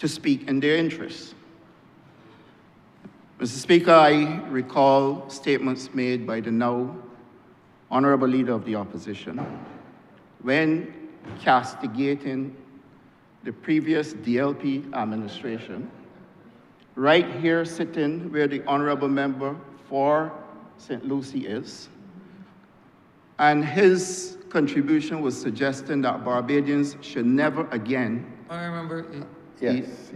to speak in their interests. Mr. Speaker, I recall statements made by the now Honourable Leader of the Opposition when castigating the previous DLP administration, right here sitting where the Honourable Member for St. Lucie is, and his contribution was suggesting that Barbadians should never again. I remember. Yes.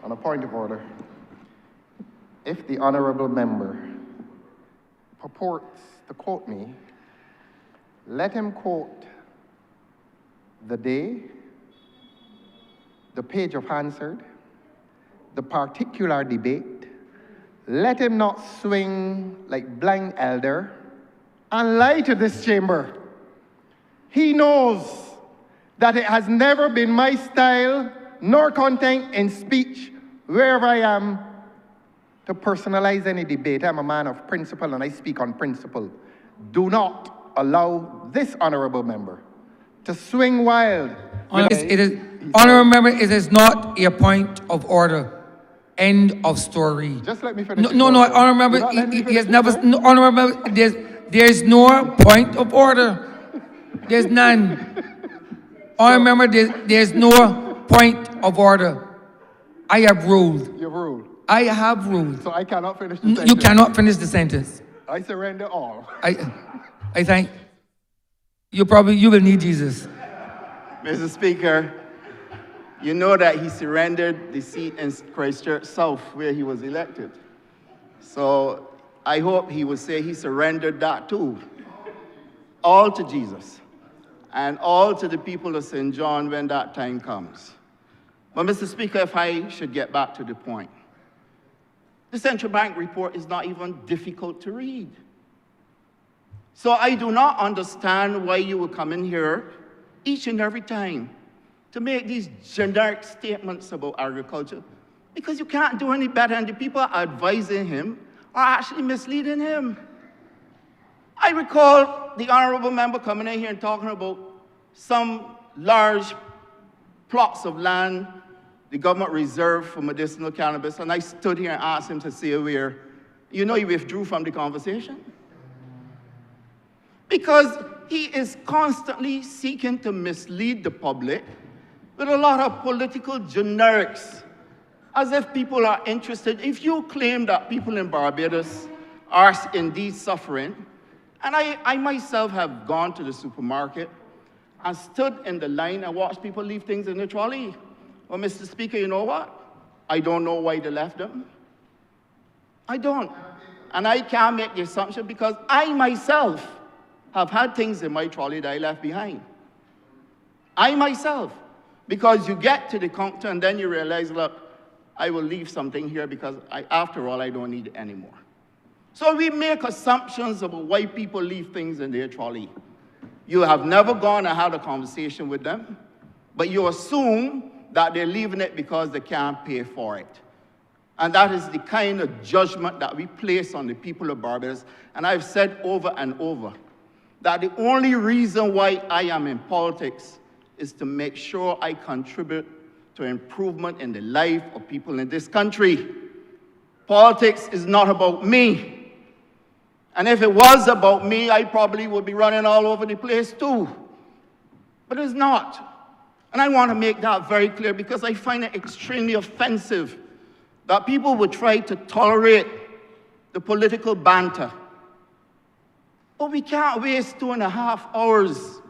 On a point of order, if the honourable member purports to quote me, let him quote the day, the page of Hansard, the particular debate. Let him not swing like blind elder and lie to this chamber. He knows that it has never been my style nor content in speech wherever I am to personalize any debate. I'm a man of principle and I speak on principle. Do not allow this honourable member to swing wild. Honourable member, it is not a point of order. End of story. Just let me finish. No, honourable member, he has never. No, honourable member, there's no point of order. There's none. Honourable member, there's no point of order. I have ruled. You've ruled. I have ruled. So I cannot finish the sentence. You cannot finish the sentence. I surrender all. I think you will need Jesus. Mr. Speaker, you know that he surrendered the seat in Christchurch South where he was elected. So I hope he will say he surrendered that too. All to Jesus and all to the people of St. John when that time comes. But Mr. Speaker, if I should get back to the point, the Central Bank report is not even difficult to read. So I do not understand why you will come in here each and every time to make these generic statements about agriculture, because you can't do any better, and the people advising him are actually misleading him. I recall the honourable member coming in here and talking about some large plots of land the government reserved for medicinal cannabis, and I stood here and asked him to say where. You know, he withdrew from the conversation. Because he is constantly seeking to mislead the public with a lot of political generics, as if people are interested. If you claim that people in Barbados are indeed suffering, and I myself have gone to the supermarket and stood in the line and watched people leave things in the trolley. Well, Mr. Speaker, you know what? I don't know why they left them. I don't. And I can't make the assumption because I myself have had things in my trolley that I left behind. I myself. Because you get to the counter and then you realize, look, I will leave something here because after all, I don't need it anymore. So we make assumptions about why people leave things in their trolley. You have never gone and had a conversation with them, but you assume that they're leaving it because they can't pay for it. And that is the kind of judgment that we place on the people of Barbados. And I've said over and over that the only reason why I am in politics is to make sure I contribute to improvement in the life of people in this country. Politics is not about me. And if it was about me, I probably would be running all over the place too. But it's not. And I want to make that very clear because I find it extremely offensive that people would try to tolerate the political banter. But we can't waste 2.5 hours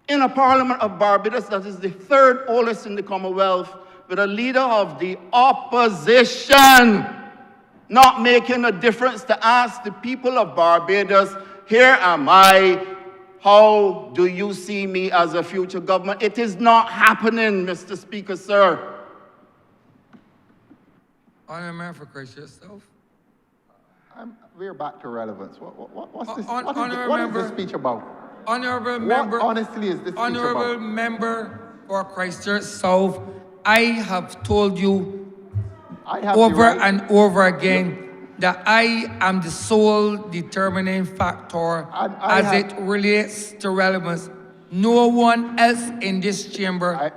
in a Parliament of Barbados that is the third oldest in the Commonwealth with a leader of the opposition not making a difference to ask the people of Barbados, here am I, how do you see me as a future government? It is not happening, Mr. Speaker, sir. Honourable member for Christchurch South. We're back to relevance. What's this? Honourable What is this speech about? Honourable member. What honestly is this speech about? Honourable member for Christchurch South, I have told you over and over again that I am the sole determining factor as it relates to relevance. No one else in this chamber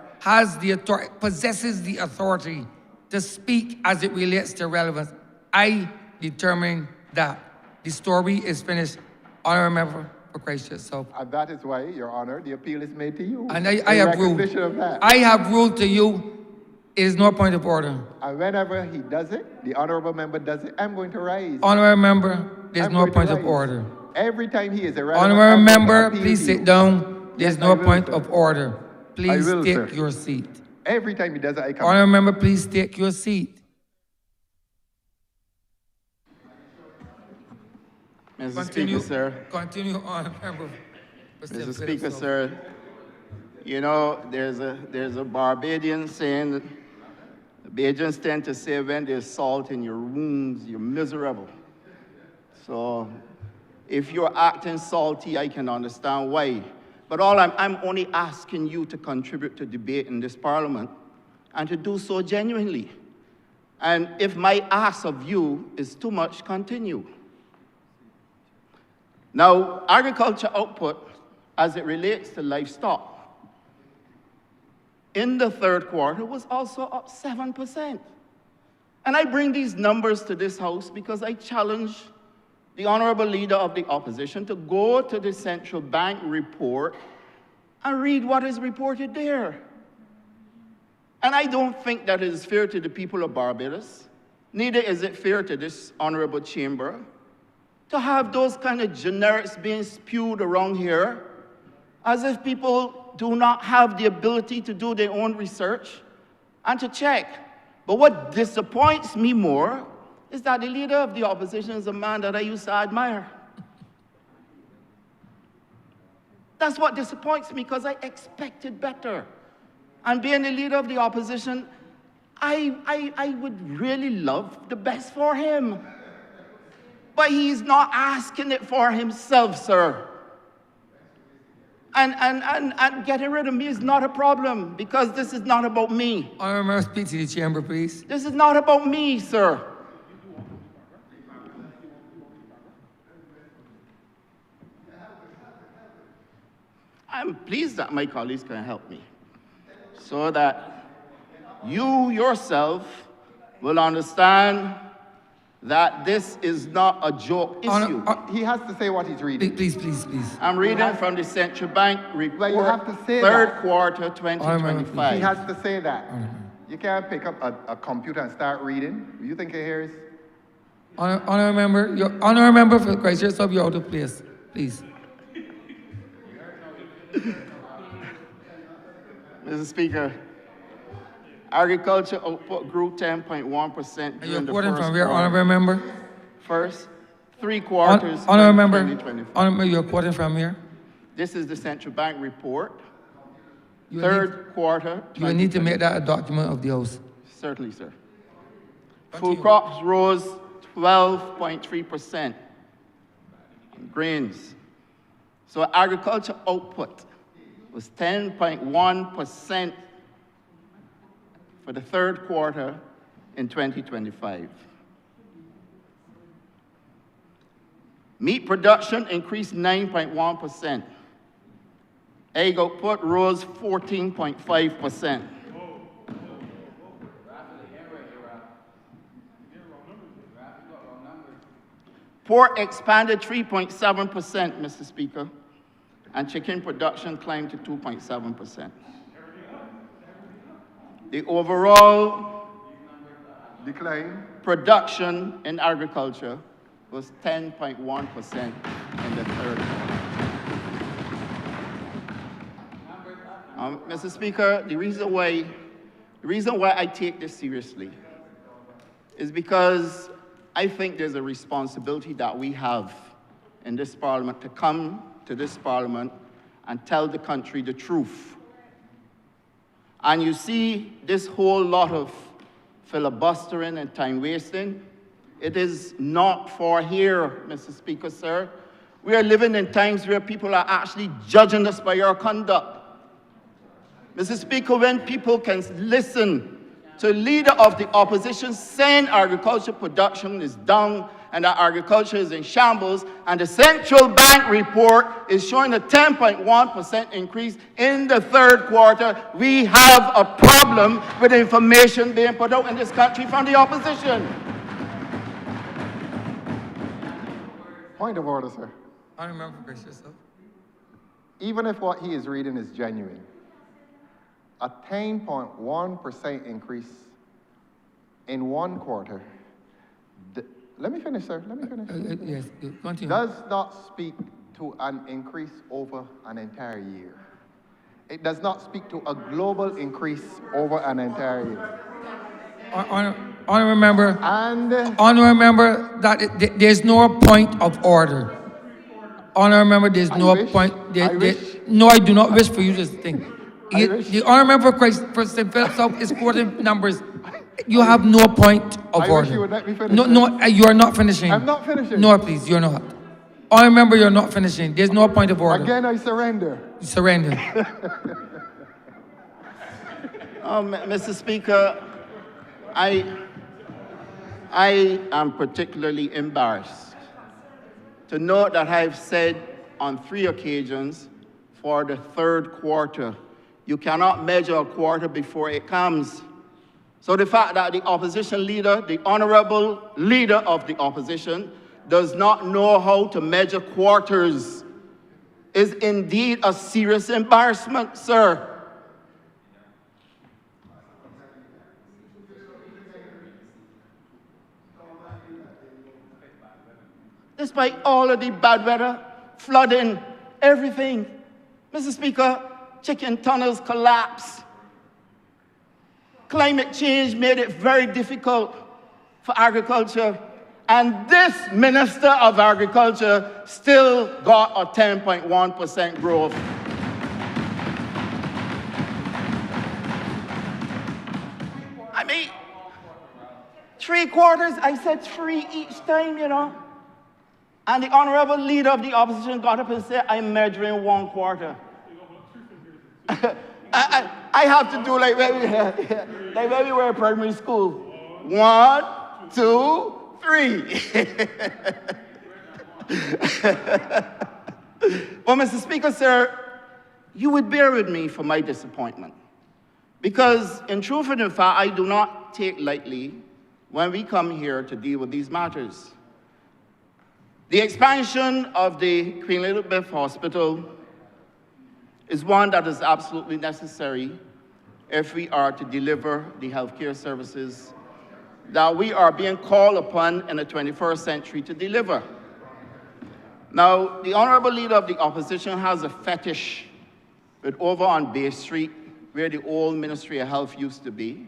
possesses the authority to speak as it relates to relevance. I determine that. The story is finished. Honourable member for Christchurch South. And that is why, Your Honor, the appeal is made to you. And I have ruled. Recognition of that. I have ruled to you. It is no point of order. And whenever he does it, the honourable member does it, I'm going to rise. Honourable member, there's I'm no going to point of rise. order. Every time he is irrelevant. Honourable I'm going to member, appeal please to sit you. down. There's Yes, no I will, point sir. of order. Please will, take sir. your seat. Every time he does it, I come. Honourable member, please take your seat. Mr. Speaker, sir. Continue, honourable member. Mr. Speaker, sir. You know, there's a Barbadian saying that the Bajans tend to say when there's salt in your wounds, you're miserable. So if you're acting salty, I can understand why. But I'm only asking you to contribute to debate in this parliament and to do so genuinely. And if my ask of you is too much, continue. Now, agriculture output, as it relates to livestock, in the third quarter was also up 7%. And I bring these numbers to this House because I challenge the Honourable Leader of the Opposition to go to the Central Bank report and read what is reported there. And I don't think that is fair to the people of Barbados. Neither is it fair to this Honourable Chamber to have those kind of generics being spewed around here as if people do not have the ability to do their own research and to check. But what disappoints me more is that the Leader of the Opposition is a man that I used to admire. That's what disappoints me, because I expected better. And being the Leader of the Opposition, I would really love the best for him. But he's not asking it for himself, sir. And getting rid of me is not a problem, because this is not about me. Honourable member, speak to the chamber, please. This is not about me, sir. I'm pleased that my colleagues can help me so that you yourself will understand that this is not a joke issue. He has to say what he's reading. Please. I'm reading from the Central Bank report, Well, you have to say third that. quarter 2025. He has to say that. You can't pick up a computer and start reading. You think he hears? Honourable member for Christchurch South, you're out of place. Please. Mr. Speaker, agriculture output grew 10.1% Are you during the quoting first from where, quarter. honourable member? First 3 quarters Honourable in member, 2025. honourable member, you're quoting from where? This is the Central Bank report, You third quarter. You will need to make that a document of the House. Certainly, sir. Continue. Food crops rose 12.3%. Grains. So agriculture output was 10.1% for the third quarter in 2025. Meat production increased 9.1%. Egg output rose 14.5%. Pork expanded 3.7%, Mr. Speaker, and chicken production climbed to 2.7%. The overall Decline. production in agriculture was 10.1% in the third quarter. Mr. Speaker, the reason why I take this seriously is because I think there's a responsibility that we have in this parliament to come to this parliament and tell the country the truth. And you see this whole lot of filibustering and time wasting, it is not for here, Mr. Speaker, sir. We are living in times where people are actually judging us by our conduct. Mr. Speaker, when people can listen to a leader of the opposition saying agriculture production is down and that agriculture is in shambles, and the central bank report is showing a 10.1% increase in the third quarter. We have a problem with information being put out in this country from the opposition. Point of order, sir. Honourable member, brace yourself. Even if what he is reading is genuine, a 10.1% increase in one quarter, let me finish, sir, let me finish. Yes, continue. Does not speak to an increase over an entire year. It does not speak to a global increase over an entire year. Honourable member, And honourable member, there's no point of order. Honourable member, there's no wish. point. I wish. No, I do not wish for you to think. I wish. The honourable member for St. Philip South is quoting numbers. You have no point of I order. wish you would let me finish. No, you are not finishing. I'm not finishing. No, please, you're not. Honourable member, you're not finishing. There's no point of order. Again, I surrender. Surrender. Mr. Speaker, I am particularly embarrassed to note that I've said on 3 occasions for the third quarter, you cannot measure a quarter before it comes. So the fact that the opposition leader, the honourable leader of the opposition, does not know how to measure quarters is indeed a serious embarrassment, sir. Despite all of the bad weather, flooding, everything, Mr. Speaker, chicken tunnels collapsed. Climate change made it very difficult for agriculture. And this Minister of Agriculture still got a 10.1% growth. I mean, 3 quarters, I said 3 each time, you know. And the honourable leader of the opposition got up and said, I'm measuring 1 quarter. I have to do like when we were in primary school. 1, 2, 3. Well, Mr. Speaker, sir, you would bear with me for my disappointment. Because in truth and in fact, I do not take lightly when we come here to deal with these matters. The expansion of the Queen Elizabeth Hospital is one that is absolutely necessary if we are to deliver the healthcare services that we are being called upon in the 21st century to deliver. Now, the honourable leader of the opposition has a fetish with over on Bay Street, where the old Ministry of Health used to be.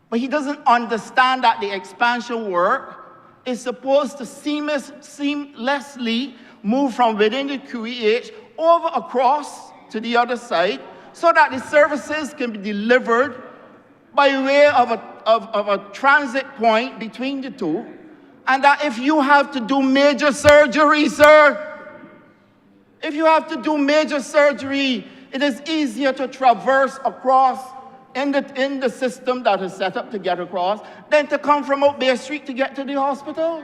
But he doesn't understand that the expansion work is supposed to seamlessly move from within the QEH over across to the other side so that the services can be delivered by way of a transit point between the two. And that if you have to do major surgery, sir, if you have to do major surgery, it is easier to traverse across in the system that is set up to get across than to come from out Bay Street to get to the hospital.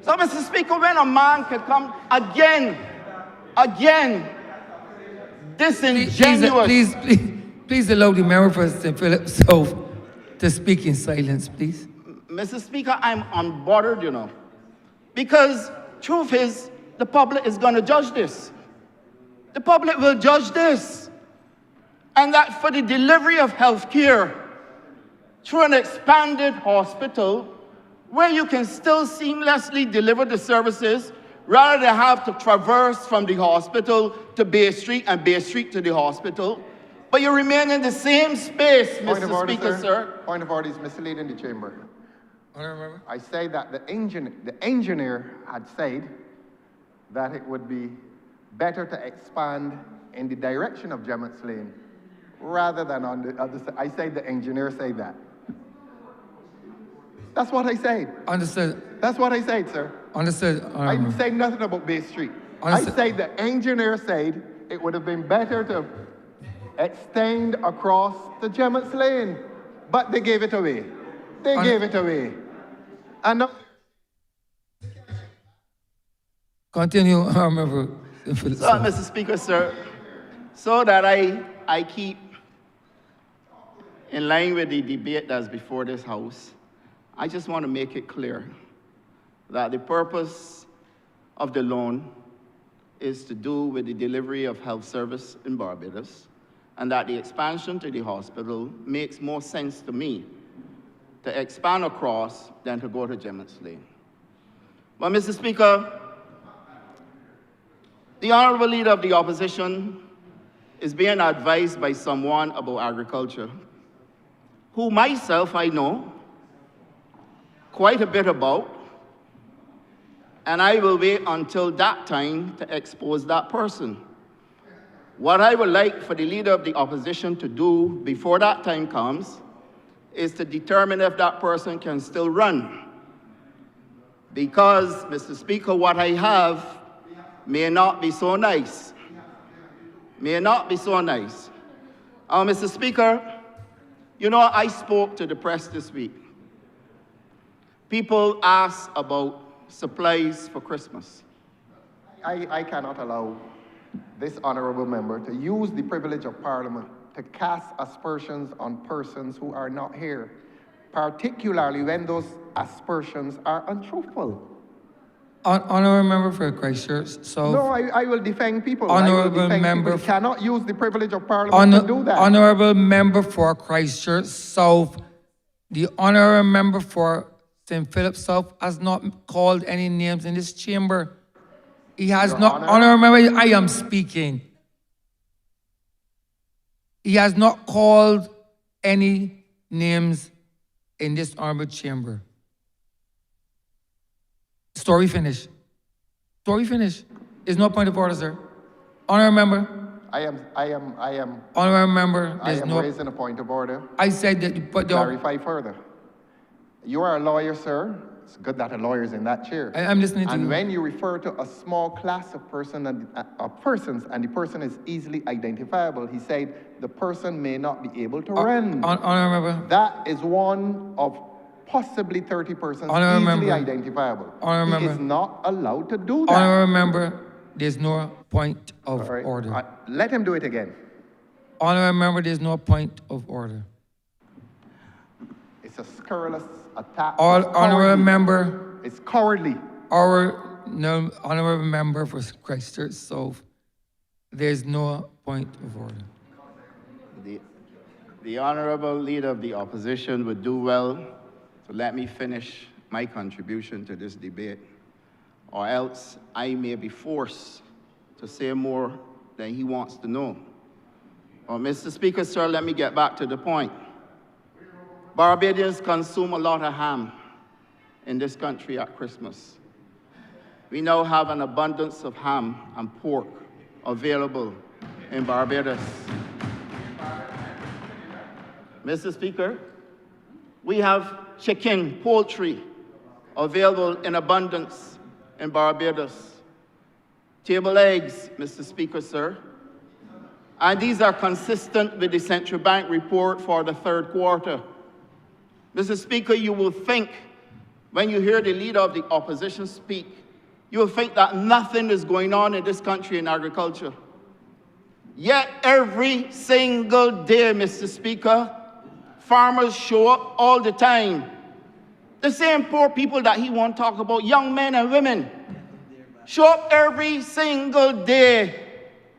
So, Mr. Speaker, when a man can come again, disingenuous. Please allow the member for St. Philip South to speak in silence, please. Mr. Speaker, I'm unbothered, you know, because truth is, the public is going to judge this. The public will judge this. And that for the delivery of health care through an expanded hospital where you can still seamlessly deliver the services rather than have to traverse from the hospital to Bay Street and Bay Street to the hospital, but you remain in the same space, Mr. Speaker, sir. Point of order is misleading the chamber. Honourable. I say that the engineer had said that it would be better to expand in the direction of Gemmett's Lane rather than on the other side. I say the engineer said that. That's what I said. Understood. That's what I said, sir. Understood. I didn't say nothing about Bay Street. Understood. I say the engineer said it would have been better to extend across the Gemmett's Lane. But they gave it away. They gave it away. And now, Continue, Honourable. So, Mr. Speaker, sir, so that I keep in line with the debate that's before this House, I just want to make it clear that the purpose of the loan is to do with the delivery of health service in Barbados, and that the expansion to the hospital makes more sense to me to expand across than to go to Gemmitt's Lane. But, Mr. Speaker, the Honourable Leader of the Opposition is being advised by someone about agriculture, who myself I know quite a bit about, and I will wait until that time to expose that person. What I would like for the Leader of the Opposition to do before that time comes is to determine if that person can still run. Because, Mr. Speaker, what I have may not be so nice. May not be so nice. Mr. Speaker, you know, I spoke to the press this week. People ask about supplies for Christmas. I cannot allow this honourable member to use the privilege of Parliament to cast aspersions on persons who are not here, particularly when those aspersions are untruthful. Honourable Member for Christchurch South. No, I will defend people. Honourable Member. You cannot use the privilege of Parliament to do that. Honourable Member for Christchurch South. The Honourable Member for St. Philip South has not called any names in this chamber. He has Your not. Honour. Honourable Member, I am speaking. He has not called any names in this honourable chamber. Story finished. Story finished. There's no point of order, sir. Honourable Member. I am Honourable Member, there's no. raising a point of order. I said that, but Clarify further. You are a lawyer, sir. It's good that a lawyer is in that chair. I'm listening to And you. when you refer to a small class of persons and the person is easily identifiable, he said the person may not be able to run. Honourable Member. That is one of possibly 30 persons Honourable easily Member. identifiable. Honourable He is Member. not allowed to do that. Honourable Member, there's no point of All right. order. Let him do it again. Honourable Member, there's no point of order. It's a scurrilous attack. All It's Honourable cowardly. Member, It's cowardly. Honourable Member for Christchurch South, there's no point of order. The Honourable Leader of the Opposition would do well to let me finish my contribution to this debate, or else I may be forced to say more than he wants to know. Well, Mr. Speaker, sir, let me get back to the point. Barbadians consume a lot of ham in this country at Christmas. We now have an abundance of ham and pork available in Barbados. Mr. Speaker, we have chicken, poultry available in abundance in Barbados. Table eggs, Mr. Speaker, sir. And these are consistent with the Central Bank report for the third quarter. Mr. Speaker, you will think, when you hear the Leader of the Opposition speak, you will think that nothing is going on in this country in agriculture. Yet every single day, Mr. Speaker, farmers show up all the time. The same poor people that he won't talk about, young men and women, show up every single day,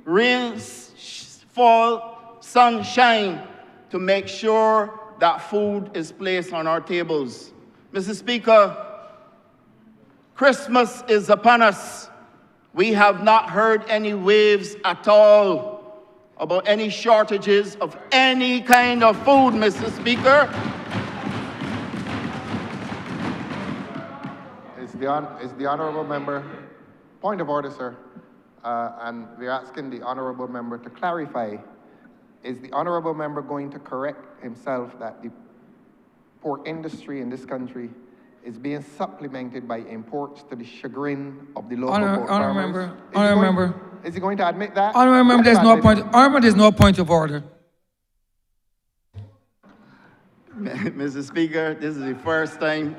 rain, fall, sunshine, to make sure that food is placed on our tables. Mr. Speaker, Christmas is upon us. We have not heard any waves at all about any shortages of any kind of food, Mr. Speaker. Is the honourable member, point of order, sir, and we're asking the honourable member to clarify, is the honourable member going to correct himself that the pork industry in this country is being supplemented by imports to the chagrin of the local pork farmers? Honourable Member. Is he going to admit that? Honourable Member, there's no point. Honourable, there's no point of order. Mr. Speaker, this is the first time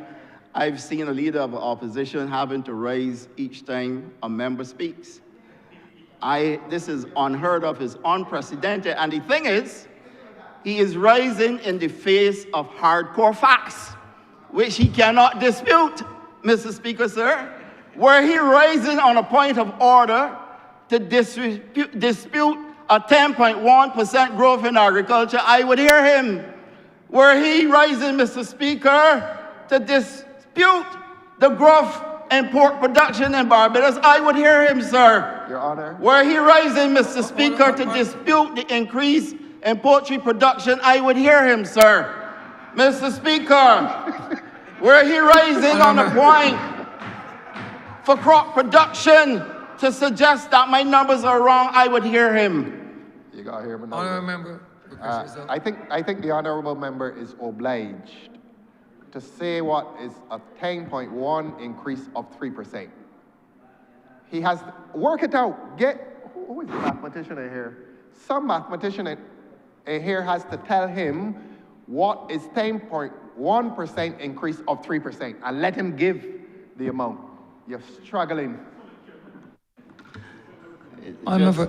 I've seen a leader of the opposition having to raise each time a member speaks. This is unheard of, it's unprecedented. And the thing is, he is rising in the face of hardcore facts, which he cannot dispute, Mr. Speaker, sir. Were he rising on a point of order to dispute a 10.1% growth in agriculture, I would hear him. Were he rising, Mr. Speaker, to dispute the growth in pork production in Barbados, I would hear him, sir. Your Honor. Were he rising, Mr. Speaker, to dispute the increase in poultry production, I would hear him, sir. Mr. Speaker, were he rising on a point for crop production to suggest that my numbers are wrong, I would hear him. You got to hear him. Honourable member. I think the honourable member is obliged to say what is a 10.1 increase of 3%. He has work it out. Who is the mathematician in here? Some mathematician in here has to tell him what is 10.1% increase of 3%, and let him give the amount. You're struggling. Mr.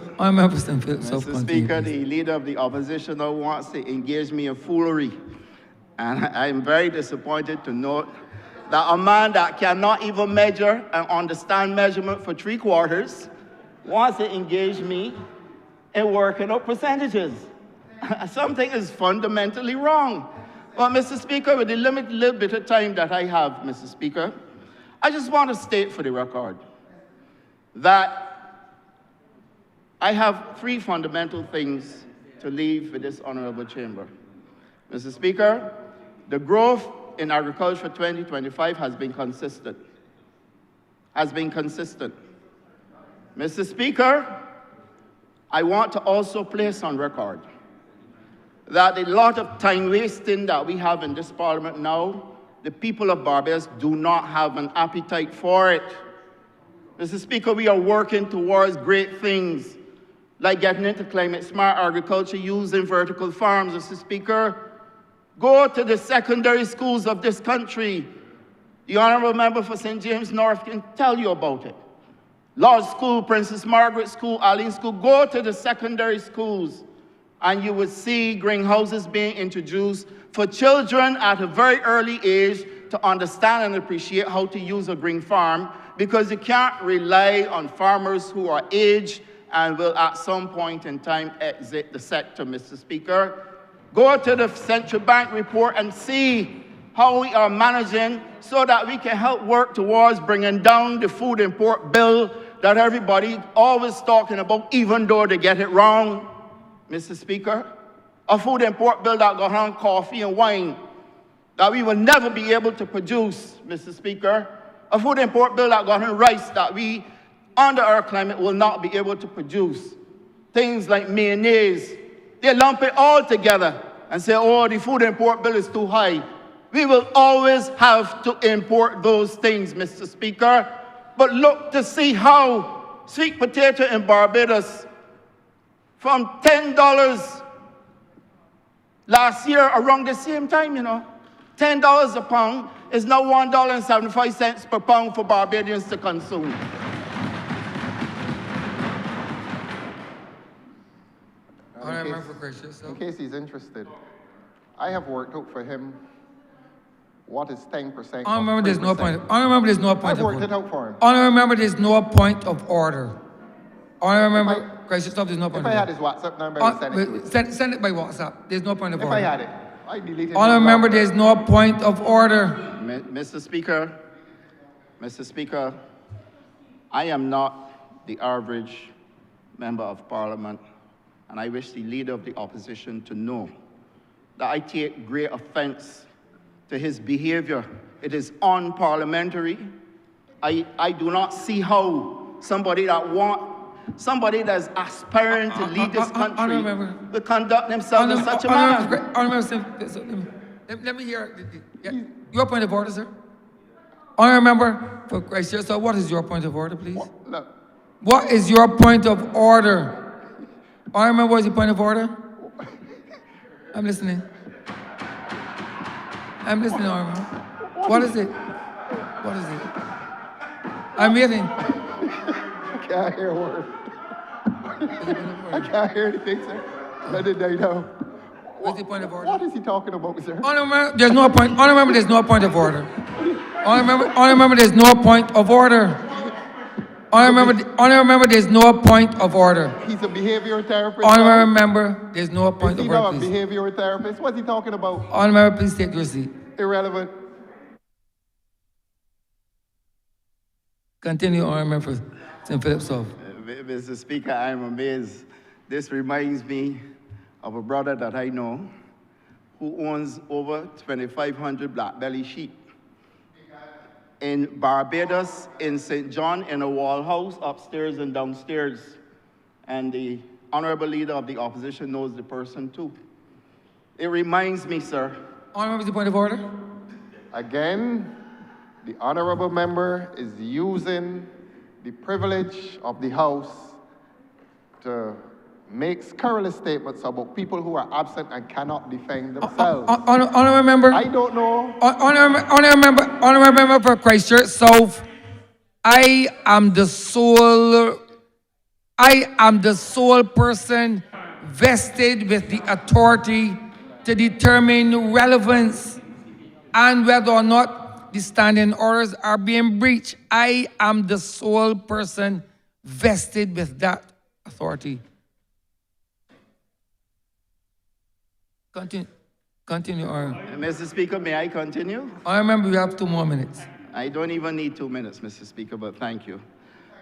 Speaker, the leader of the opposition now wants to engage me in foolery. And I'm very disappointed to note that a man that cannot even measure and understand measurement for 3/4 wants to engage me in working out percentages. Something is fundamentally wrong. Well, Mr. Speaker, with the limited little bit of time that I have, Mr. Speaker, I just want to state for the record that I have 3 fundamental things to leave with this honourable chamber. Mr. Speaker, the growth in agriculture for 2025 has been consistent. Mr. Speaker, I want to also place on record that a lot of time wasting that we have in this parliament now, the people of Barbados do not have an appetite for it. Mr. Speaker, we are working towards great things, like getting into climate-smart agriculture using vertical farms. Mr. Speaker, go to the secondary schools of this country. The honourable member for St. James North can tell you about it. Lodge School, Princess Margaret School, Allen School. Go to the secondary schools and you would see greenhouses being introduced for children at a very early age to understand and appreciate how to use a green farm, because you can't rely on farmers who are aged and will at some point in time exit the sector, Mr. Speaker. Go to the central bank report and see how we are managing so that we can help work towards bringing down the food import bill that everybody always talking about, even though they get it wrong, Mr. Speaker. A food import bill that got on coffee and wine that we will never be able to produce, Mr. Speaker. A food import bill that got on rice that we, under our climate, will not be able to produce. Things like mayonnaise. They lump it all together and say, oh, the food import bill is too high. We will always have to import those things, Mr. Speaker. But look to see how sweet potato in Barbados, from $10 last year around the same time, $10 a pound is now $1.75 per pound for Barbadians to consume. In case he's interested, I have worked out for him what is 10%. I remember there's no point. I remember there's no point. I've worked it out for him. I remember there's no point of order. I remember, there's no point of order. If I had his WhatsApp number, I'd send it by WhatsApp. There's no point of order. If I had it, I deleted it. I remember there's no point of order. Mr. Speaker, I am not the average member of parliament, and I wish the leader of the opposition to know that I take great offense to his behavior. It is unparliamentary. I do not see how somebody that's aspiring to lead this country will conduct themselves in such a manner. Let me hear your point of order, sir. Honourable member for Christ, so what is your point of order, please? What is your point of order? Honourable member, what is your point of order? I'm listening. I'm listening, Honourable. What is it? What is it? I'm waiting. I can't hear a word. I can't hear anything, sir. Let it die now. What's the point of order? What is he talking about, sir? Honourable, there's no point. Honourable, there's no point of order. Honourable, there's no point of order. Honourable, there's no point of order. He's a behavioral therapist. Honourable member, there's no point Is he of order, not a please. behavioral therapist? What's he talking about? Honourable, please take your seat. Irrelevant. Continue, Honourable for St. Philip South. Mr. Speaker, I'm amazed. This reminds me of a brother that I know who owns over 2,500 black belly sheep. In Barbados, in St. John, in a wall house, upstairs and downstairs. And the honourable leader of the opposition knows the person too. It reminds me, sir. Honourable, the point of order. Again, the honourable member is using the privilege of the House to make scurrilous statements about people who are absent and cannot defend themselves. Honourable member. I don't know. Honourable member for Christchurch South. I am the sole person vested with the authority to determine relevance and whether or not the standing orders are being breached. I am the sole person vested with that authority. Continue, Honourable. Mr. Speaker, may I continue? I remember we have 2 more minutes. I don't even need 2 minutes, Mr. Speaker, but thank you.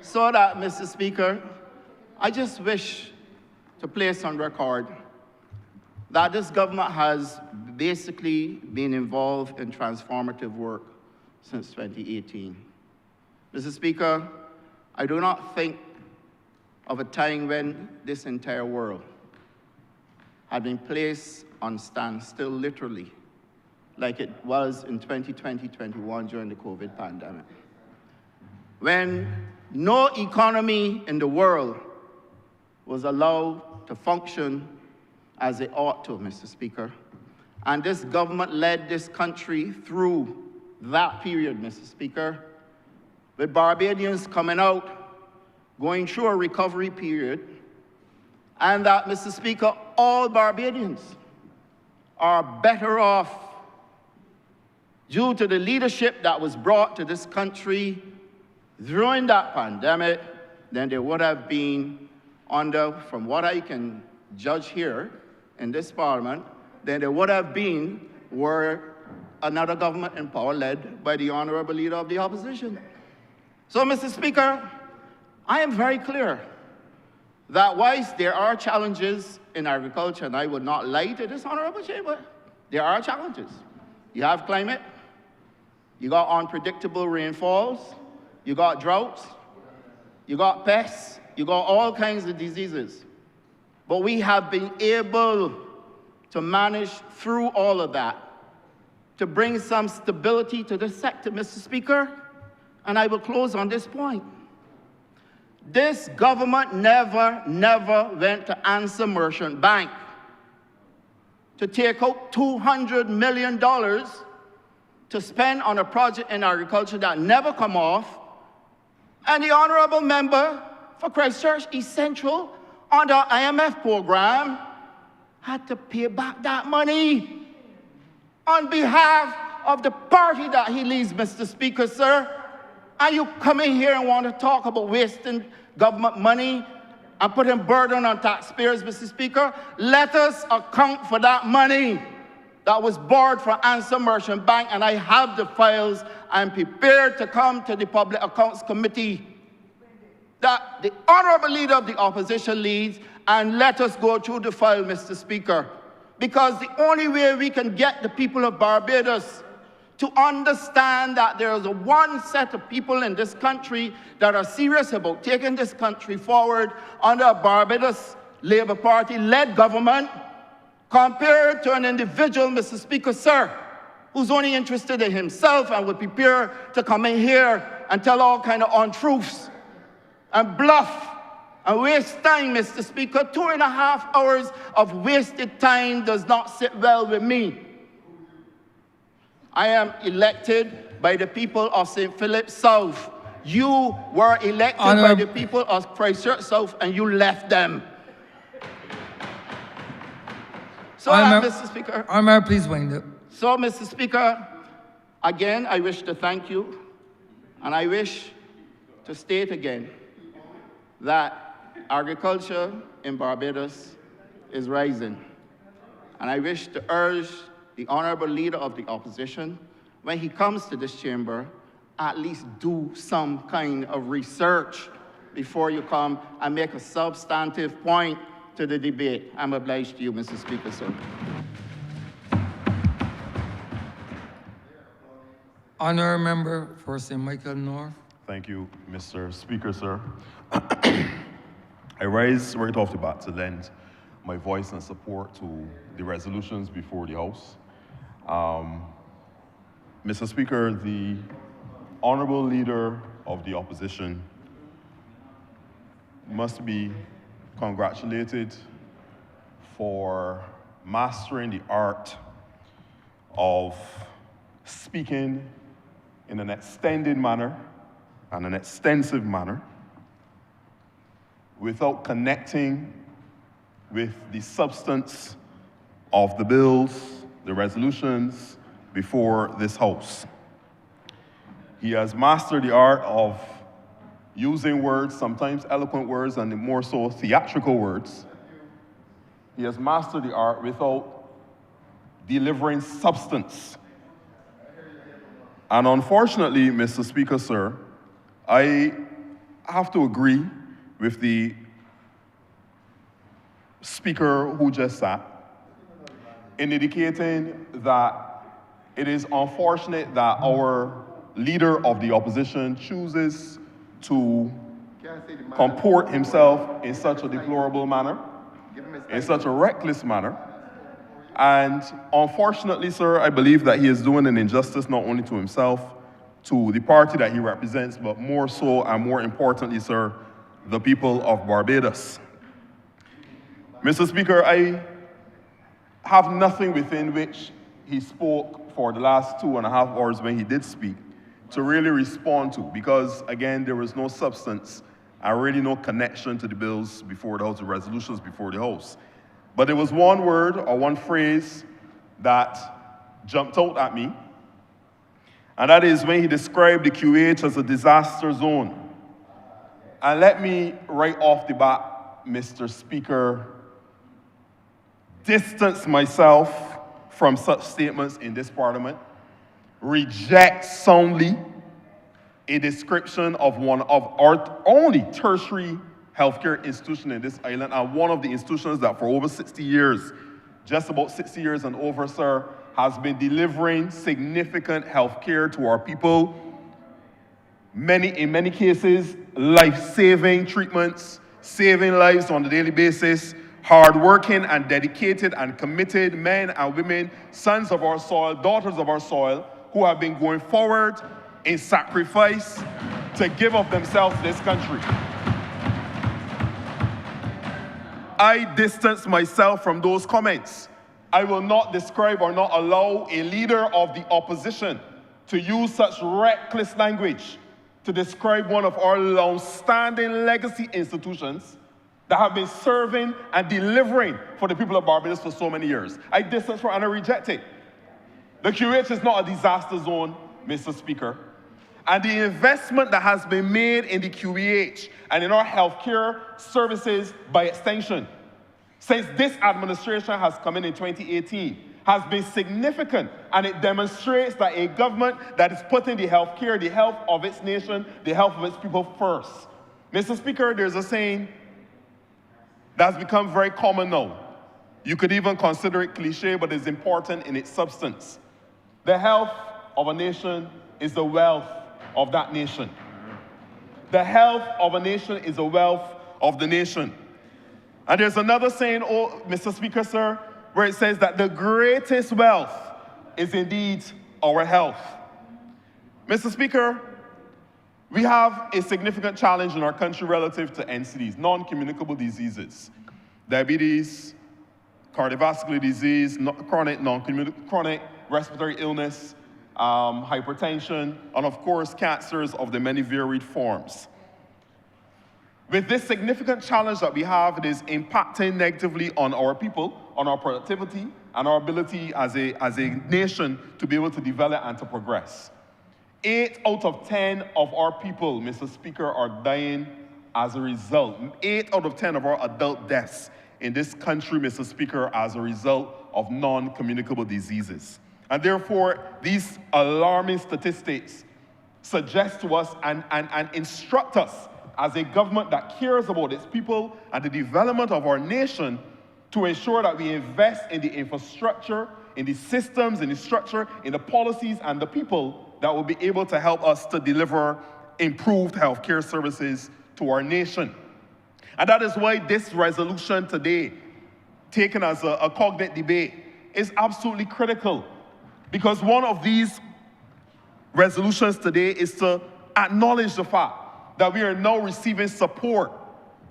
So that, Mr. Speaker, I just wish to place on record that this government has basically been involved in transformative work since 2018. Mr. Speaker, I do not think of a time when this entire world had been placed on standstill, literally, like it was in 2020-21 during the COVID pandemic. When no economy in the world was allowed to function as it ought to, Mr. Speaker. And this government led this country through that period, Mr. Speaker, with Barbadians coming out, going through a recovery period, and that, Mr. Speaker, all Barbadians are better off due to the leadership that was brought to this country during that pandemic than they would have been under, from what I can judge here in this parliament, than they would have been were another government in power led by the honourable leader of the opposition. So, Mr. Speaker, I am very clear that whilst there are challenges in agriculture, and I would not lie to this honourable chamber, there are challenges. You have climate, you got unpredictable rainfalls, you got droughts, you got pests, you got all kinds of diseases. But we have been able to manage through all of that, to bring some stability to this sector, Mr. Speaker, and I will close on this point. This government never went to Answer Merchant Bank to take out $200 million to spend on a project in agriculture that never come off. And the honourable member for Christchurch East Central under IMF program had to pay back that money on behalf of the party that he leads, Mr. Speaker, sir. And you come in here and want to talk about wasting government money and putting burden on taxpayers, Mr. Speaker. Let us account for that money that was borrowed from Answer Merchant Bank, and I have the files. I'm prepared to come to the Public Accounts Committee that the honourable leader of the opposition leads, and let us go through the file, Mr. Speaker. Because the only way we can get the people of Barbados to understand that there is one set of people in this country that are serious about taking this country forward under a Barbados Labour Party-led government, compared to an individual, Mr. Speaker, sir, who's only interested in himself and would prepare to come in here and tell all kind of untruths and bluff and waste time, Mr. Speaker. 2.5 hours of wasted time does not sit well with me. I am elected by the people of St. Philip South. You were elected by the people of Christchurch South, and you left them. So, Mr. Speaker. Honourable, please wind up. So, Mr. Speaker, again, I wish to thank you, and I wish to state again that agriculture in Barbados is rising. And I wish to urge the Honourable Leader of the Opposition, when he comes to this chamber, at least do some kind of research before you come and make a substantive point to the debate. I'm obliged to you, Mr. Speaker, sir. Honourable Member for St. Michael North. Thank you, Mr. Speaker, sir. I rise right off the bat to lend my voice and support to the resolutions before the House. Mr. Speaker, the Honourable Leader of the Opposition must be congratulated for mastering the art of speaking in an extended manner and an extensive manner without connecting with the substance of the bills, the resolutions before this House. He has mastered the art of using words, sometimes eloquent words, and more so theatrical words. He has mastered the art without delivering substance. And unfortunately, Mr. Speaker, sir, I have to agree with the speaker who just sat in indicating that it is unfortunate that our leader of the opposition chooses to comport himself in such a deplorable manner, in such a reckless manner. And unfortunately, sir, I believe that he is doing an injustice not only to himself, to the party that he represents, but more so and more importantly, sir, the people of Barbados. Mr. Speaker, I have nothing within which he spoke for the last 2.5 hours when he did speak to really respond to, because again, there was no substance and really no connection to the bills before the House, the resolutions before the House. But there was one word or one phrase that jumped out at me, and that is when he described the QH as a disaster zone. And let me, right off the bat, Mr. Speaker, distance myself from such statements in this Parliament, reject soundly a description of one of our only tertiary healthcare institution in this island, and one of the institutions that for over 60 years, just about 60 years and over, sir, has been delivering significant healthcare to our people. In many cases, life-saving treatments, saving lives on a daily basis, hard-working and dedicated and committed men and women, sons of our soil, daughters of our soil, who have been going forward in sacrifice to give of themselves to this country. I distance myself from those comments. I will not describe or not allow a leader of the opposition to use such reckless language to describe one of our long-standing legacy institutions that have been serving and delivering for the people of Barbados for so many years. I distance from and I reject it. The QH is not a disaster zone, Mr. Speaker. And the investment that has been made in the QEH and in our healthcare services by extension, since this administration has come in 2018, has been significant, and it demonstrates that a government that is putting the healthcare, the health of its nation, the health of its people first. Mr. Speaker, there's a saying that's become very common now. You could even consider it cliche, but it's important in its substance. The health of a nation is the wealth of that nation. The health of a nation is the wealth of the nation. And there's another saying, Mr. Speaker, sir, where it says that the greatest wealth is indeed our health. Mr. Speaker, we have a significant challenge in our country relative to NCDs, non-communicable diseases. Diabetes, cardiovascular disease, chronic respiratory illness, hypertension, and of course, cancers of the many varied forms. With this significant challenge that we have, it is impacting negatively on our people, on our productivity, and our ability as a nation to be able to develop and to progress. 8 out of 10 of our people, Mr. Speaker, are dying as a result. 8 out of 10 of our adult deaths in this country, Mr. Speaker, as a result of non-communicable diseases. And therefore, these alarming statistics suggest to us and instruct us as a government that cares about its people and the development of our nation to ensure that we invest in the infrastructure, in the systems, in the structure, in the policies and the people that will be able to help us to deliver improved healthcare services to our nation. And that is why this resolution today, taken as a cognate debate, is absolutely critical. Because one of these resolutions today is to acknowledge the fact that we are now receiving support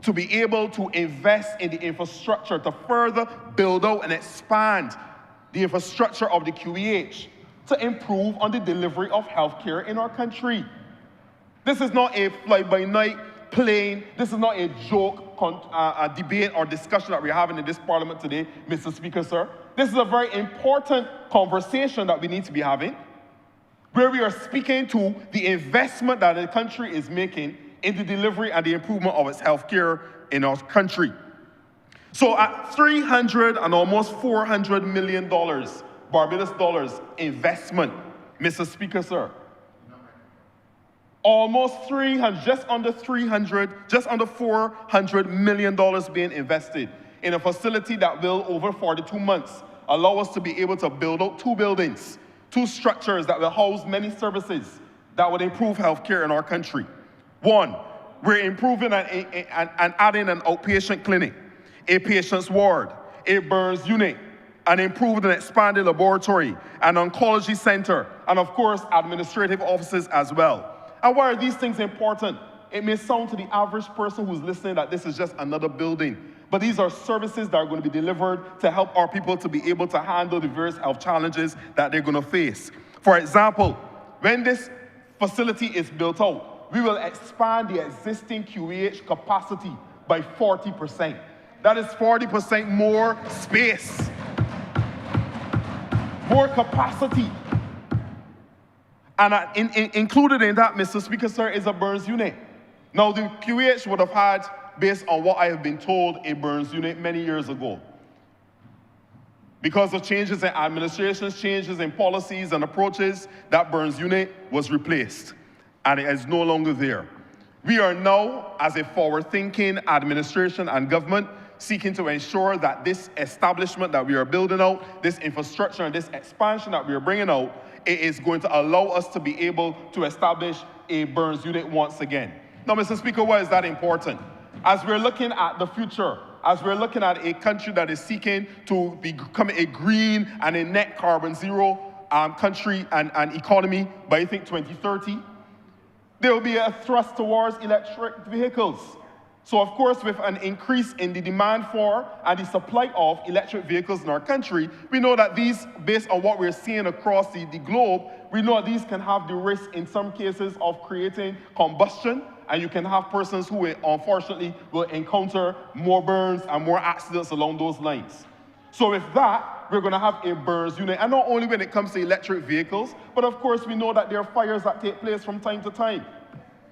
to be able to invest in the infrastructure, to further build out and expand the infrastructure of the QEH, to improve on the delivery of healthcare in our country. This is not a fly-by-night plane, this is not a joke, a debate or discussion that we're having in this parliament today, Mr. Speaker, sir. This is a very important conversation that we need to be having, where we are speaking to the investment that the country is making in the delivery and the improvement of its healthcare in our country. So at $300 and almost $400 million, Barbados dollars investment, Mr. Speaker, sir. Almost 300, just under 400 million dollars being invested in a facility that will, over 42 months, allow us to be able to build out 2 buildings, 2 structures that will house many services that would improve healthcare in our country. 1, we're improving and adding an outpatient clinic, a patient's ward, a burns unit, an improved and expanded laboratory, an oncology center, and of course, administrative offices as well. And why are these things important? It may sound to the average person who's listening that this is just another building, but these are services that are going to be delivered to help our people to be able to handle the various health challenges that they're going to face. For example, when this facility is built out, we will expand the existing QEH capacity by 40%. That is 40% more space, more capacity. And included in that, Mr. Speaker, sir, is a burns unit. Now, the QEH would have had, based on what I have been told, a burns unit many years ago. Because of changes in administrations, changes in policies and approaches, that burns unit was replaced, and it is no longer there. We are now, as a forward-thinking administration and government, seeking to ensure that this establishment that we are building out, this infrastructure and this expansion that we are bringing out, it is going to allow us to be able to establish a burns unit once again. Now, Mr. Speaker, why is that important? As we're looking at the future, as we're looking at a country that is seeking to become a green and a net carbon zero country and economy by, I think, 2030, there will be a thrust towards electric vehicles. So, of course, with an increase in the demand for and the supply of electric vehicles in our country, we know that these, based on what we're seeing across the globe, we know that these can have the risk in some cases of creating combustion, and you can have persons who, unfortunately, will encounter more burns and more accidents along those lines. So with that, we're going to have a burns unit, and not only when it comes to electric vehicles, but of course we know that there are fires that take place from time to time.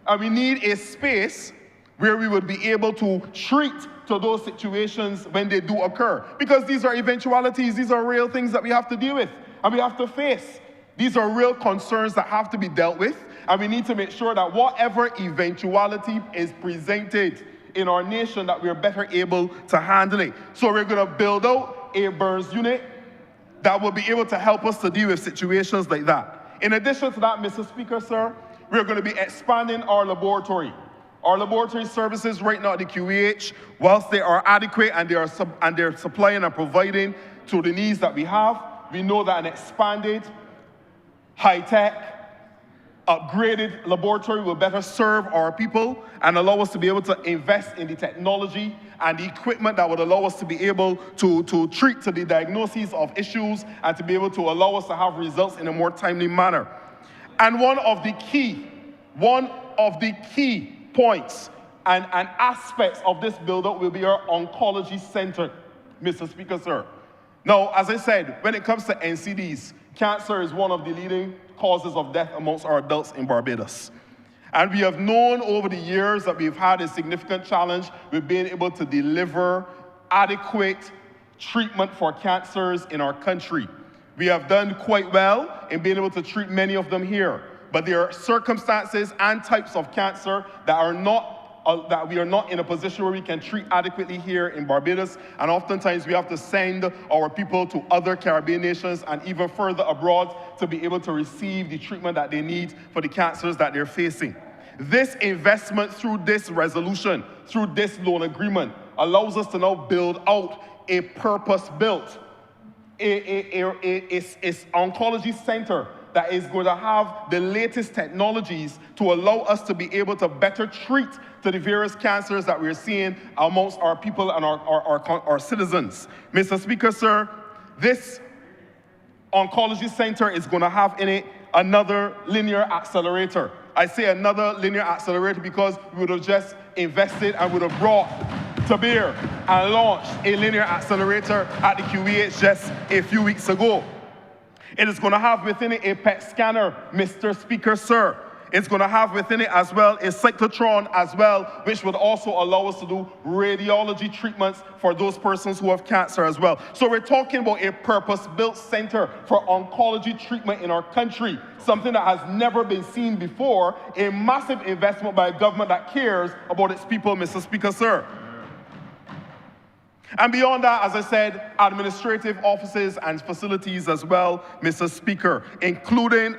And we need a space where we would be able to treat to those situations when they do occur. Because these are eventualities, these are real things that we have to deal with, and we have to face. These are real concerns that have to be dealt with, and we need to make sure that whatever eventuality is presented in our nation, that we're better able to handle it. So we're going to build out a burns unit that will be able to help us to deal with situations like that. In addition to that, Mr. Speaker, sir, we're going to be expanding our laboratory. Our laboratory services right now at the QEH, whilst they are adequate and they're supplying and providing to the needs that we have, we know that an expanded, high-tech, upgraded laboratory will better serve our people and allow us to be able to invest in the technology and the equipment that would allow us to be able to treat to the diagnoses of issues and to be able to allow us to have results in a more timely manner. And one of the key points and aspects of this build-up will be our oncology center, Mr. Speaker, sir. Now, as I said, when it comes to NCDs, cancer is one of the leading causes of death amongst our adults in Barbados. And we have known over the years that we've had a significant challenge with being able to deliver adequate treatment for cancers in our country. We have done quite well in being able to treat many of them here, but there are circumstances and types of cancer that we are not in a position where we can treat adequately here in Barbados, and oftentimes we have to send our people to other Caribbean nations and even further abroad to be able to receive the treatment that they need for the cancers that they're facing. This investment through this resolution, through this loan agreement, allows us to now build out a purpose-built oncology center that is going to have the latest technologies to allow us to be able to better treat to the various cancers that we're seeing amongst our people and our citizens. Mr. Speaker, sir, this oncology center is going to have in it another linear accelerator. I say another linear accelerator because we would have just invested and would have brought to bear and launched a linear accelerator at the QEH just a few weeks ago. It is going to have within it a PET scanner, Mr. Speaker, sir. It's going to have within it as well a cyclotron as well, which would also allow us to do radiology treatments for those persons who have cancer as well. So we're talking about a purpose-built center for oncology treatment in our country, something that has never been seen before, a massive investment by a government that cares about its people, Mr. Speaker, sir. And beyond that, as I said, administrative offices and facilities as well, Mr. Speaker, including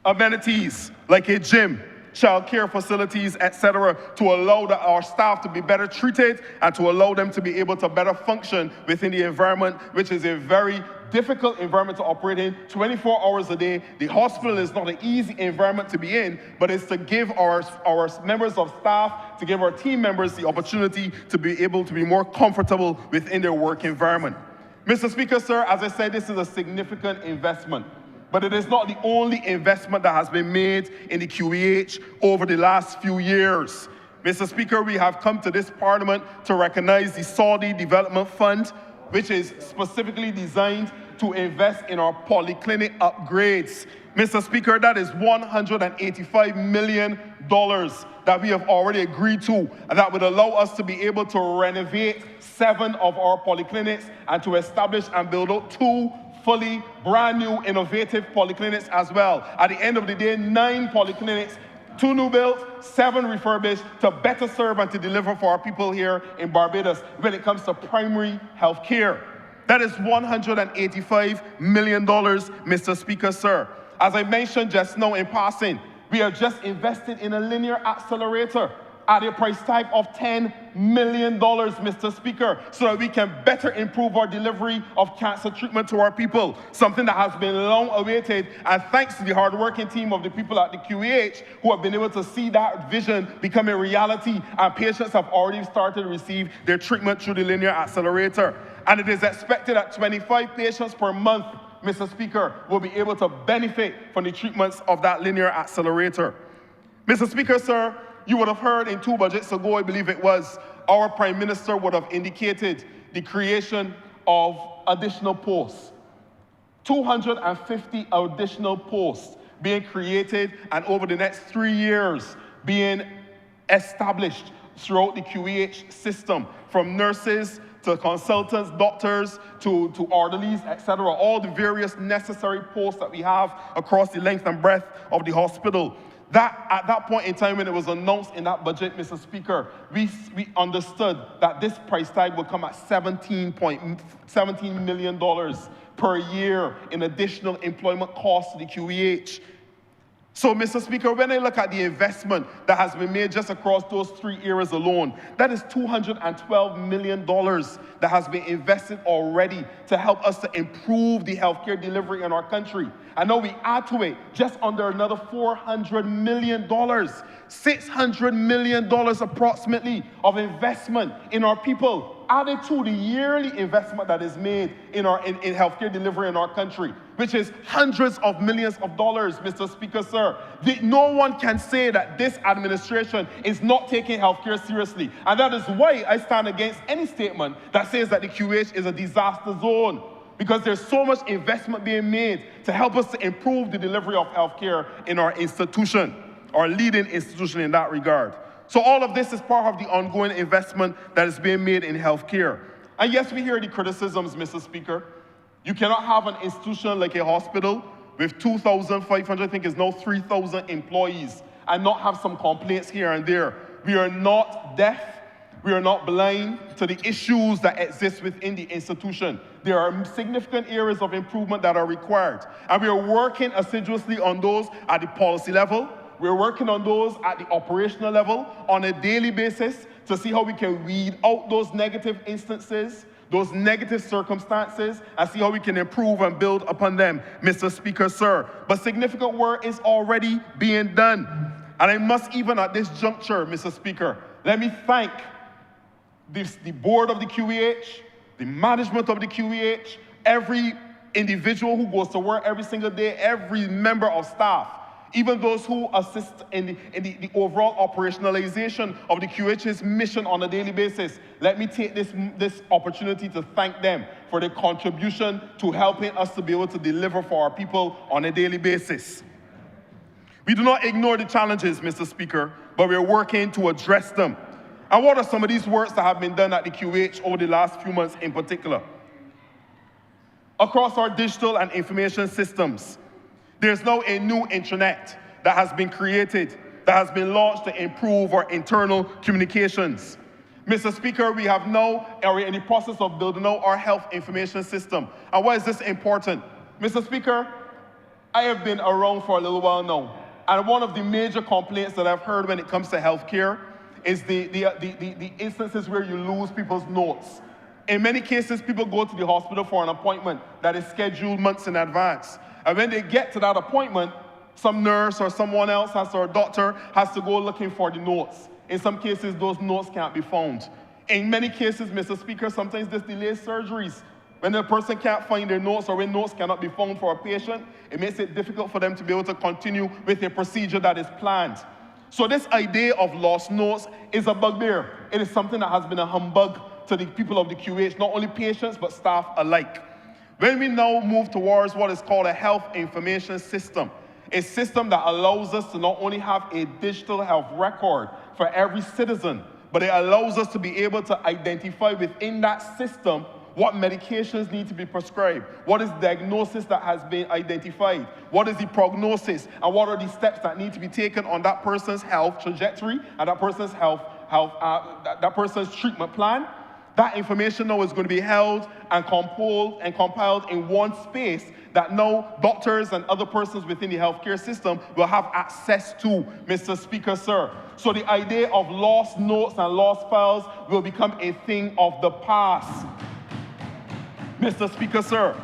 amenities like a gym, child care facilities, etc., to allow our staff to be better treated and to allow them to be able to better function within the environment, which is a very difficult environment to operate in 24 hours a day. The hospital is not an easy environment to be in, but it's to give our members of staff, to give our team members the opportunity to be able to be more comfortable within their work environment. Mr. Speaker, sir, as I said, this is a significant investment. But it is not the only investment that has been made in the QEH over the last few years. Mr. Speaker, we have come to this Parliament to recognize the Saudi Development Fund, which is specifically designed to invest in our polyclinic upgrades. Mr. Speaker, that is $185 million that we have already agreed to, and that would allow us to be able to renovate 7 of our polyclinics and to establish and build out 2 fully brand new innovative polyclinics as well. At the end of the day, 9 polyclinics, 2 new built, 7 refurbished to better serve and to deliver for our people here in Barbados when it comes to primary health care. That is $185 million, Mr. Speaker, sir. As I mentioned just now in passing, we have just invested in a linear accelerator at a price tag of $10 million, Mr. Speaker, so that we can better improve our delivery of cancer treatment to our people, something that has been long awaited, and thanks to the hard-working team of the people at the QEH who have been able to see that vision become a reality, and patients have already started to receive their treatment through the linear accelerator. And it is expected that 25 patients per month, Mr. Speaker, will be able to benefit from the treatments of that linear accelerator. Mr. Speaker, sir, you would have heard in 2 budgets ago, I believe it was, our Prime Minister would have indicated the creation of additional posts. 250 additional posts being created and over the next 3 years being established throughout the QEH system, from nurses to consultants, doctors, to orderlies, etc., all the various necessary posts that we have across the length and breadth of the hospital. That, at that point in time when it was announced in that budget, Mr. Speaker, we understood that this price tag would come at $17 million per year in additional employment costs to the QEH. So, Mr. Speaker, when I look at the investment that has been made just across those 3 areas alone, that is $212 million that has been invested already to help us to improve the healthcare delivery in our country. I know we add to it just under another $400 million, $600 million approximately of investment in our people, added to the yearly investment that is made in healthcare delivery in our country, which is hundreds of millions of dollars, Mr. Speaker, sir. No one can say that this administration is not taking healthcare seriously. And that is why I stand against any statement that says that the QH is a disaster zone, because there's so much investment being made to help us to improve the delivery of healthcare in our institution, our leading institution in that regard. So all of this is part of the ongoing investment that is being made in healthcare. And yes, we hear the criticisms, Mr. Speaker. You cannot have an institution like a hospital with 2,500, I think it's now 3,000 employees, and not have some complaints here and there. We are not deaf. We are not blind to the issues that exist within the institution. There are significant areas of improvement that are required. And we are working assiduously on those at the policy level. We're working on those at the operational level on a daily basis to see how we can weed out those negative instances, those negative circumstances, and see how we can improve and build upon them, Mr. Speaker, sir. But significant work is already being done. And I must even at this juncture, Mr. Speaker, let me thank the board of the QEH, the management of the QEH, every individual who goes to work every single day, every member of staff, even those who assist in the overall operationalization of the QH's mission on a daily basis. Let me take this opportunity to thank them for their contribution to helping us to be able to deliver for our people on a daily basis. We do not ignore the challenges, Mr. Speaker, but we're working to address them. And what are some of these works that have been done at the QH over the last few months in particular? Across our digital and information systems, there's now a new intranet that has been created, that has been launched to improve our internal communications. Mr. Speaker, we have now, are in the process of building out our health information system. And why is this important? Mr. Speaker, I have been around for a little while now, and one of the major complaints that I've heard when it comes to healthcare is the instances where you lose people's notes. In many cases, people go to the hospital for an appointment that is scheduled months in advance. And when they get to that appointment, some nurse or someone else or a doctor has to go looking for the notes. In some cases, those notes can't be found. In many cases, Mr. Speaker, sometimes this delays surgeries. When a person can't find their notes or when notes cannot be found for a patient, it makes it difficult for them to be able to continue with a procedure that is planned. So this idea of lost notes is a bugbear. It is something that has been a humbug to the people of the QH, not only patients, but staff alike. When we now move towards what is called a health information system, a system that allows us to not only have a digital health record for every citizen, but it allows us to be able to identify within that system what medications need to be prescribed, what is the diagnosis that has been identified, what is the prognosis, and what are the steps that need to be taken on that person's health trajectory and that person's that person's treatment plan. That information now is going to be held and compiled in one space that now doctors and other persons within the healthcare system will have access to, Mr. Speaker, sir. So the idea of lost notes and lost files will become a thing of the past, Mr. Speaker, sir.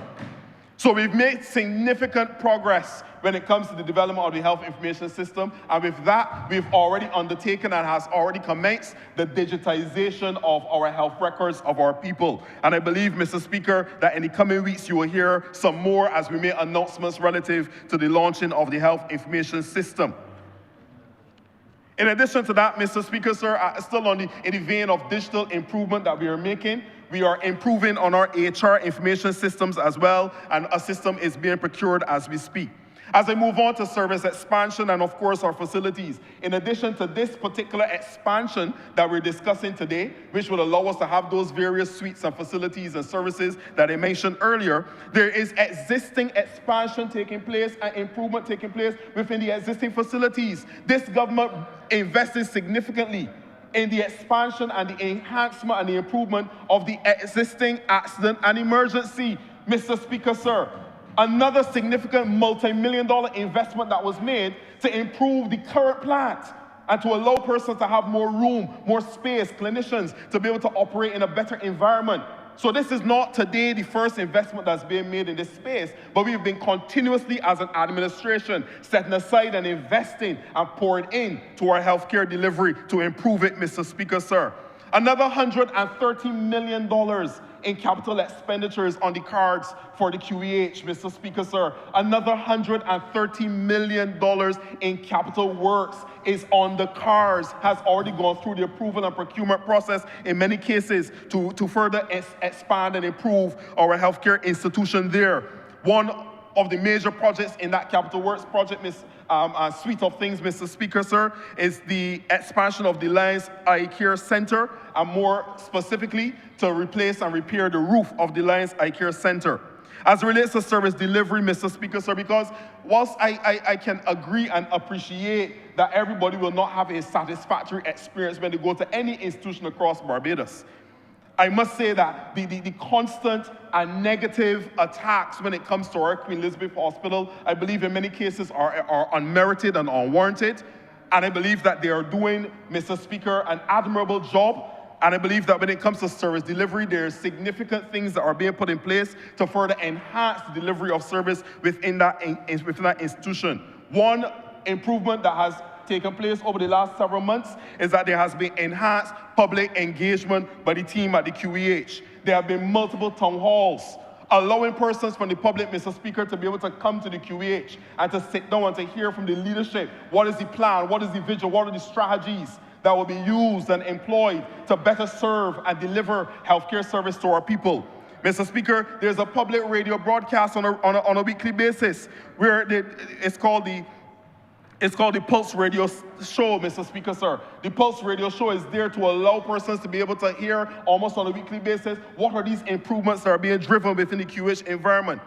So we've made significant progress when it comes to the development of the health information system, and with that, we've already undertaken and has already commenced the digitization of our health records of our people. And I believe, Mr. Speaker, that in the coming weeks you will hear some more as we make announcements relative to the launching of the health information system. In addition to that, Mr. Speaker, sir, still in the vein of digital improvement that we are making, we are improving on our HR information systems as well, and a system is being procured as we speak. As I move on to service expansion and, of course, our facilities, in addition to this particular expansion that we're discussing today, which will allow us to have those various suites and facilities and services that I mentioned earlier, there is existing expansion taking place and improvement taking place within the existing facilities. This government invested significantly in the expansion and the enhancement and the improvement of the existing accident and emergency, Mr. Speaker, sir. Another significant multi-million-dollar investment that was made to improve the current plant and to allow persons to have more room, more space, clinicians to be able to operate in a better environment. So this is not today the first investment that's being made in this space, but we've been continuously as an administration setting aside and investing and pouring in to our healthcare delivery to improve it, Mr. Speaker, sir. Another $130 million in capital expenditures on the cards for the QEH, Mr. Speaker, sir. Another $130 million in capital works is on the cards, has already gone through the approval and procurement process in many cases to further expand and improve our healthcare institution there. One of the major projects in that capital works project, suite of things, Mr. Speaker, sir, is the expansion of the Lions Eye Care Center, and more specifically, to replace and repair the roof of the Lions Eye Care Center. As it relates to service delivery, Mr. Speaker, sir, because whilst I can agree and appreciate that everybody will not have a satisfactory experience when they go to any institution across Barbados, I must say that the constant and negative attacks when it comes to our Queen Elizabeth Hospital, I believe in many cases are unmerited and unwarranted. And I believe that they are doing, Mr. Speaker, an admirable job. And I believe that when it comes to service delivery, there are significant things that are being put in place to further enhance the delivery of service within that institution. One improvement that has taken place over the last several months is that there has been enhanced public engagement by the team at the QEH. There have been multiple town halls allowing persons from the public, Mr. Speaker, to be able to come to the QEH and to sit down and to hear from the leadership. What is the plan? What is the vision? What are the strategies that will be used and employed to better serve and deliver healthcare service to our people? Mr. Speaker, there's a public radio broadcast on a weekly basis where it's called the Pulse Radio Show, Mr. Speaker, sir. The Pulse Radio Show is there to allow persons to be able to hear almost on a weekly basis what are these improvements that are being driven within the QH environment.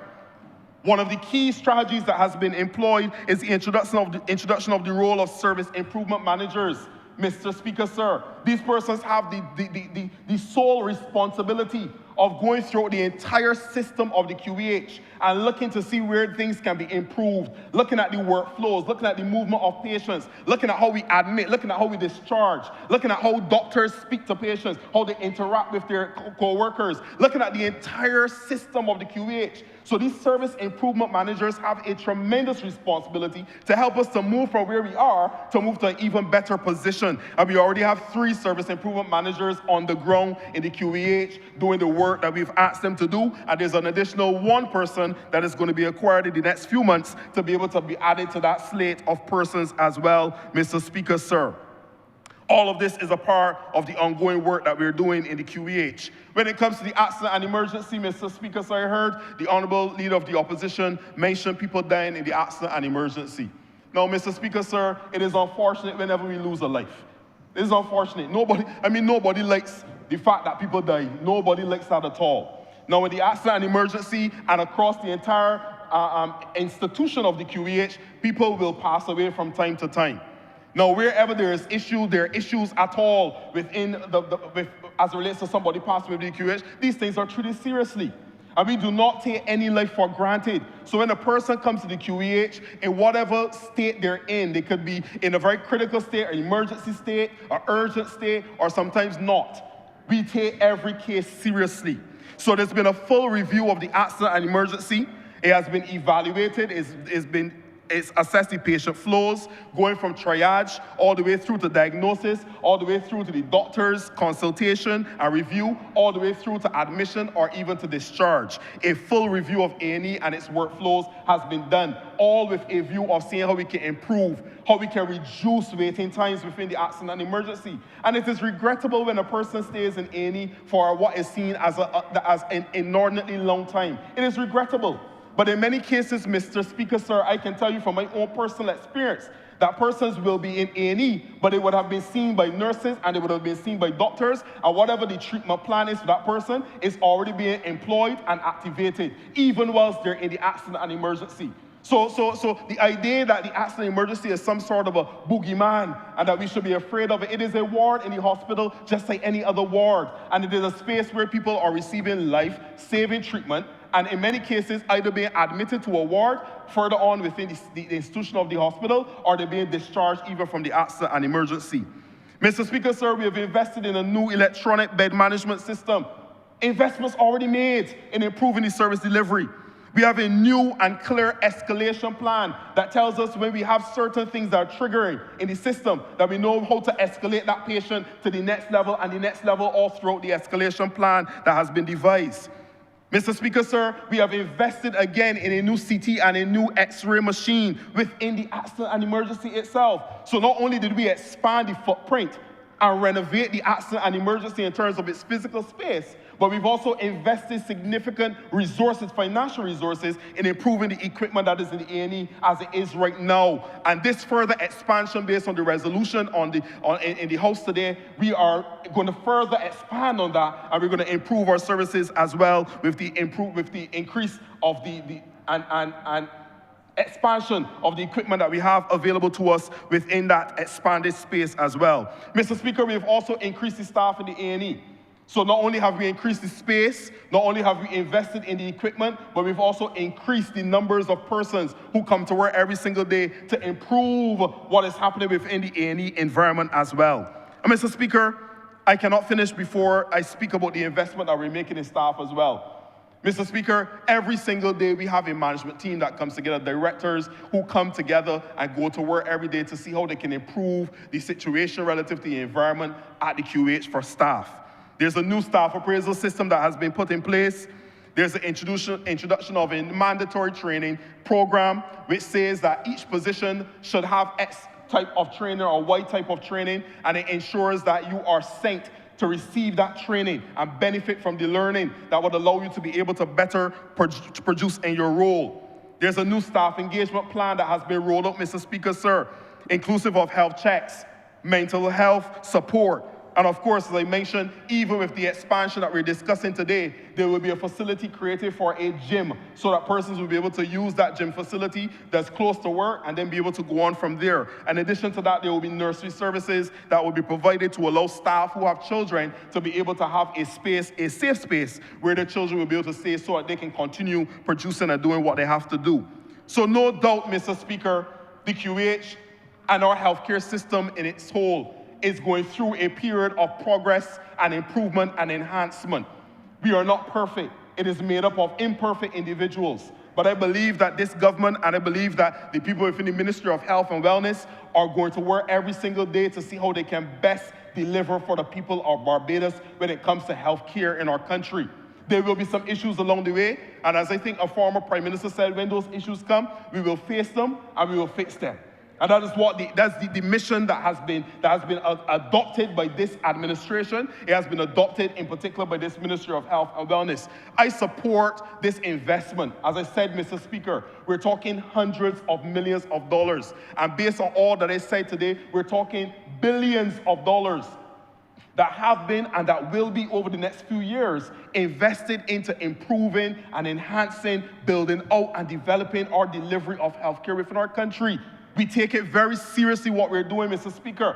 One of the key strategies that has been employed is the introduction of the role of service improvement managers, Mr. Speaker, sir. These persons have the sole responsibility of going through the entire system of the QEH and looking to see where things can be improved, looking at the workflows, looking at the movement of patients, looking at how we admit, looking at how we discharge, looking at how doctors speak to patients, how they interact with their co-workers, looking at the entire system of the QEH. So these service improvement managers have a tremendous responsibility to help us to move from where we are to move to an even better position. And we already have 3 service improvement managers on the ground in the QEH doing the work that we've asked them to do. And there's an additional 1 person that is going to be acquired in the next few months to be able to be added to that slate of persons as well, Mr. Speaker, sir. All of this is a part of the ongoing work that we're doing in the QEH. When it comes to the accident and emergency, Mr. Speaker, so I heard the Honourable Leader of the Opposition mention people dying in the accident and emergency. Now, Mr. Speaker, sir, it is unfortunate whenever we lose a life. It is unfortunate. Nobody likes the fact that people die. Nobody likes that at all. Now, with the accident and emergency and across the entire institution of the QEH, people will pass away from time to time. Now, wherever there is issue, there are issues at all within as it relates to somebody passing away with the QH, these things are treated seriously. And we do not take any life for granted. So when a person comes to the QEH, in whatever state they're in, they could be in a very critical state, an emergency state, an urgent state, or sometimes not. We take every case seriously. So there's been a full review of the accident and emergency. It has been evaluated, it's assessed the patient flows, going from triage all the way through to diagnosis, all the way through to the doctor's consultation and review, all the way through to admission or even to discharge. A full review of A&E and its workflows has been done, all with a view of seeing how we can improve, how we can reduce waiting times within the accident and emergency. And it is regrettable when a person stays in A&E for what is seen as an inordinately long time. It is regrettable. But in many cases, Mr. Speaker, sir, I can tell you from my own personal experience that persons will be in A&E, but they would have been seen by nurses and they would have been seen by doctors, and whatever the treatment plan is for that person is already being employed and activated, even whilst they're in the accident and emergency. So the idea that the accident emergency is some sort of a boogeyman and that we should be afraid of it, it is a ward in the hospital just like any other ward. And it is a space where people are receiving life-saving treatment and in many cases either being admitted to a ward further on within the institution of the hospital, or they're being discharged even from the accident and emergency. Mr. Speaker, sir, we have invested in a new electronic bed management system. Investments already made in improving the service delivery. We have a new and clear escalation plan that tells us when we have certain things that are triggering in the system, that we know how to escalate that patient to the next level and the next level all throughout the escalation plan that has been devised. Mr. Speaker, sir, we have invested again in a new CT and a new X-ray machine within the accident and emergency itself. So not only did we expand the footprint and renovate the accident and emergency in terms of its physical space, but we've also invested significant resources, financial resources, in improving the equipment that is in the A&E as it is right now. And this further expansion based on the resolution in the House today, we are going to further expand on that, and we're going to improve our services as well with the increase of the expansion of the equipment that we have available to us within that expanded space as well. Mr. Speaker, we have also increased the staff in the A&E. So not only have we increased the space, not only have we invested in the equipment, but we've also increased the numbers of persons who come to work every single day to improve what is happening within the A&E environment as well. And Mr. Speaker, I cannot finish before I speak about the investment that we're making in staff as well. Mr. Speaker, every single day we have a management team that comes together, directors who come together and go to work every day to see how they can improve the situation relative to the environment at the QH for staff. There's a new staff appraisal system that has been put in place. There's the introduction of a mandatory training program which says that each position should have X type of training or Y type of training, and it ensures that you are synced to receive that training and benefit from the learning that would allow you to be able to better produce in your role. There's a new staff engagement plan that has been rolled out, Mr. Speaker, sir, inclusive of health checks, mental health support, and of course, as I mentioned, even with the expansion that we're discussing today, there will be a facility created for a gym so that persons will be able to use that gym facility that's close to work and then be able to go on from there. In addition to that, there will be nursery services that will be provided to allow staff who have children to be able to have a space, a safe space, where their children will be able to stay so that they can continue producing and doing what they have to do. So no doubt, Mr. Speaker, the QH and our healthcare system in its whole is going through a period of progress and improvement and enhancement. We are not perfect. It is made up of imperfect individuals. But I believe that this government, and I believe that the people within the Ministry of Health and Wellness are going to work every single day to see how they can best deliver for the people of Barbados when it comes to health care in our country. There will be some issues along the way, and as I think a former Prime Minister said, when those issues come, we will face them and we will fix them. And that is the mission that has been adopted by this administration. It has been adopted in particular by this Ministry of Health and Wellness. I support this investment. As I said, Mr. Speaker, we're talking hundreds of millions of dollars. And based on all that I said today, we're talking billions of dollars that have been and that will be over the next few years invested into improving and enhancing, building out and developing our delivery of healthcare within our country. We take it very seriously what we're doing, Mr. Speaker.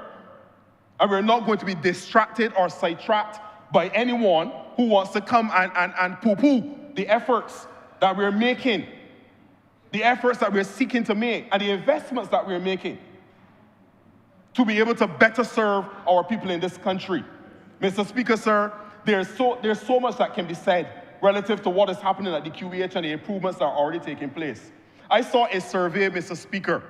And we're not going to be distracted or sidetracked by anyone who wants to come and poo-poo the efforts that we're making, the efforts that we're seeking to make, and the investments that we're making to be able to better serve our people in this country. Mr. Speaker, sir, there's so much that can be said relative to what is happening at the QBH and the improvements that are already taking place. I saw a survey, Mr. Speaker.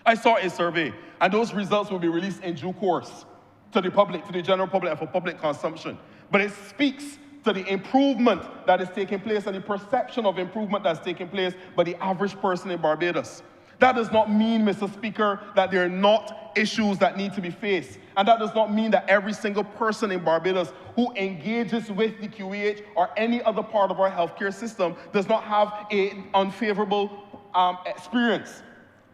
I saw a survey, and those results will be released in due course to the public, to the general public, and for public consumption. But it speaks to the improvement that is taking place and the perception of improvement that's taking place by the average person in Barbados. That does not mean, Mr. Speaker, that there are not issues that need to be faced. And that does not mean that every single person in Barbados who engages with the QEH or any other part of our healthcare system does not have an unfavorable experience.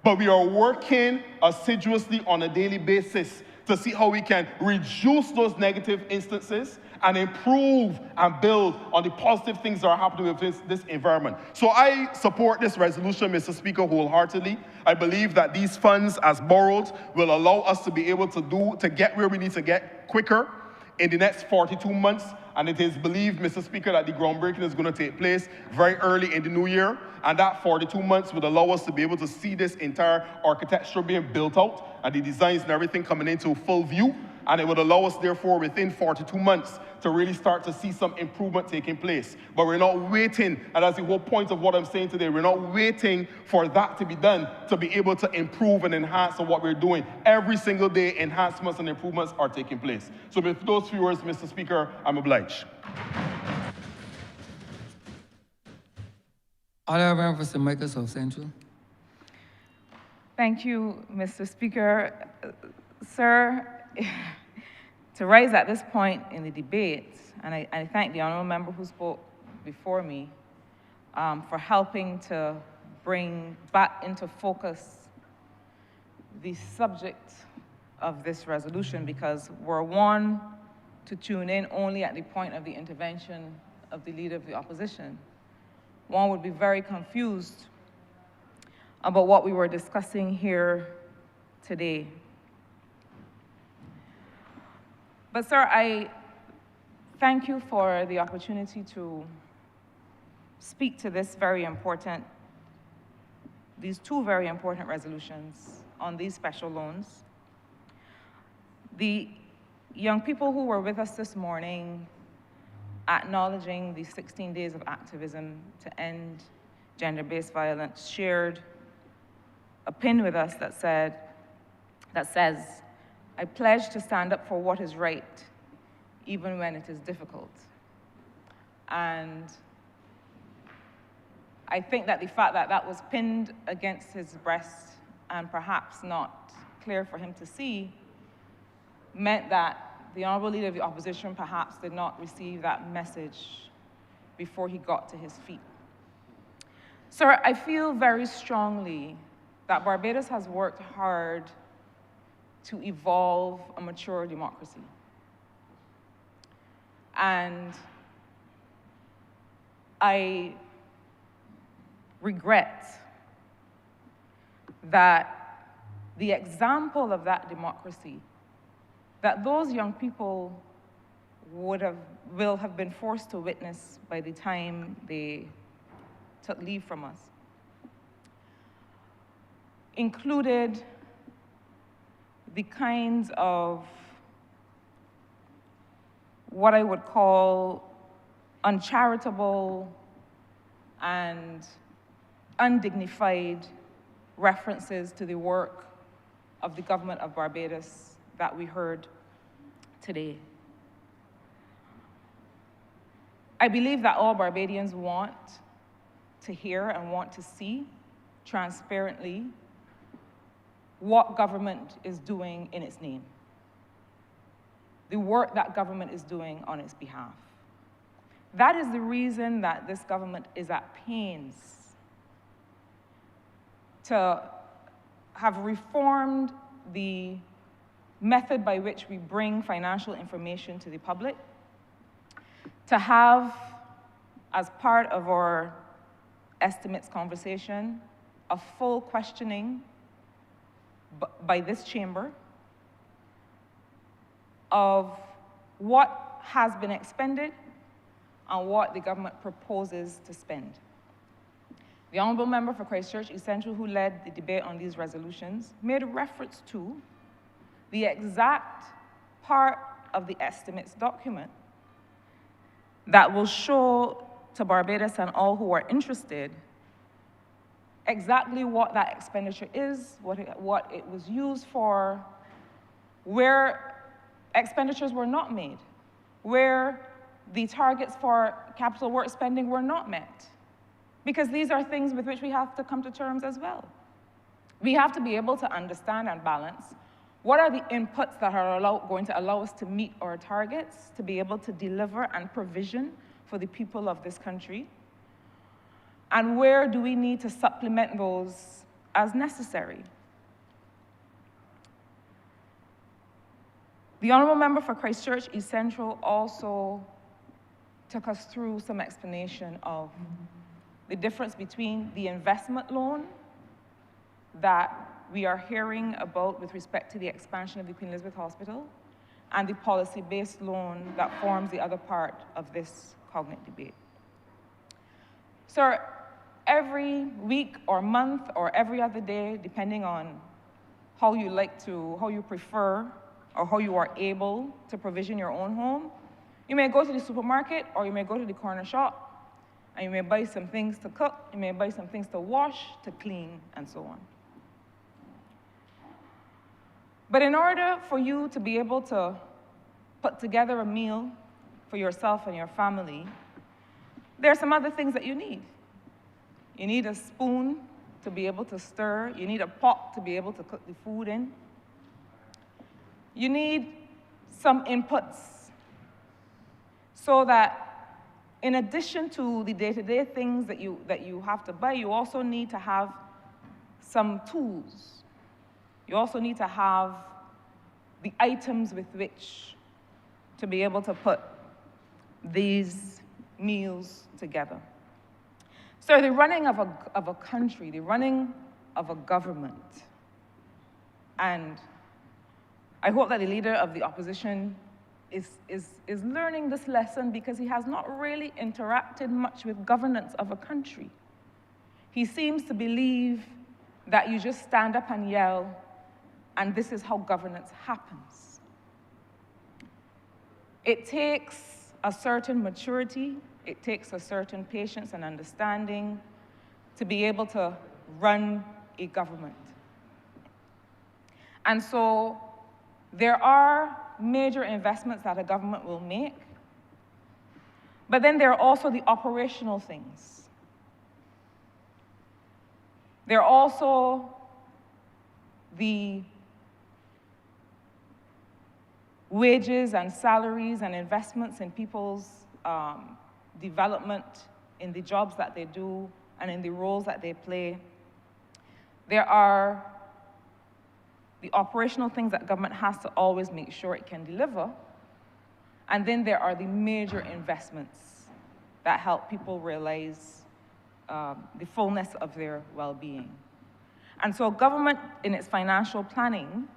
But we are working assiduously on a daily basis to see how we can reduce those negative instances and improve and build on the positive things that are happening with this environment. So I support this resolution, Mr. Speaker, wholeheartedly. I believe that these funds, as borrowed, will allow us to be able to get where we need to get quicker. in the next 42 months, and it is believed, Mr. Speaker, that the groundbreaking is going to take place very early in the new year, and that 42 months would allow us to be able to see this entire architecture being built out and the designs and everything coming into full view, and it would allow us, therefore, within 42 months to really start to see some improvement taking place. But we're not waiting, and that's the whole point of what I'm saying today, we're not waiting for that to be done to be able to improve and enhance on what we're doing. Every single day, enhancements and improvements are taking place. So with those few words, Mr. Speaker, I'm obliged. Honourable Member for St. Michael South Central. Thank you, Mr. Speaker. Sir, to rise at this point in the debate, and I thank the honourable member who spoke before me for helping to bring back into focus the subject of this resolution, because we're one to tune in only at the point of the intervention of the Leader of the Opposition. One would be very confused about what we were discussing here today. But sir, I thank you for the opportunity to speak to these two very important resolutions on these special loans. The young people who were with us this morning acknowledging the 16 days of activism to end gender-based violence shared a pin with us that says, "I pledge to stand up for what is right, even when it is difficult." And I think that the fact that that was pinned against his breast and perhaps not clear for him to see meant that the Honourable Leader of the Opposition perhaps did not receive that message before he got to his feet. Sir, I feel very strongly that Barbados has worked hard to evolve a mature democracy. And I regret that the example of that democracy that those young people will have been forced to witness by the time they took leave from us included the kinds of what I would call uncharitable and undignified references to the work of the government of Barbados that we heard today. I believe that all Barbadians want to hear and want to see transparently what government is doing in its name, the work that government is doing on its behalf. That is the reason that this government is at pains to have reformed the method by which we bring financial information to the public, to have, as part of our estimates conversation, a full questioning by this chamber of what has been expended and what the government proposes to spend. The Honourable Member for Christchurch East Central, who led the debate on these resolutions, made a reference to the exact part of the estimates document that will show to Barbados and all who are interested exactly what that expenditure is, what it was used for, where expenditures were not made, where the targets for capital work spending were not met. Because these are things with which we have to come to terms as well. We have to be able to understand and balance what are the inputs that are going to allow us to meet our targets, to be able to deliver and provision for the people of this country, and where do we need to supplement those as necessary. The Honourable Member for Christchurch East Central also took us through some explanation of the difference between the investment loan that we are hearing about with respect to the expansion of the Queen Elizabeth Hospital and the policy-based loan that forms the other part of this cognate debate. Sir, every week or month or every other day, depending on how you prefer or how you are able to provision your own home, you may go to the supermarket or you may go to the corner shop and you may buy some things to cook, you may buy some things to wash, to clean, and so on. But in order for you to be able to put together a meal for yourself and your family, there are some other things that you need. You need a spoon to be able to stir. You need a pot to be able to cook the food in. You need some inputs so that in addition to the day-to-day things that you have to buy, you also need to have some tools. You also need to have the items with which to be able to put these meals together. So the running of a country, the running of a government, and I hope that the leader of the opposition is learning this lesson because he has not really interacted much with governance of a country. He seems to believe that you just stand up and yell, and this is how governance happens. It takes a certain maturity, it takes a certain patience and understanding to be able to run a government. And so there are major investments that a government will make, but then there are also the operational things. There are also the wages and salaries and investments in people's development, in the jobs that they do, and in the roles that they play. There are the operational things that government has to always make sure it can deliver. And then there are the major investments that help people realize the fullness of their well-being. And so government, in its financial planning,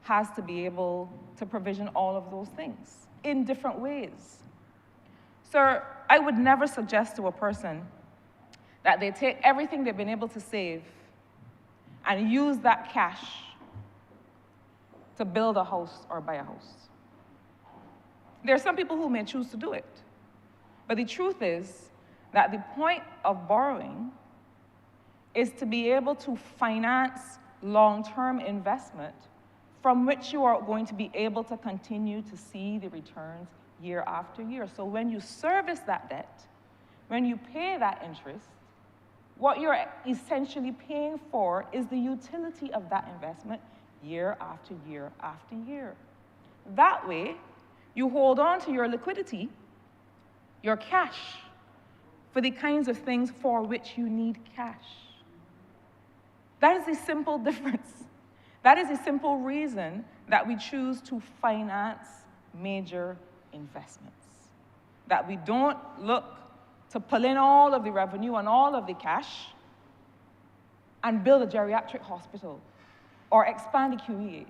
has to be able to provision all of those things in different ways. Sir, I would never suggest to a person that they take everything they've been able to save and use that cash to build a house or buy a house. There are some people who may choose to do it, but the truth is that the point of borrowing is to be able to finance long-term investment from which you are going to be able to continue to see the returns year after year. So when you service that debt, when you pay that interest, what you're essentially paying for is the utility of that investment year after year after year. That way, you hold on to your liquidity, your cash, for the kinds of things for which you need cash. That is a simple difference. That is a simple reason that we choose to finance major investments. That we don't look to pull in all of the revenue and all of the cash and build a geriatric hospital or expand the QEH.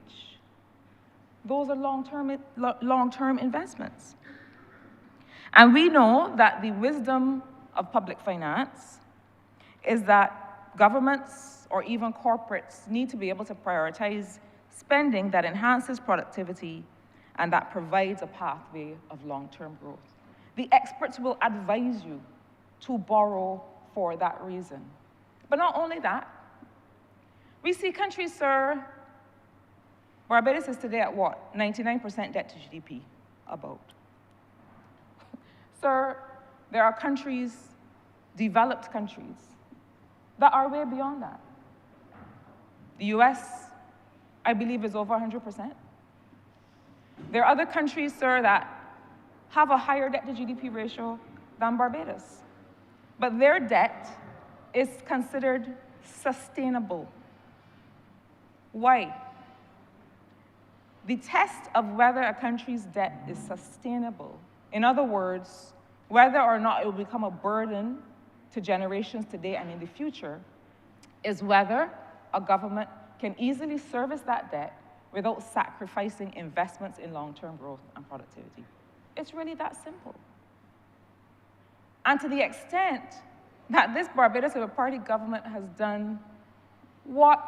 Those are long-term investments. And we know that the wisdom of public finance is that governments or even corporates need to be able to prioritize spending that enhances productivity and that provides a pathway of long-term growth. The experts will advise you to borrow for that reason. But not only that, we see countries, sir, Barbados is today at what? 99% debt to GDP, about. Sir, there are countries, developed countries, that are way beyond that. The US, I believe, is over 100%. There are other countries, sir, that have a higher debt to GDP ratio than Barbados. But their debt is considered sustainable. Why? The test of whether a country's debt is sustainable, in other words, whether or not it will become a burden to generations today and in the future, is whether a government can easily service that debt without sacrificing investments in long-term growth and productivity. It's really that simple. And to the extent that this Barbados Labour Party government has done what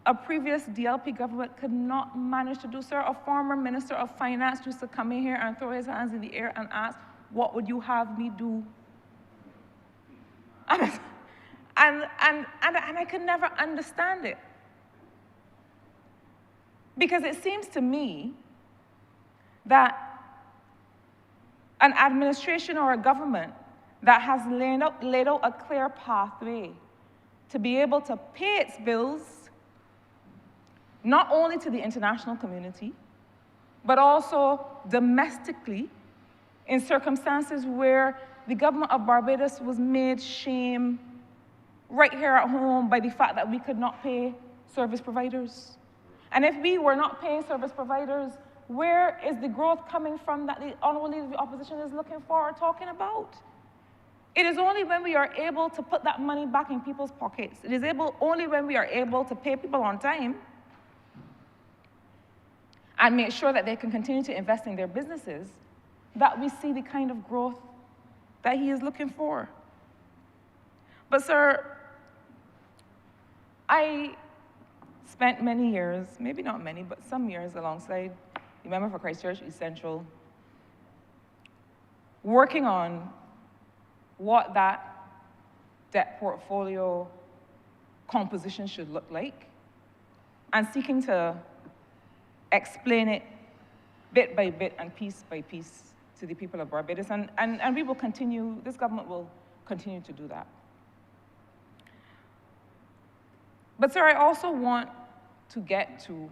a previous DLP government could not manage to do, sir. A former Minister of Finance used to come in here and throw his hands in the air and ask, what would you have me do? And I could never understand it. Because it seems to me that an administration or a government that has laid out a clear pathway to be able to pay its bills, not only to the international community, but also domestically in circumstances where the government of Barbados was made shame right here at home by the fact that we could not pay service providers. And if we were not paying service providers, where is the growth coming from that the Honourable Leader of the Opposition is looking for or talking about? It is only when we are able to put that money back in people's pockets. It is only when we are able to pay people on time and make sure that they can continue to invest in their businesses that we see the kind of growth that he is looking for. But sir, I spent many years, maybe not many, but some years alongside the member for Christchurch East Central, working on what that debt portfolio composition should look like and seeking to explain it bit by bit and piece by piece to the people of Barbados. And we will continue, this government will continue to do that. But sir, I also want to get to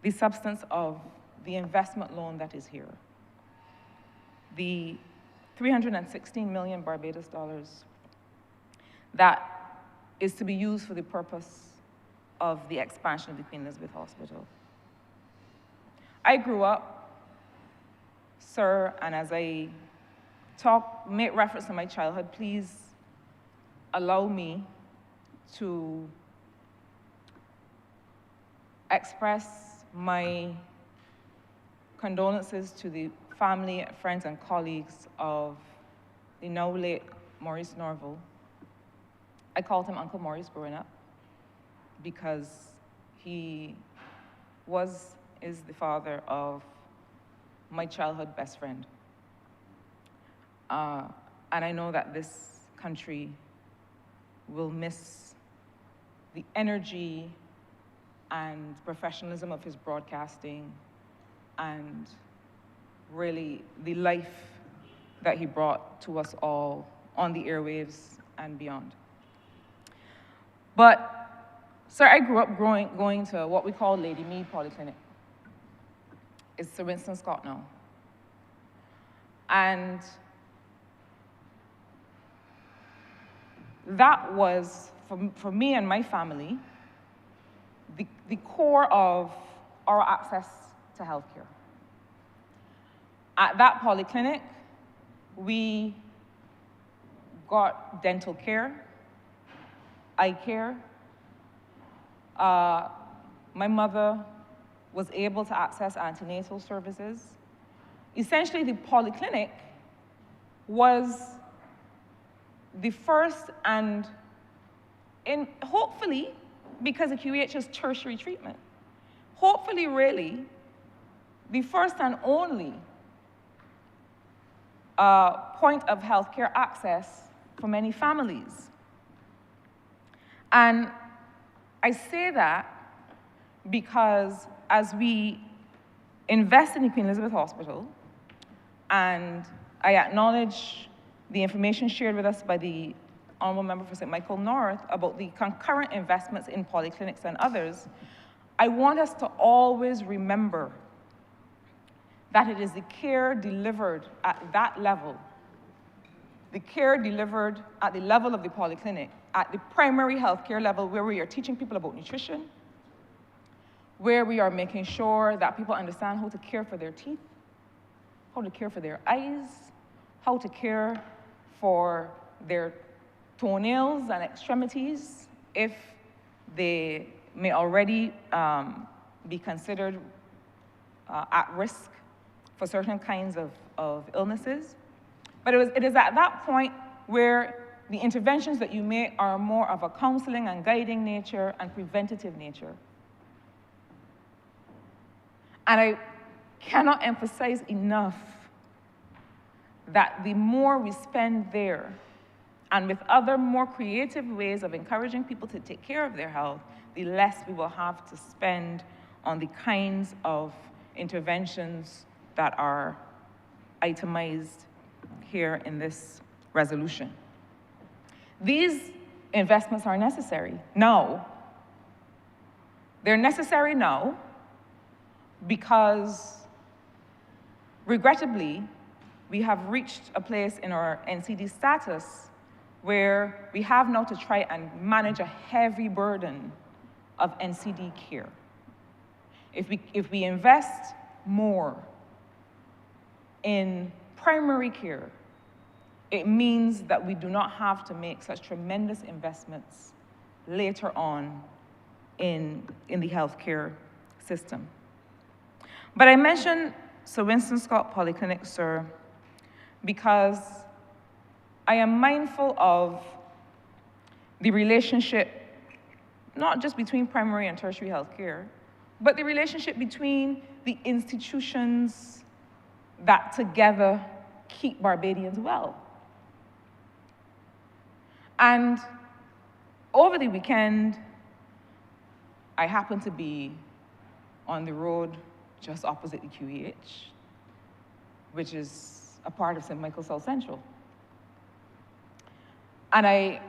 the substance of the investment loan that is here. The 316 million Barbados dollars that is to be used for the purpose of the expansion of the Queen Elizabeth Hospital. I grew up, sir, and as I make reference to my childhood, please allow me to express my condolences to the family, friends, and colleagues of the now late Maurice Norval. I called him Uncle Maurice growing up because he is the father of my childhood best friend. And I know that this country will miss the energy and professionalism of his broadcasting and really the life that he brought to us all on the airwaves and beyond. But, sir, I grew up going to what we call Lady Mead Polyclinic. It's Sir Winston Scott now. And that was, for me and my family, the core of our access to healthcare. At that polyclinic, we got dental care, eye care. My mother was able to access antenatal services. Essentially, the polyclinic was the first and, hopefully, because of QEH's tertiary treatment, hopefully, really, the first and only point of healthcare access for many families. And I say that because as we invest in the Queen Elizabeth Hospital, and I acknowledge the information shared with us by the Honourable Member for St. Michael North about the concurrent investments in polyclinics and others, I want us to always remember that it is the care delivered at that level, the care delivered at the level of the polyclinic, at the primary healthcare level where we are teaching people about nutrition, where we are making sure that people understand how to care for their teeth, how to care for their eyes, how to care for their toenails and extremities if they may already be considered at risk for certain kinds of illnesses. But it is at that point where the interventions that you make are more of a counseling and guiding nature and preventative nature. And I cannot emphasize enough that the more we spend there, and with other more creative ways of encouraging people to take care of their health, the less we will have to spend on the kinds of interventions that are itemized here in this resolution. These investments are necessary now. They're necessary now because, regrettably, we have reached a place in our NCD status where we have now to try and manage a heavy burden of NCD care. If we invest more in primary care, it means that we do not have to make such tremendous investments later on in the healthcare system. But I mentioned Sir Winston Scott Polyclinic, sir, because I am mindful of the relationship, not just between primary and tertiary healthcare, but the relationship between the institutions that together keep Barbadians well. And over the weekend, I happened to be on the road just opposite the QEH, which is a part of St. Michael South Central. And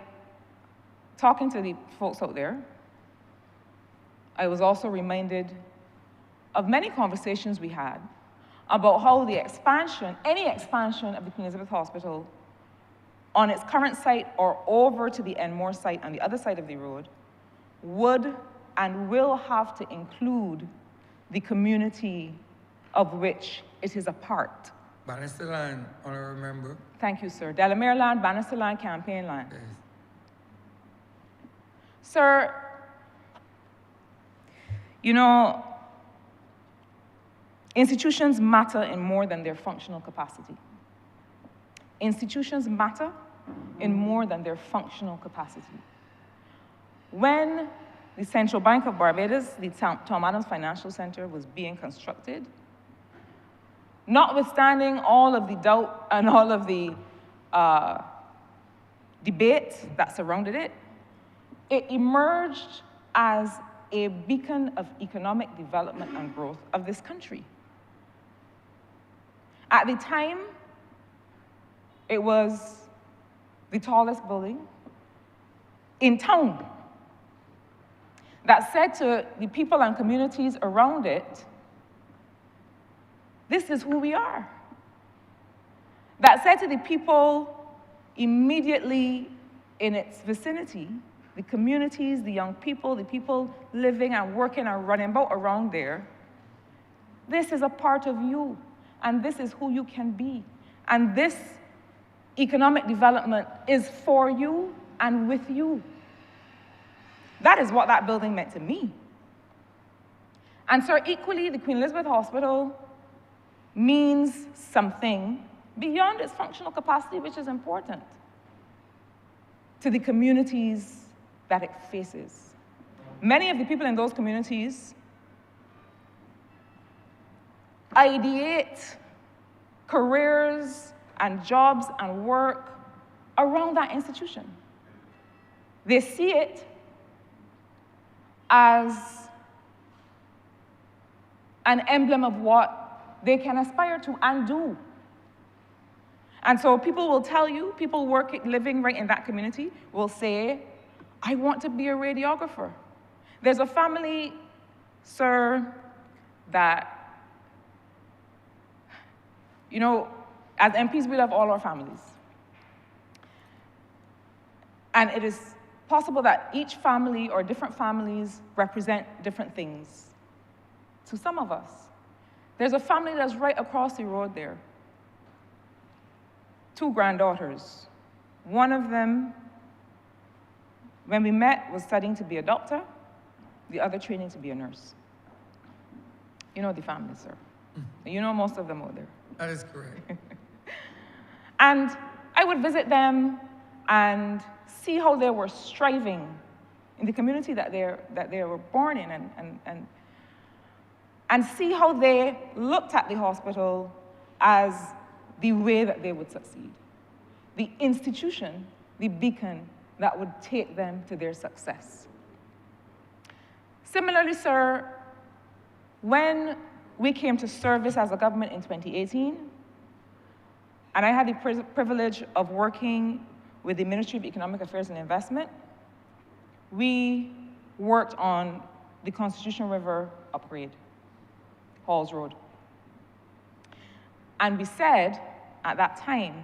talking to the folks out there, I was also reminded of many conversations we had about how the expansion, any expansion of the Queen Elizabeth Hospital on its current site or over to the Enmore site on the other side of the road would and will have to include the community of which it is a part. Bannister Land, honourable member. Thank you, sir. Delamere Land, Bannister Land, Campaign Land. Yes. Sir, you know, institutions matter in more than their functional capacity. Institutions matter in more than their functional capacity. When the Central Bank of Barbados, the Tom Adams Financial Center, was being constructed, notwithstanding all of the doubt and all of the debate that surrounded it, it emerged as a beacon of economic development and growth of this country. At the time, it was the tallest building in town that said to the people and communities around it, this is who we are. That said to the people immediately in its vicinity, the communities, the young people, the people living and working and running about around there, this is a part of you, and this is who you can be. And this economic development is for you and with you. That is what that building meant to me. And so equally, the Queen Elizabeth Hospital means something beyond its functional capacity, which is important, to the communities that it faces. Many of the people in those communities ideate careers and jobs and work around that institution. They see it as an emblem of what they can aspire to and do. And so people will tell you, people living right in that community will say, I want to be a radiographer. There's a family, sir, that, you know, as MPs, we love all our families. And it is possible that each family or different families represent different things to some of us. There's a family that's right across the road there. 2 granddaughters. One of them, when we met, was studying to be a doctor. the other training to be a nurse. You know the families, sir. You know most of them out there. That is correct. And I would visit them and see how they were striving in the community that they were born in, and see how they looked at the hospital as the way that they would succeed, the institution, the beacon that would take them to their success. Similarly, sir, when we came to service as a government in 2018, and I had the privilege of working with the Ministry of Economic Affairs and Investment, we worked on the Constitution River upgrade, Halls Road. And we said at that time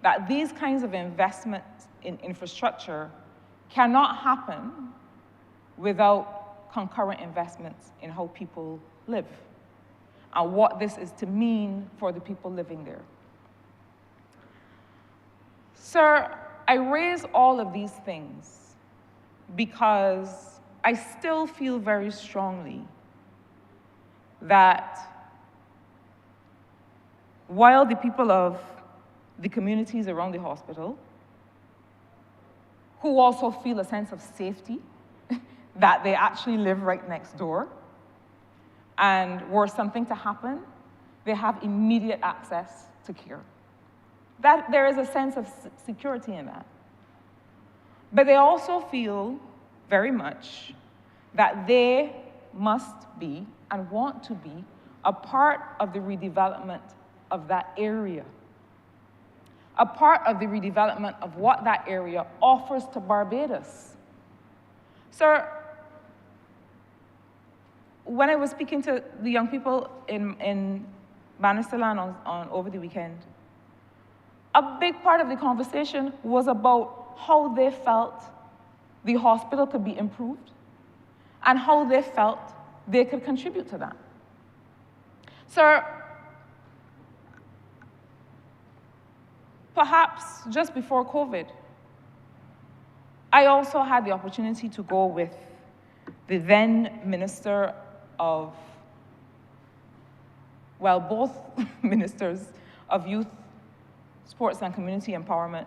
that these kinds of investments in infrastructure cannot happen without concurrent investments in how people live and what this is to mean for the people living there. Sir, I raise all of these things because I still feel very strongly that while the people of the communities around the hospital, who also feel a sense of safety, that they actually live right next door, and were something to happen, they have immediate access to care. That there is a sense of security in that. But they also feel very much that they must be and want to be a part of the redevelopment of that area, a part of the redevelopment of what that area offers to Barbados. Sir, when I was speaking to the young people in Bannisterland on over the weekend, a big part of the conversation was about how they felt the hospital could be improved and how they felt they could contribute to that. Sir, perhaps just before COVID, I also had the opportunity to go with the then Minister of, well, both Ministers of Youth, Sports and Community Empowerment,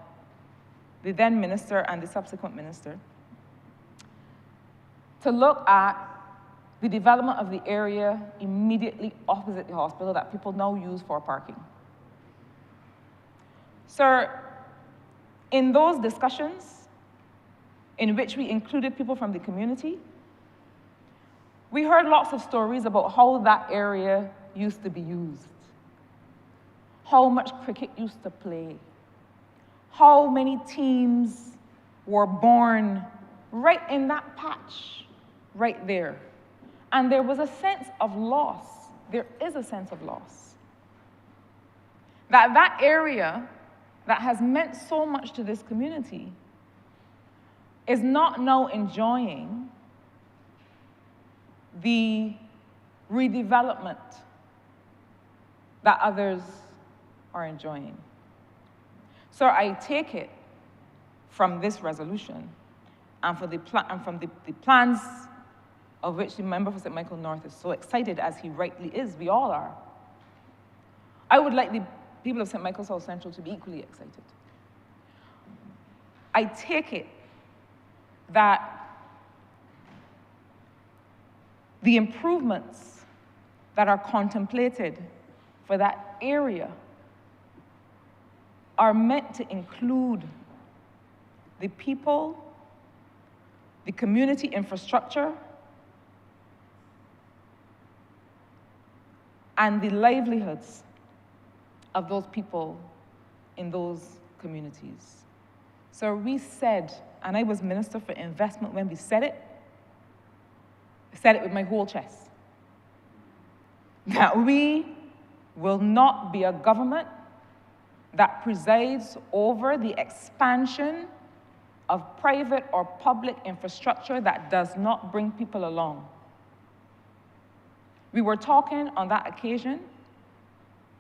the then Minister and the subsequent Minister, to look at the development of the area immediately opposite the hospital that people now use for parking. Sir, in those discussions, in which we included people from the community, we heard lots of stories about how that area used to be used, how much cricket used to play, how many teams were born right in that patch, right there. And there was a sense of loss. There is a sense of loss. That area that has meant so much to this community is not now enjoying the redevelopment that others are enjoying. So I take it from this resolution and from the plans of which the member for St. Michael North is so excited, as he rightly is, we all are. I would like the people of St. Michael South Central to be equally excited. I take it that the improvements that are contemplated for that area are meant to include the people, the community infrastructure, and the livelihoods of those people in those communities. So we said, and I was Minister for Investment when we said it, I said it with my whole chest, that we will not be a government that presides over the expansion of private or public infrastructure that does not bring people along. We were talking on that occasion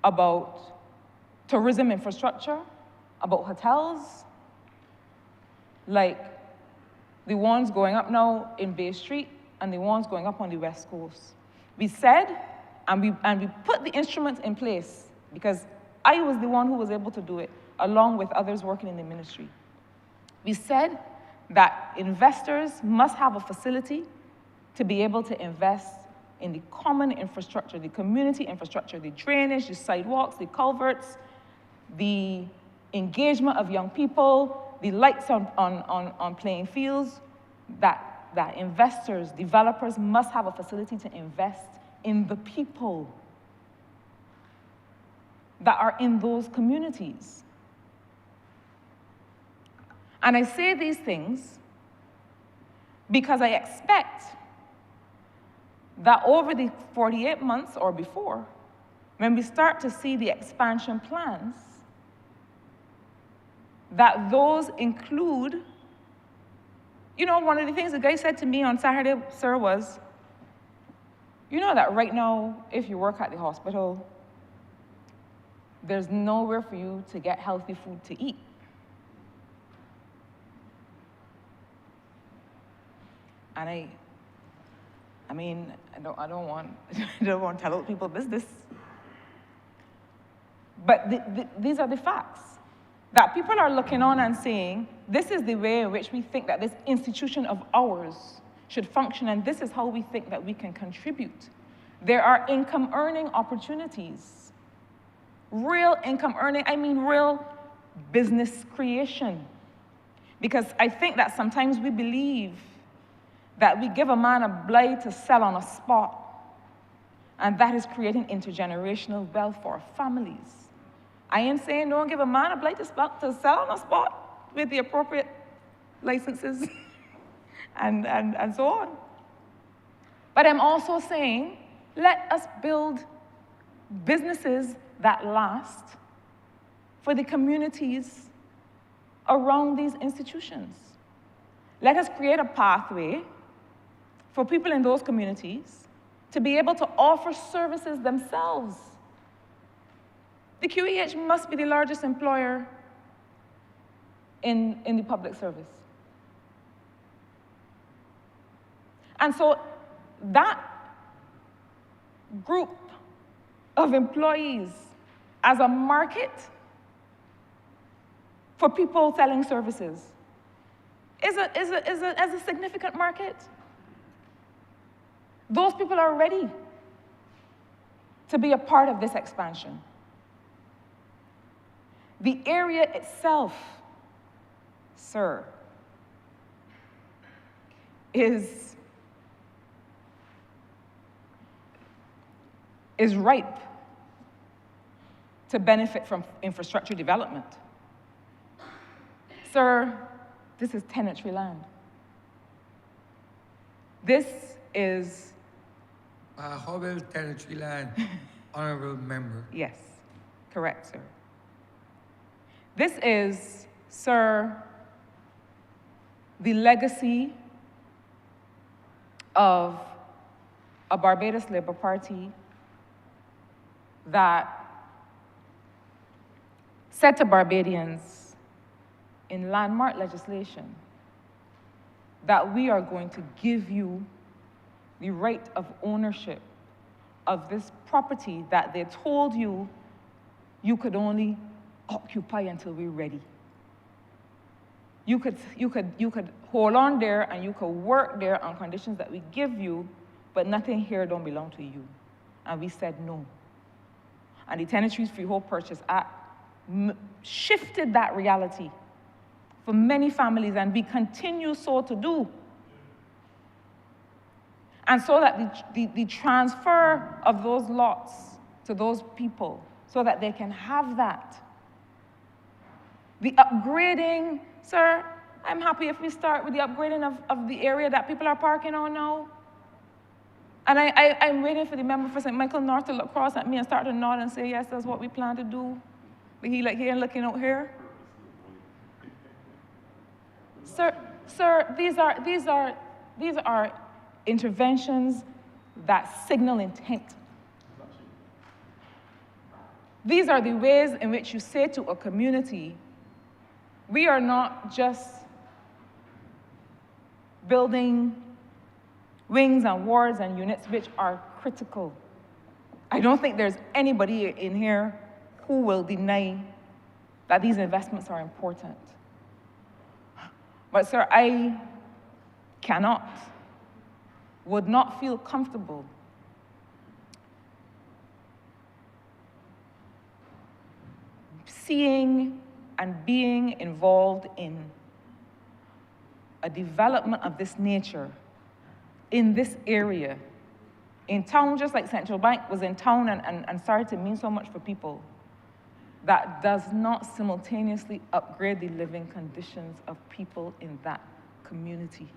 about tourism infrastructure, about hotels, like the ones going up now in Bay Street and the ones going up on the West Coast. We said, and we put the instruments in place, because I was the one who was able to do it, along with others working in the ministry. We said that investors must have a facility to be able to invest in the common infrastructure, the community infrastructure, the drainage, the sidewalks, the culverts, the engagement of young people, the lights on playing fields, that investors, developers must have a facility to invest in the people that are in those communities. And I say these things because I expect that over the 48 months or before, when we start to see the expansion plans, that those include, you know, one of the things the guy said to me on Saturday, sir, was, you know that right now, if you work at the hospital, there's nowhere for you to get healthy food to eat. And I mean, I don't want to tell other people business. But these are the facts. That people are looking on and saying, this is the way in which we think that this institution of ours should function, and this is how we think that we can contribute. There are income earning opportunities. Real income earning, I mean real business creation. Because I think that sometimes we believe that we give a man a blade to sell on a spot, and that is creating intergenerational wealth for our families. I ain't saying don't give a man a blade to sell on a spot with the appropriate licenses and so on. But I'm also saying, let us build businesses that last for the communities around these institutions. Let us create a pathway for people in those communities to be able to offer services themselves. The QEH must be the largest employer in the public service. And so that group of employees as a market for people selling services is a significant market. Those people are ready to be a part of this expansion. The area itself, sir, is ripe to benefit from infrastructure development. Sir, this is tenantry land. This is... Honourable tenantry land, honourable member. Yes, correct, sir. This is, sir, the legacy of a Barbados Labour Party that said to Barbadians in landmark legislation that we are going to give you the right of ownership of this property that they told you you could only occupy until we're ready. You could hold on there and you could work there on conditions that we give you, but nothing here don't belong to you. And we said no. And the Tenantries Freehold Purchase Act shifted that reality for many families, and we continue so to do. And so that the transfer of those lots to those people, so that they can have that. The upgrading, sir, I'm happy if we start with the upgrading of the area that people are parking on now. And I'm waiting for the member for St. Michael North to look across at me and start to nod and say, yes, that's what we plan to do. But he like here and looking out here. Sir, these are interventions that signal intent. These are the ways in which you say to a community, we are not just building wings and wards and units which are critical. I don't think there's anybody in here who will deny that these investments are important. But sir, I would not feel comfortable seeing and being involved in a development of this nature in this area, in town, just like Central Bank was in town and started to mean so much for people, that does not simultaneously upgrade the living conditions of people in that community.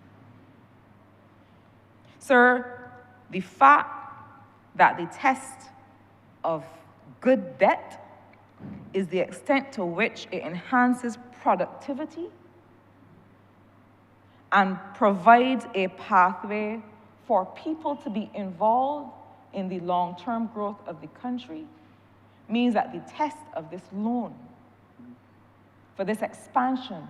Sir, the fact that the test of good debt is the extent to which it enhances productivity and provides a pathway for people to be involved in the long-term growth of the country means that the test of this loan for this expansion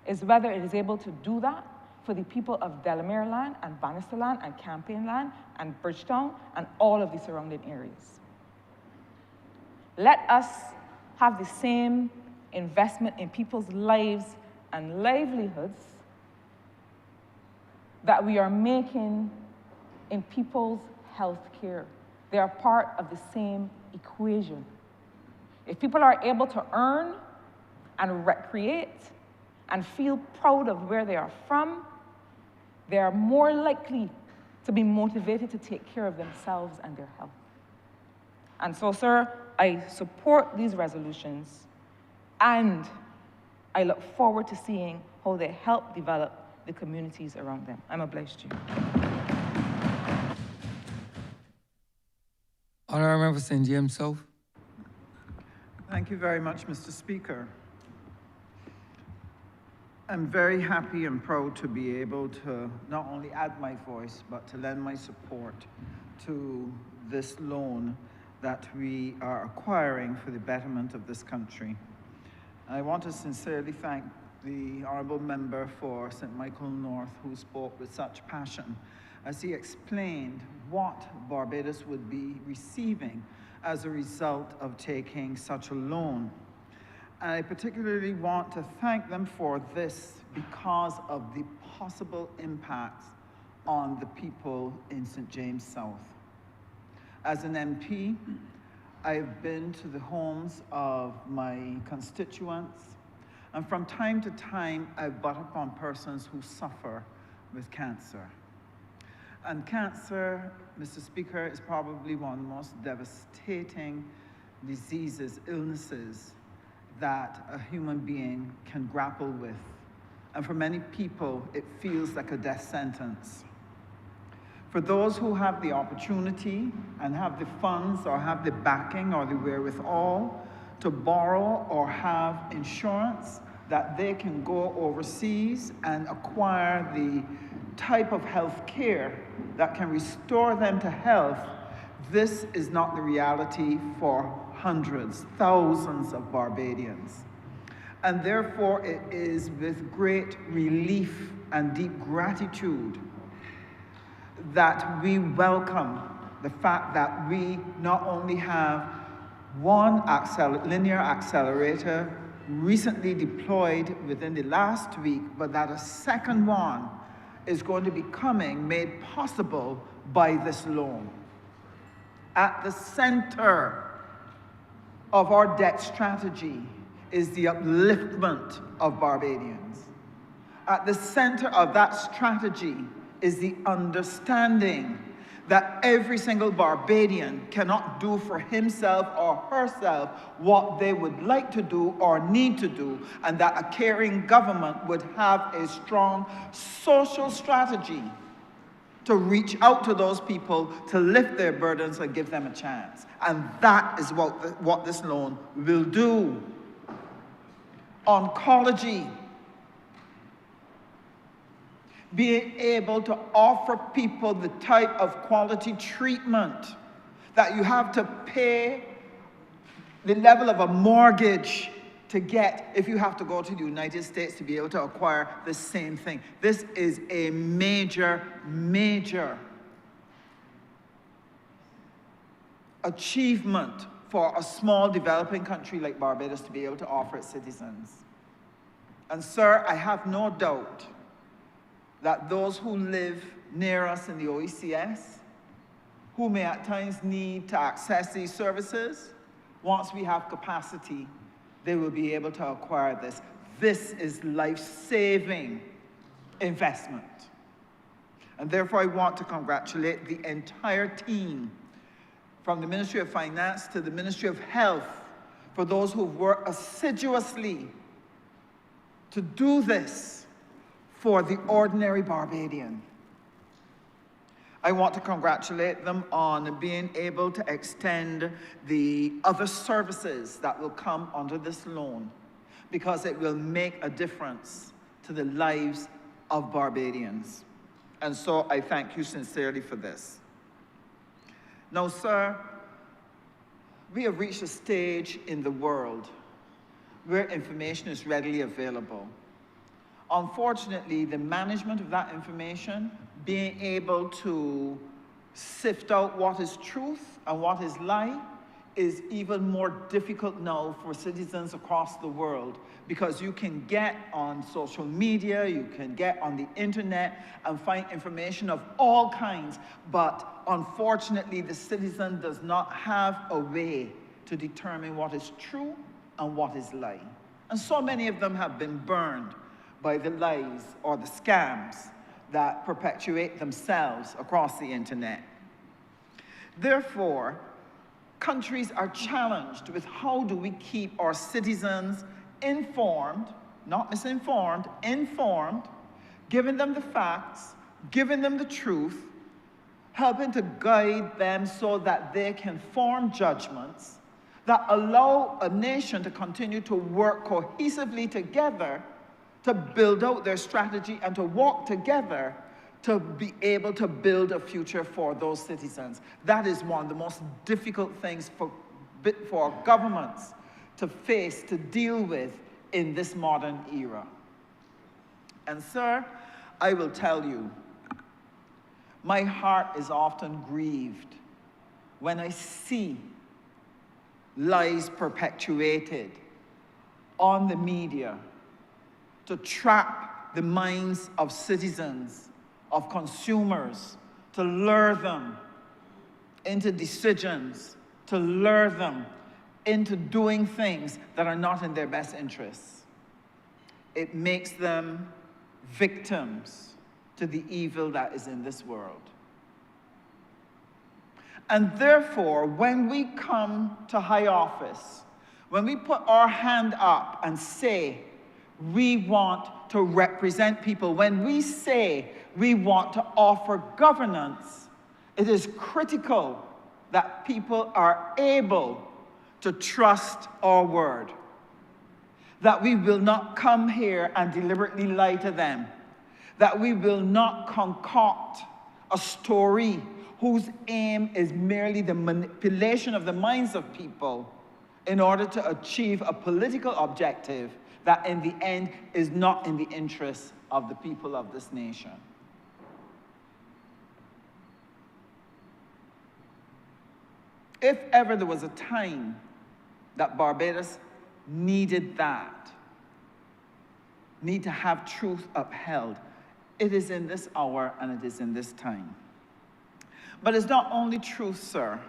is whether it is able to do that for the people of Delamere land and Bannister land and Campaign land and Bridgetown and all of the surrounding areas. Let us have the same investment in people's lives and livelihoods that we are making in people's health care. They are part of the same equation. If people are able to earn and recreate and feel proud of where they are from, they are more likely to be motivated to take care of themselves and their health. And so, sir, I support these resolutions, and I look forward to seeing how they help develop the communities around them. I'm obliged to you. Honourable Member for St. James South. Thank you very much, Mr. Speaker. I'm very happy and proud to be able to not only add my voice, but to lend my support to this loan that we are acquiring for the betterment of this country. I want to sincerely thank the Honourable Member for St. Michael North, who spoke with such passion as he explained what Barbados would be receiving as a result of taking such a loan. And I particularly want to thank them for this because of the possible impacts on the people in St. James South. As an MP, I've been to the homes of my constituents, and from time to time, I've butt upon persons who suffer with cancer. And cancer, Mr. Speaker, is probably one of the most devastating diseases, illnesses that a human being can grapple with. And for many people, it feels like a death sentence. For those who have the opportunity and have the funds or have the backing or the wherewithal to borrow or have insurance, that they can go overseas and acquire the type of health care that can restore them to health, this is not the reality for hundreds, thousands of Barbadians. And therefore, it is with great relief and deep gratitude that we welcome the fact that we not only have one linear accelerator recently deployed within the last week, but that a second one is going to be made possible by this loan. At the center of our debt strategy is the upliftment of Barbadians. At the center of that strategy is the understanding that every single Barbadian cannot do for himself or herself what they would like to do or need to do, and that a caring government would have a strong social strategy to reach out to those people, to lift their burdens and give them a chance. And that is what this loan will do. Oncology, being able to offer people the type of quality treatment that you have to pay the level of a mortgage to get if you have to go to the United States to be able to acquire the same thing. This is a major, major achievement for a small developing country like Barbados to be able to offer its citizens. And sir, I have no doubt that those who live near us in the OECS, who may at times need to access these services, once we have capacity, they will be able to acquire this. This is life-saving investment. And therefore, I want to congratulate the entire team, from the Ministry of Finance to the Ministry of Health, for those who've worked assiduously to do this for the ordinary Barbadian. I want to congratulate them on being able to extend the other services that will come under this loan, because it will make a difference to the lives of Barbadians. And so I thank you sincerely for this. Now, sir, we have reached a stage in the world where information is readily available. Unfortunately, the management of that information, being able to sift out what is truth and what is lie, is even more difficult now for citizens across the world, because you can get on social media, you can get on the internet and find information of all kinds, but unfortunately the citizen does not have a way to determine what is true and what is lie. And so many of them have been burned by the lies or the scams that perpetuate themselves across the internet. Therefore, countries are challenged with how do we keep our citizens informed, not misinformed, informed, giving them the facts, giving them the truth, helping to guide them so that they can form judgments that allow a nation to continue to work cohesively together to build out their strategy and to work together to be able to build a future for those citizens. That is one of the most difficult things for governments to face, to deal with in this modern era. And sir, I will tell you, my heart is often grieved when I see lies perpetuated on the media to trap the minds of citizens, of consumers, to lure them into decisions, to lure them into doing things that are not in their best interests. It makes them victims to the evil that is in this world. And therefore, when we come to high office, when we put our hand up and say, we want to represent people, when we say we want to offer governance, it is critical that people are able to trust our word. That we will not come here and deliberately lie to them. That we will not concoct a story whose aim is merely the manipulation of the minds of people in order to achieve a political objective that in the end is not in the interests of the people of this nation. If ever there was a time that Barbados needed that, need to have truth upheld, it is in this hour and it is in this time. But it's not only truth, sir.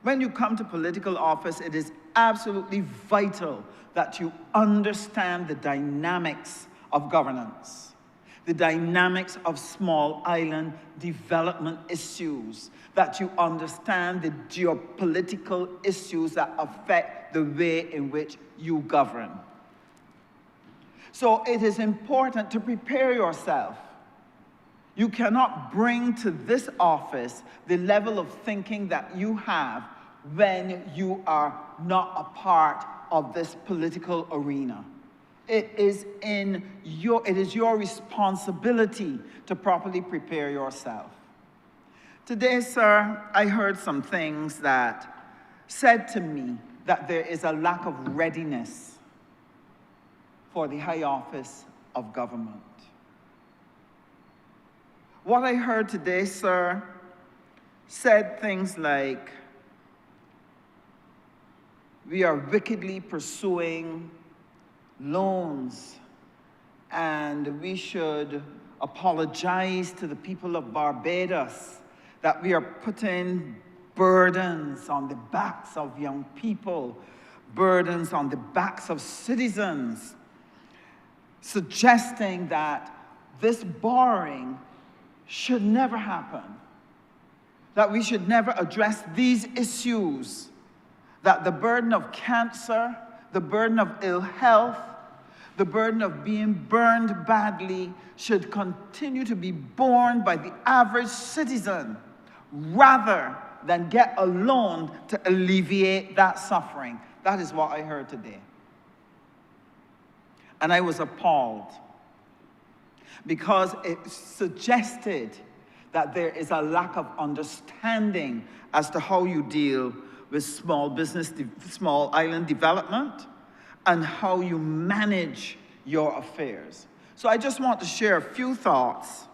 When you come to political office, it is absolutely vital that you understand the dynamics of governance, the dynamics of small island development issues, that you understand the geopolitical issues that affect the way in which you govern. So it is important to prepare yourself. You cannot bring to this office the level of thinking that you have when you are not a part of this political arena. It is your responsibility to properly prepare yourself. Today, sir, I heard some things that said to me that there is a lack of readiness for the high office of government. What I heard today, sir, said things like, we are wickedly pursuing loans and we should apologize to the people of Barbados that we are putting burdens on the backs of young people, burdens on the backs of citizens, suggesting that this borrowing should never happen, that we should never address these issues, that the burden of cancer, the burden of ill health, the burden of being burned badly should continue to be borne by the average citizen rather than get a loan to alleviate that suffering. That is what I heard today. And I was appalled because it suggested that there is a lack of understanding as to how you deal with small business, small island development, and how you manage your affairs. So I just want to share a few thoughts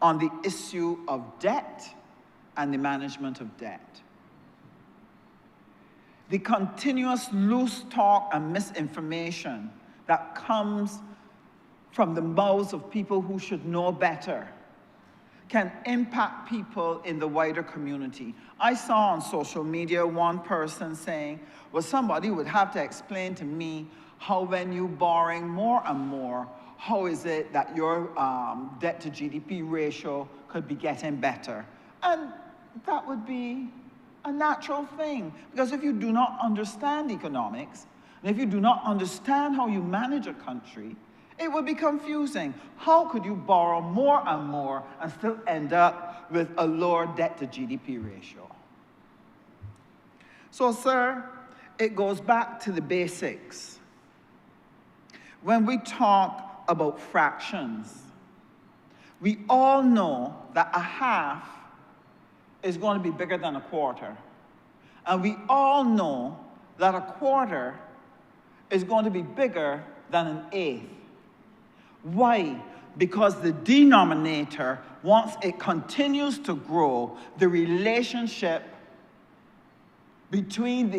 on the issue of debt and the management of debt. The continuous loose talk and misinformation that comes from the mouths of people who should know better can impact people in the wider community. I saw on social media one person saying, well, somebody would have to explain to me how when you're borrowing more and more, how is it that your debt to GDP ratio could be getting better? And that would be a natural thing, because if you do not understand economics, and if you do not understand how you manage a country, it would be confusing. How could you borrow more and more and still end up with a lower debt to GDP ratio? So, sir, it goes back to the basics. When we talk about fractions, we all know that a half is going to be bigger than a quarter. And we all know that a quarter is going to be bigger than an eighth. Why? Because the denominator, once it continues to grow, the relationship between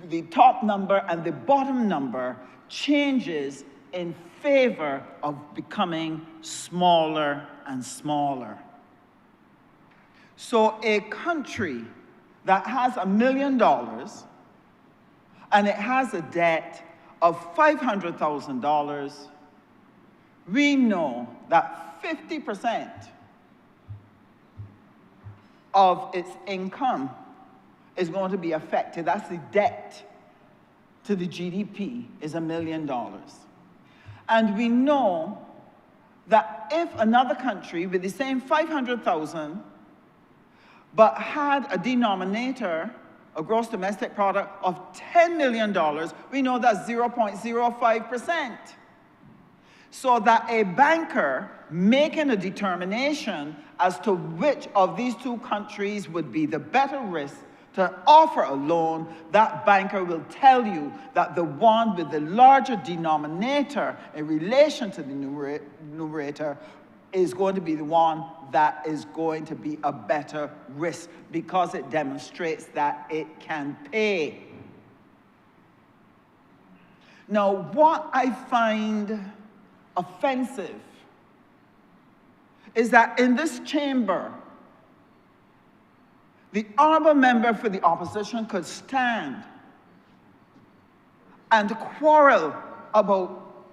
the top number and the bottom number changes in favor of becoming smaller and smaller. So a country that has $1 million and it has a debt of $500,000, we know that 50% of its income is going to be affected. That's the debt to the GDP is $1 million. And we know that if another country with the same 500,000 but had a denominator, a gross domestic product of $10 million, we know that's 0.05%. So that a banker making a determination as to which of these two countries would be the better risk to offer a loan, that banker will tell you that the one with the larger denominator in relation to the numerator is going to be the one that is going to be a better risk because it demonstrates that it can pay. Now, what I find offensive is that in this chamber, the honourable member for the opposition could stand and quarrel about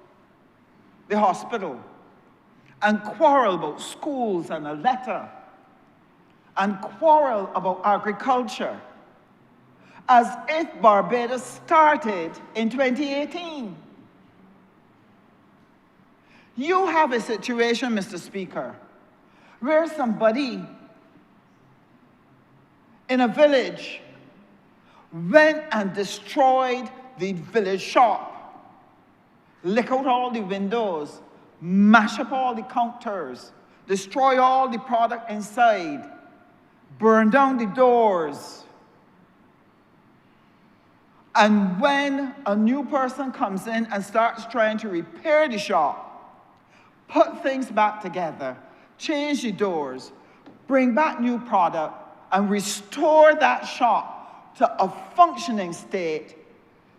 the hospital, and quarrel about schools and a letter, and quarrel about agriculture, as if Barbados started in 2018. You have a situation, Mr. Speaker, where somebody in a village went and destroyed the village shop, lick out all the windows, mash up all the counters, destroy all the product inside, burn down the doors, And when a new person comes in and starts trying to repair the shop, put things back together, change the doors, bring back new product, and restore that shop to a functioning state,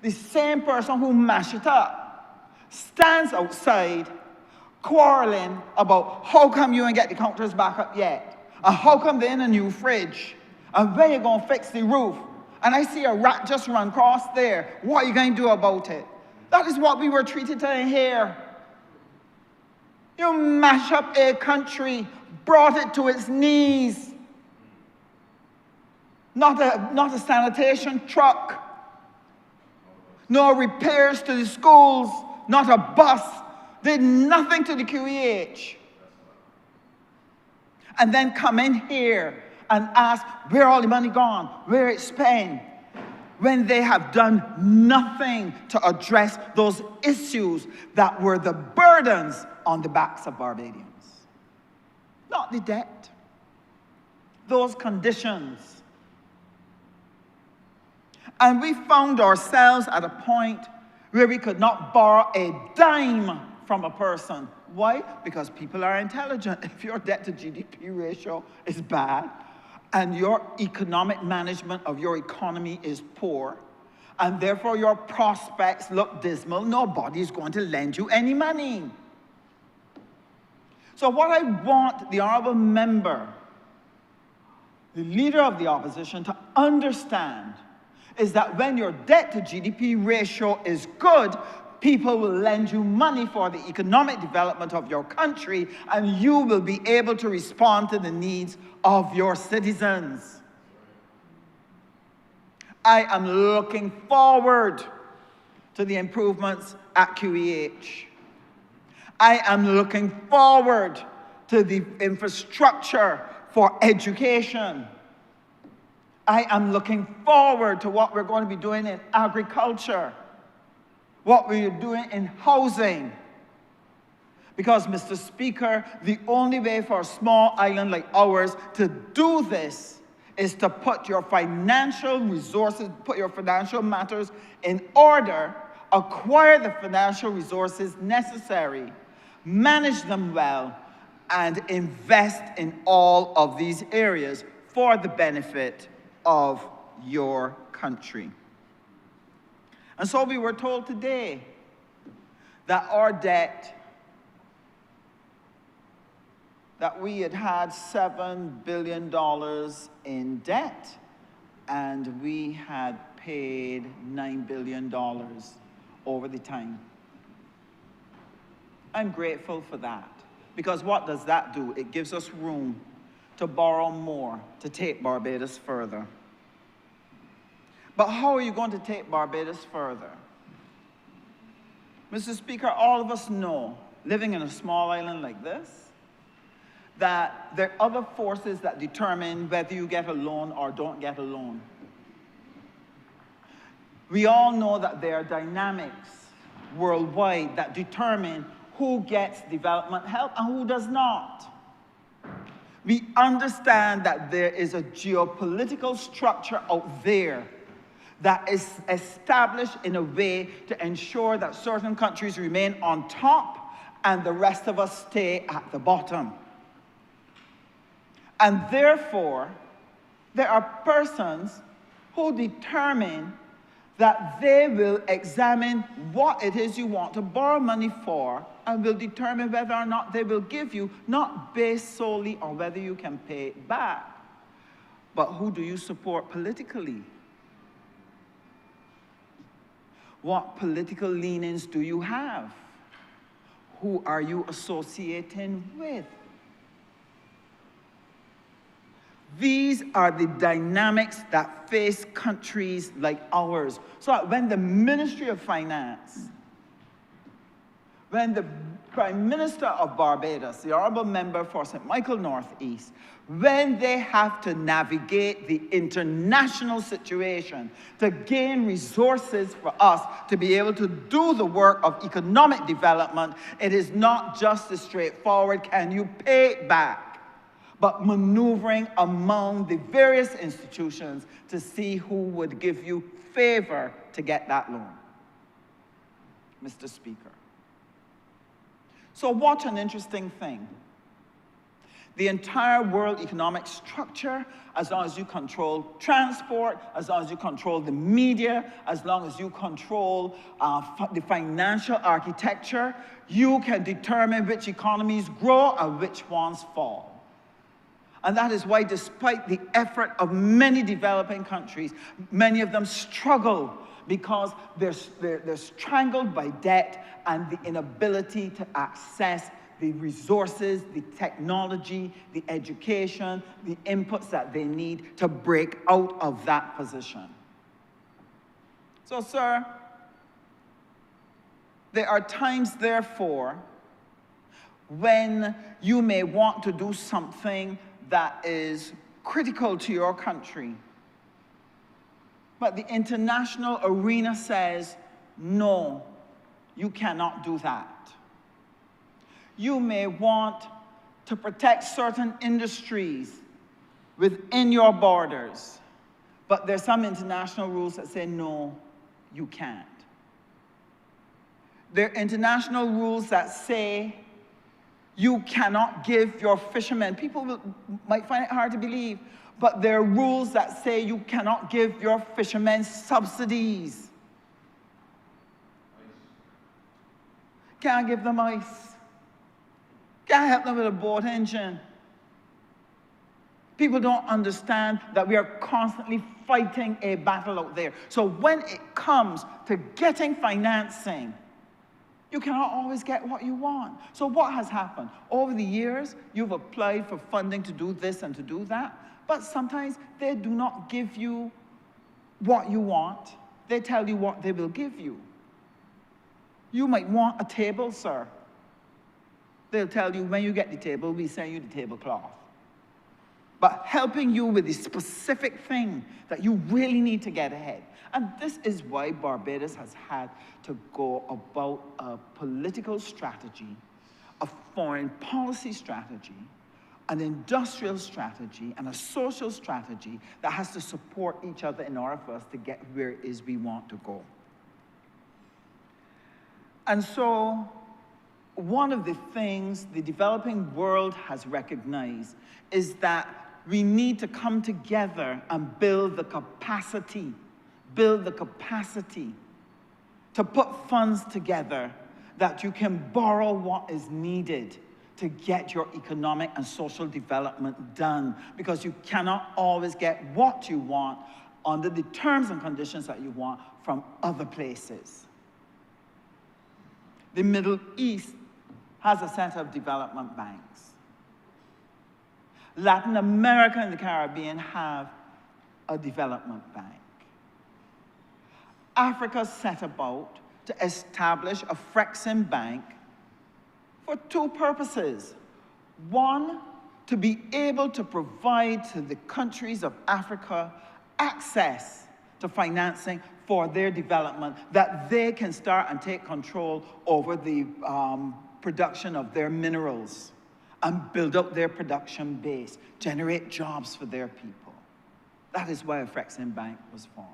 the same person who mashed it up stands outside quarreling about how come you ain't get the counters back up yet, and how come they're in a new fridge, and when you gonna fix the roof, and I see a rat just run across there, what are you going to do about it? That is what we were treated to here. You mash up a country, brought it to its knees. Not a sanitation truck. No repairs to the schools, not a bus. Did nothing to the QEH. And then come in here and ask, where all the money gone? Where it's spent? When they have done nothing to address those issues that were the burdens on the backs of Barbadians. Not the debt. Those conditions. And we found ourselves at a point where we could not borrow a dime from a person. Why? Because people are intelligent. If your debt to GDP ratio is bad, and your economic management of your economy is poor, and therefore your prospects look dismal, nobody's going to lend you any money. So what I want the honourable member, the leader of the opposition, to understand is that when your debt to GDP ratio is good, people will lend you money for the economic development of your country, and you will be able to respond to the needs of your citizens. I am looking forward to the improvements at QEH. I am looking forward to the infrastructure for education. I am looking forward to what we're going to be doing in agriculture, what we're doing in housing. Because, Mr. Speaker, the only way for a small island like ours to do this is to put your financial resources, put your financial matters in order, acquire the financial resources necessary, manage them well, and invest in all of these areas for the benefit of your country. And so we were told today that our debt, that we had $7 billion in debt, and we had paid $9 billion over the time. I'm grateful for that, because what does that do? It gives us room to borrow more, to take Barbados further. But how are you going to take Barbados further? Mr. Speaker, all of us know, living in a small island like this, that there are other forces that determine whether you get a loan or don't get a loan. We all know that there are dynamics worldwide that determine who gets development help and who does not. We understand that there is a geopolitical structure out there that is established in a way to ensure that certain countries remain on top and the rest of us stay at the bottom. And therefore, there are persons who determine that they will examine what it is you want to borrow money for and will determine whether or not they will give you, not based solely on whether you can pay it back, but who do you support politically? What political leanings do you have? Who are you associating with? These are the dynamics that face countries like ours. So that when the Ministry of Finance, when the Prime Minister of Barbados, the Honourable Member for St. Michael Northeast, when they have to navigate the international situation to gain resources for us to be able to do the work of economic development, it is not just as straightforward, can you pay it back? but maneuvering among the various institutions to see who would give you favor to get that loan, Mr. Speaker. So what an interesting thing. The entire world economic structure, as long as you control transport, as long as you control the media, as long as you control the financial architecture, you can determine which economies grow and which ones fall. And that is why, despite the effort of many developing countries, many of them struggle because they're strangled by debt and the inability to access the resources, the technology, the education, the inputs that they need to break out of that position. So, sir, there are times, therefore, when you may want to do something that is critical to your country, but the international arena says, no, you cannot do that. You may want to protect certain industries within your borders, but there's some international rules that say, no, you can't. There are international rules that say you cannot give your fishermen, people might find it hard to believe, but there are rules that say you cannot give your fishermen subsidies. Can't give them ice. Can't help them with a boat engine. People don't understand that we are constantly fighting a battle out there. So when it comes to getting financing, you cannot always get what you want. So what has happened? Over the years, you've applied for funding to do this and to do that, but sometimes they do not give you what you want. They tell you what they will give you. You might want a table, sir. They'll tell you, when you get the table, we send you the tablecloth. But helping you with the specific thing that you really need to get ahead. And this is why Barbados has had to go about a political strategy, a foreign policy strategy, an industrial strategy, and a social strategy that has to support each other in order for us to get where it is we want to go. And so, one of the things the developing world has recognized is that we need to come together and build the capacity to put funds together that you can borrow what is needed to get your economic and social development done, because you cannot always get what you want under the terms and conditions that you want from other places. The Middle East has a set of development banks. Latin America and the Caribbean have a development bank. Africa set about to establish a Frexim Bank for two purposes. One, to be able to provide to the countries of Africa access to financing for their development, that they can start and take control over the production of their minerals and build up their production base, generate jobs for their people. That is why a Frexim Bank was formed.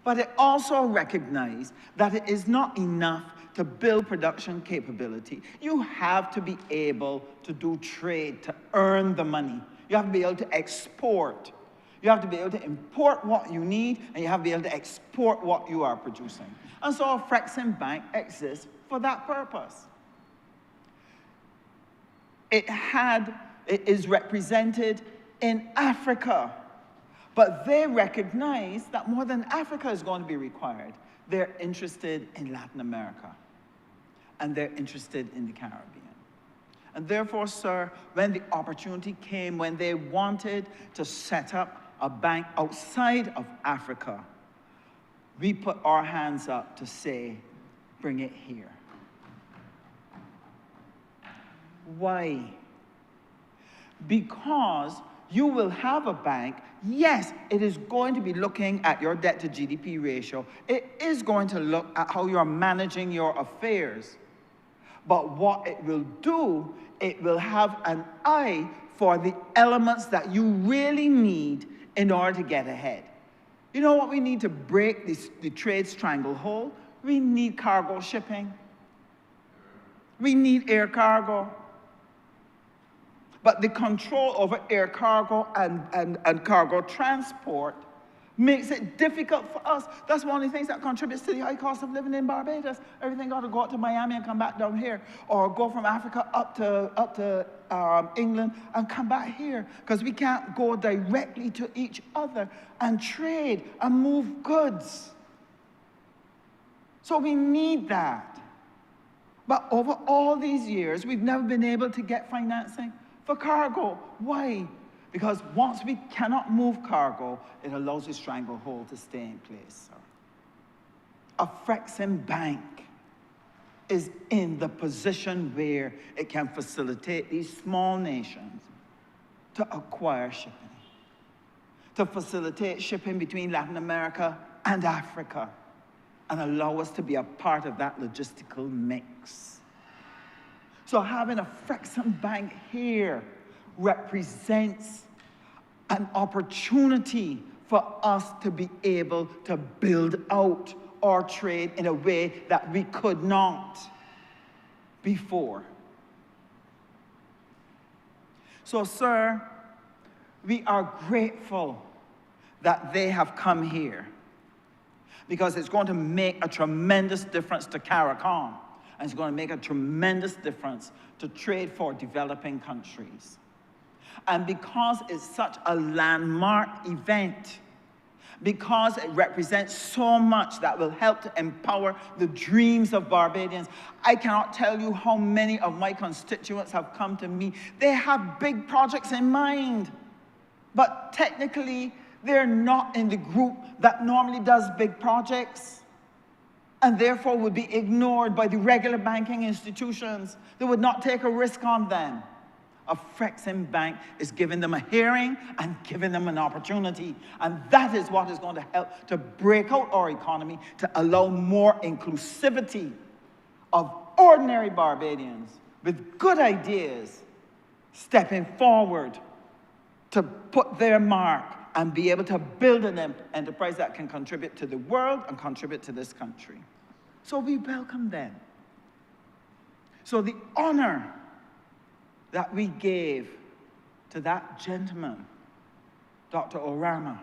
But it also recognized that it is not enough to build production capability. You have to be able to do trade, to earn the money. You have to be able to export. You have to be able to import what you need, and you have to be able to export what you are producing. And so a Frexim Bank exists for that purpose. It is represented in Africa, but they recognize that more than Africa is going to be required. They're interested in Latin America, and they're interested in the Caribbean. And therefore, sir, when the opportunity came, when they wanted to set up a bank outside of Africa, we put our hands up to say, bring it here. Why? Because you will have a bank. Yes, it is going to be looking at your debt to GDP ratio. It is going to look at how you're managing your affairs. But what it will do, it will have an eye for the elements that you really need in order to get ahead. You know what we need to break the trade stranglehold? We need cargo shipping. We need air cargo. But the control over air cargo and cargo transport makes it difficult for us. That's one of the things that contributes to the high cost of living in Barbados. Everything got to go out to Miami and come back down here, or go from Africa up to England and come back here, because we can't go directly to each other and trade and move goods. So we need that. But over all these years, we've never been able to get financing for cargo. Why? Because once we cannot move cargo, it allows the stranglehold to stay in place. A Frexim bank is in the position where it can facilitate these small nations to acquire shipping, to facilitate shipping between Latin America and Africa, and allow us to be a part of that logistical mix. So having a Frexim bank here represents an opportunity for us to be able to build out our trade in a way that we could not before. So, sir, we are grateful that they have come here, because it's going to make a tremendous difference to CARICOM, and it's going to make a tremendous difference to trade for developing countries. And because it's such a landmark event, because it represents so much that will help to empower the dreams of Barbadians, I cannot tell you how many of my constituents have come to me. They have big projects in mind, but technically they're not in the group that normally does big projects, and therefore would be ignored by the regular banking institutions. They would not take a risk on them. A Frexim bank is giving them a hearing and giving them an opportunity. And that is what is going to help to break out our economy, to allow more inclusivity of ordinary Barbadians with good ideas stepping forward to put their mark and be able to build an enterprise that can contribute to the world and contribute to this country. So we welcome them. So the honor that we gave to that gentleman, Dr. Orama,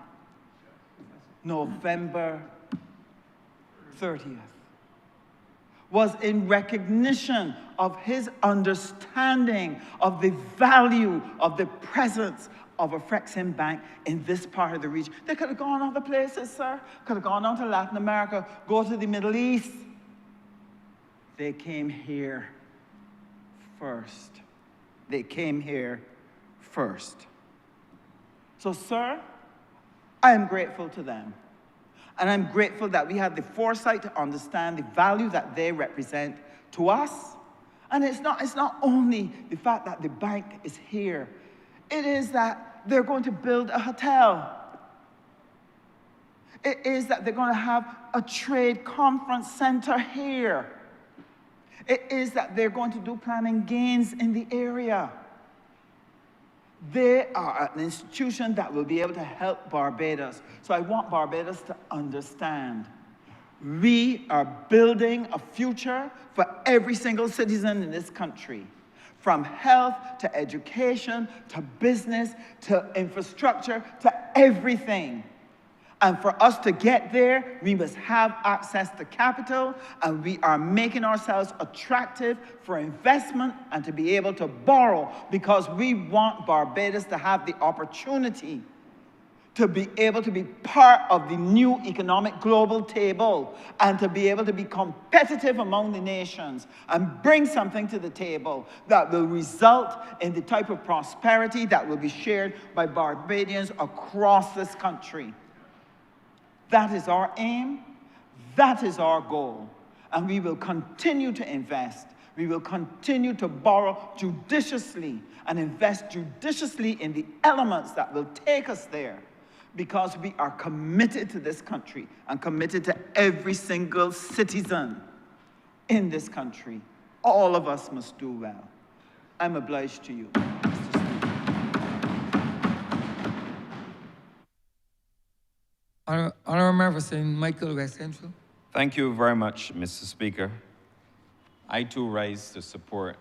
November 30th, was in recognition of his understanding of the value of the presence of a Frexim bank in this part of the region. They could have gone other places, sir. Could have gone on to Latin America, go to the Middle East. They came here first. They came here first. So, sir, I am grateful to them. And I'm grateful that we had the foresight to understand the value that they represent to us. And it's not only the fact that the bank is here. It is that they're going to build a hotel. It is that they're going to have a trade conference center here. It is that they're going to do planning gains in the area. They are an institution that will be able to help Barbados. So I want Barbados to understand, we are building a future for every single citizen in this country. From health to education to business to infrastructure to everything. And for us to get there, we must have access to capital, and we are making ourselves attractive for investment and to be able to borrow, because we want Barbados to have the opportunity to be able to be part of the new economic global table and to be able to be competitive among the nations and bring something to the table that will result in the type of prosperity that will be shared by Barbadians across this country. That is our aim. That is our goal. And we will continue to invest. We will continue to borrow judiciously and invest judiciously in the elements that will take us there, because we are committed to this country and committed to every single citizen in this country. all of us must do well. I'm obliged to you, Mr. Speaker. Honourable Member for St. Michael, West Central. Thank you very much, Mr. Speaker. I too rise to support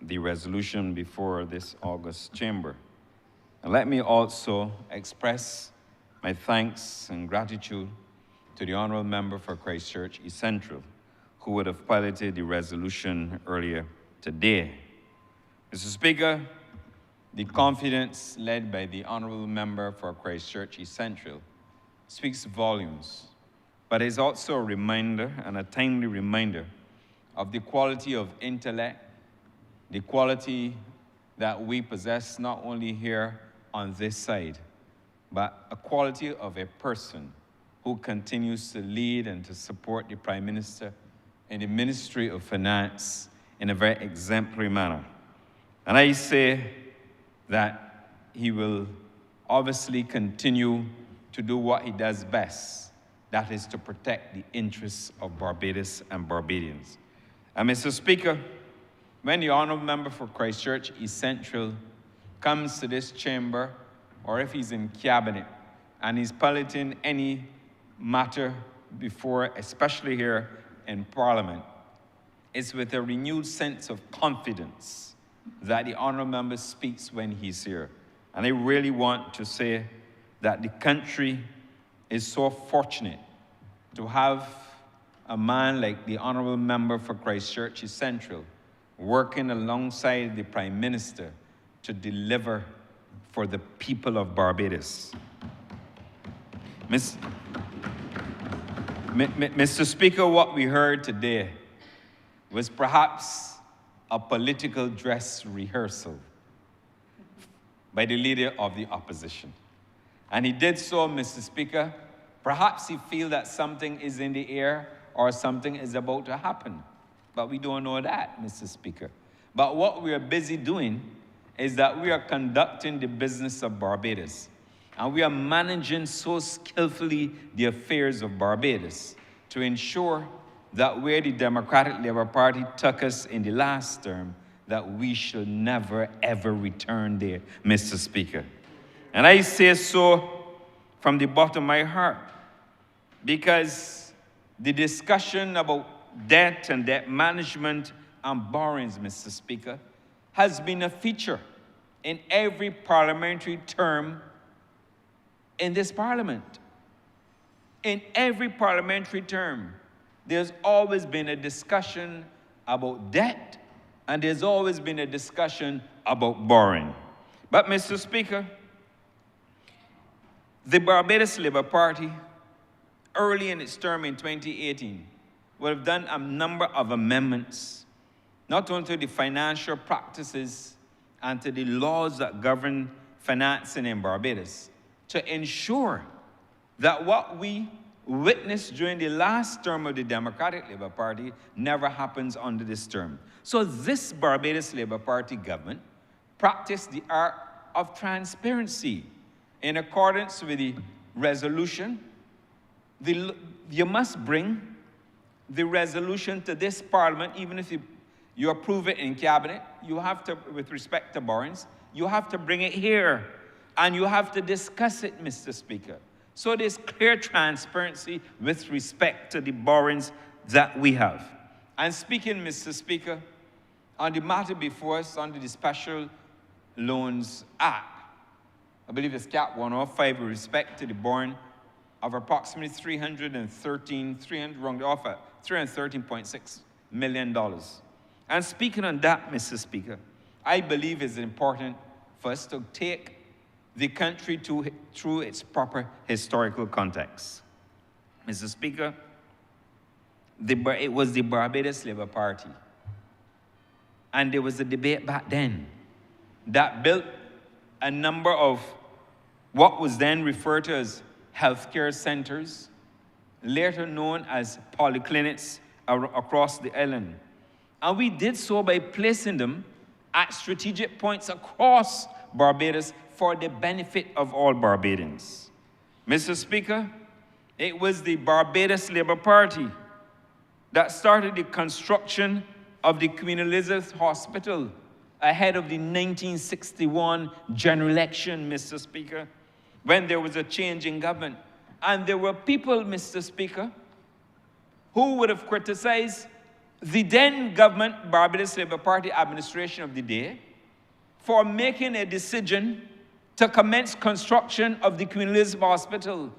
the resolution before this August chamber. And let me also express my thanks and gratitude to the Honourable Member for Christchurch East Central, who would have piloted the resolution earlier today. Mr. Speaker, the confidence led by the Honourable Member for Christchurch East Central speaks volumes, but is also a reminder and a timely reminder of the quality of intellect, the quality that we possess not only here on this side, but a quality of a person who continues to lead and to support the Prime Minister in the Ministry of Finance in a very exemplary manner. And I say that he will obviously continue to do what he does best, that is to protect the interests of Barbados and Barbadians. And Mr. Speaker, when the Honourable Member for Christchurch East Central comes to this chamber, or if he's in cabinet, and he's piloting any matter before, especially here in Parliament, it's with a renewed sense of confidence that the Honourable Member speaks when he's here. And I really want to say that the country is so fortunate to have a man like the Honourable Member for Christchurch East Central working alongside the Prime Minister to deliver for the people of Barbados. Mr. Speaker, what we heard today was perhaps a political dress rehearsal by the leader of the opposition. And he did so, Mr. Speaker. Perhaps he feels that something is in the air or something is about to happen. But we don't know that, Mr. Speaker. But what we are busy doing is that we are conducting the business of Barbados. And we are managing so skillfully the affairs of Barbados to ensure that where the Democratic Labour Party took us in the last term, that we shall never, ever return there, Mr. Speaker. And I say so from the bottom of my heart, because the discussion about debt and debt management and borrowings, Mr. Speaker, has been a feature in every parliamentary term in this Parliament. In every parliamentary term, there's always been a discussion about debt, and there's always been a discussion about borrowing. But, Mr. Speaker, the Barbados Labour Party, early in its term in 2018, would have done a number of amendments, not only to the financial practices and to the laws that govern financing in Barbados, to ensure that what we witnessed during the last term of the Democratic Labour Party never happens under this term. So this Barbados Labour Party government practiced the art of transparency. In accordance with the resolution, you must bring the resolution to this Parliament, even if you approve it in cabinet. You have to, with respect to borrowings, you have to bring it here, and you have to discuss it, Mr. Speaker. So there's clear transparency with respect to the borrowings that we have. And speaking, Mr. Speaker, on the matter before us under the Special Loans Act, I believe it's Cap 105 with respect to the borrowing of approximately $313.6 million. And speaking on that, Mr. Speaker, I believe it's important for us to take the country through its proper historical context. Mr. Speaker, it was the Barbados Labour Party, and there was a debate back then that built a number of what was then referred to as healthcare centers, later known as polyclinics across the island. And we did so by placing them at strategic points across Barbados for the benefit of all Barbadians. Mr. Speaker, it was the Barbados Labour Party that started the construction of the Queen Elizabeth Hospital ahead of the 1961 general election, Mr. Speaker, when there was a change in government. And there were people, Mr. Speaker, who would have criticized the then government, Barbados Labour Party administration of the day, for making a decision to commence construction of the Queen Elizabeth Hospital.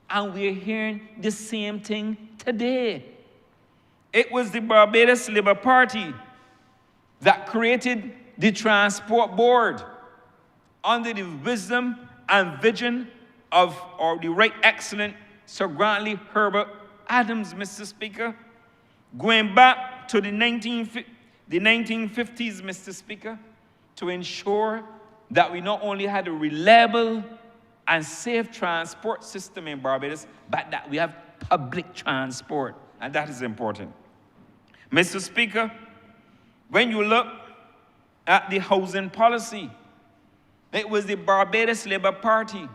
And we're hearing the same thing today. It was the Barbados Labour Party that created the Transport Board under the wisdom and vision of the Right Excellent Sir Grantley Herbert Adams, Mr. Speaker, going back to the 1950s, Mr. Speaker, to ensure that we not only had a reliable and safe transport system in Barbados, but that we have public transport, and that is important. Mr. Speaker, when you look at the housing policy, it was the Barbados Labour Party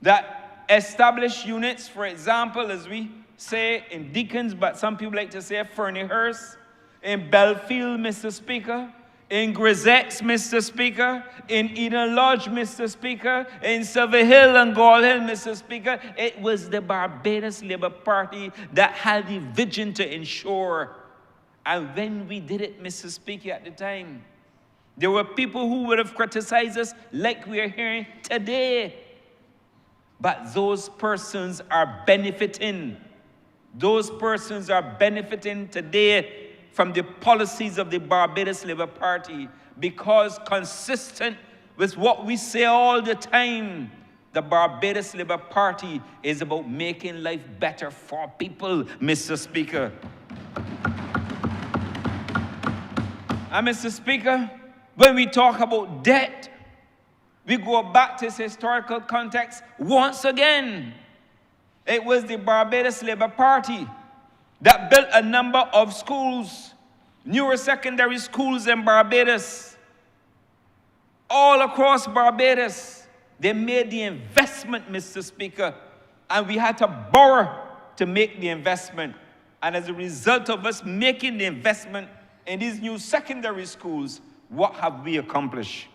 that established units, for example, as we say in Deacons, but some people like to say Ferniehurst, in Belfield, Mr. Speaker, in Grisettes, Mr. Speaker, in Eden Lodge, Mr. Speaker, in Silver Hill and Gall Hill, Mr. Speaker. It was the Barbados Labour Party that had the vision to ensure. And when we did it, Mr. Speaker, at the time, there were people who would have criticized us like we are hearing today. But those persons are benefiting. Those persons are benefiting today from the policies of the Barbados Labour Party, because consistent with what we say all the time, the Barbados Labour Party is about making life better for people, Mr. Speaker. And Mr. Speaker, when we talk about debt, we go back to its historical context once again. It was the Barbados Labour Party that built a number of schools, newer secondary schools in Barbados. All across Barbados, they made the investment, Mr. Speaker, and we had to borrow to make the investment. And as a result of us making the investment in these new secondary schools, what have we accomplished?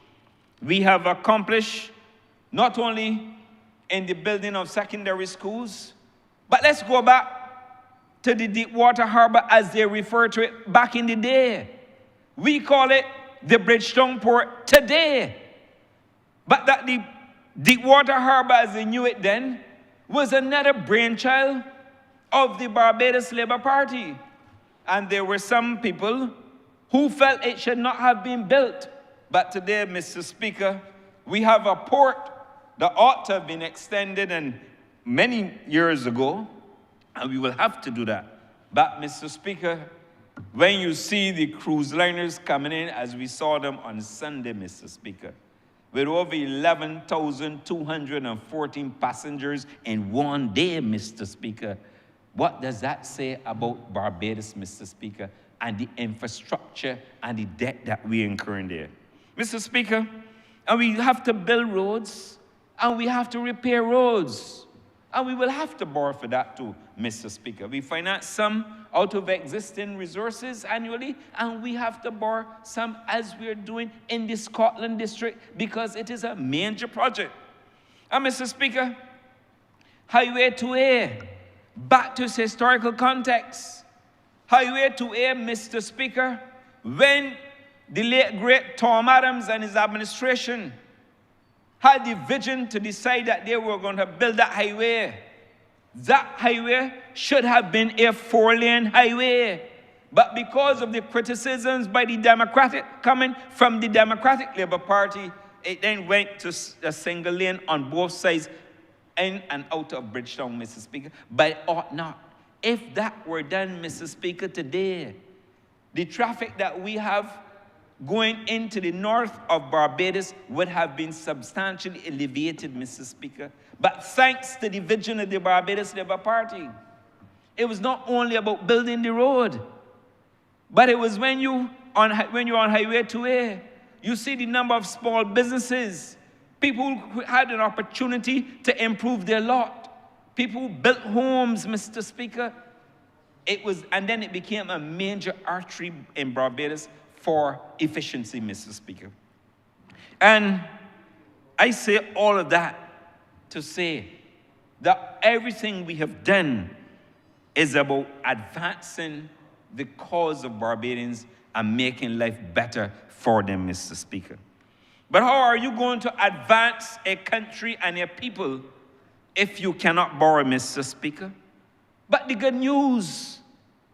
We have accomplished not only in the building of secondary schools, but let's go back to the Deepwater Harbor as they refer to it back in the day. We call it the Bridgetown Port today. But that the Deepwater Harbor as they knew it then was another brainchild of the Barbados Labour Party. And there were some people who felt it should not have been built. But today, Mr. Speaker, we have a port that ought to have been extended and many years ago, and we will have to do that. But, Mr. Speaker, when you see the cruise liners coming in, as we saw them on Sunday, Mr. Speaker, with over 11,214 passengers in one day, Mr. Speaker, what does that say about Barbados, Mr. Speaker, and the infrastructure and the debt that we incur in there? Mr. Speaker, and we have to build roads, and we have to repair roads. And we will have to borrow for that too, Mr. Speaker. We finance some out of existing resources annually, and we have to borrow some as we're doing in the Scotland district because it is a major project. And Mr. Speaker, Highway 2A, back to its historical context. Highway 2A, Mr. Speaker, when the late great Tom Adams and his administration had the vision to decide that they were going to build that highway should have been a 4-lane highway. But because of the criticisms by the coming from the Democratic Labour Party, it then went to a single lane on both sides, in and out of Bridgetown, Mr. Speaker. But it ought not. If that were done, Mr. Speaker, today, the traffic that we have going into the north of Barbados would have been substantially alleviated, Mr. Speaker. But thanks to the vision of the Barbados Labour Party, it was not only about building the road, but it was when you're on Highway 2A, you see the number of small businesses, people who had an opportunity to improve their lot, people who built homes, Mr. Speaker, And then it became a major artery in Barbados for efficiency, Mr. Speaker. And I say all of that to say that everything we have done is about advancing the cause of Barbadians and making life better for them, Mr. Speaker. But how are you going to advance a country and a people if you cannot borrow, Mr. Speaker? But the good news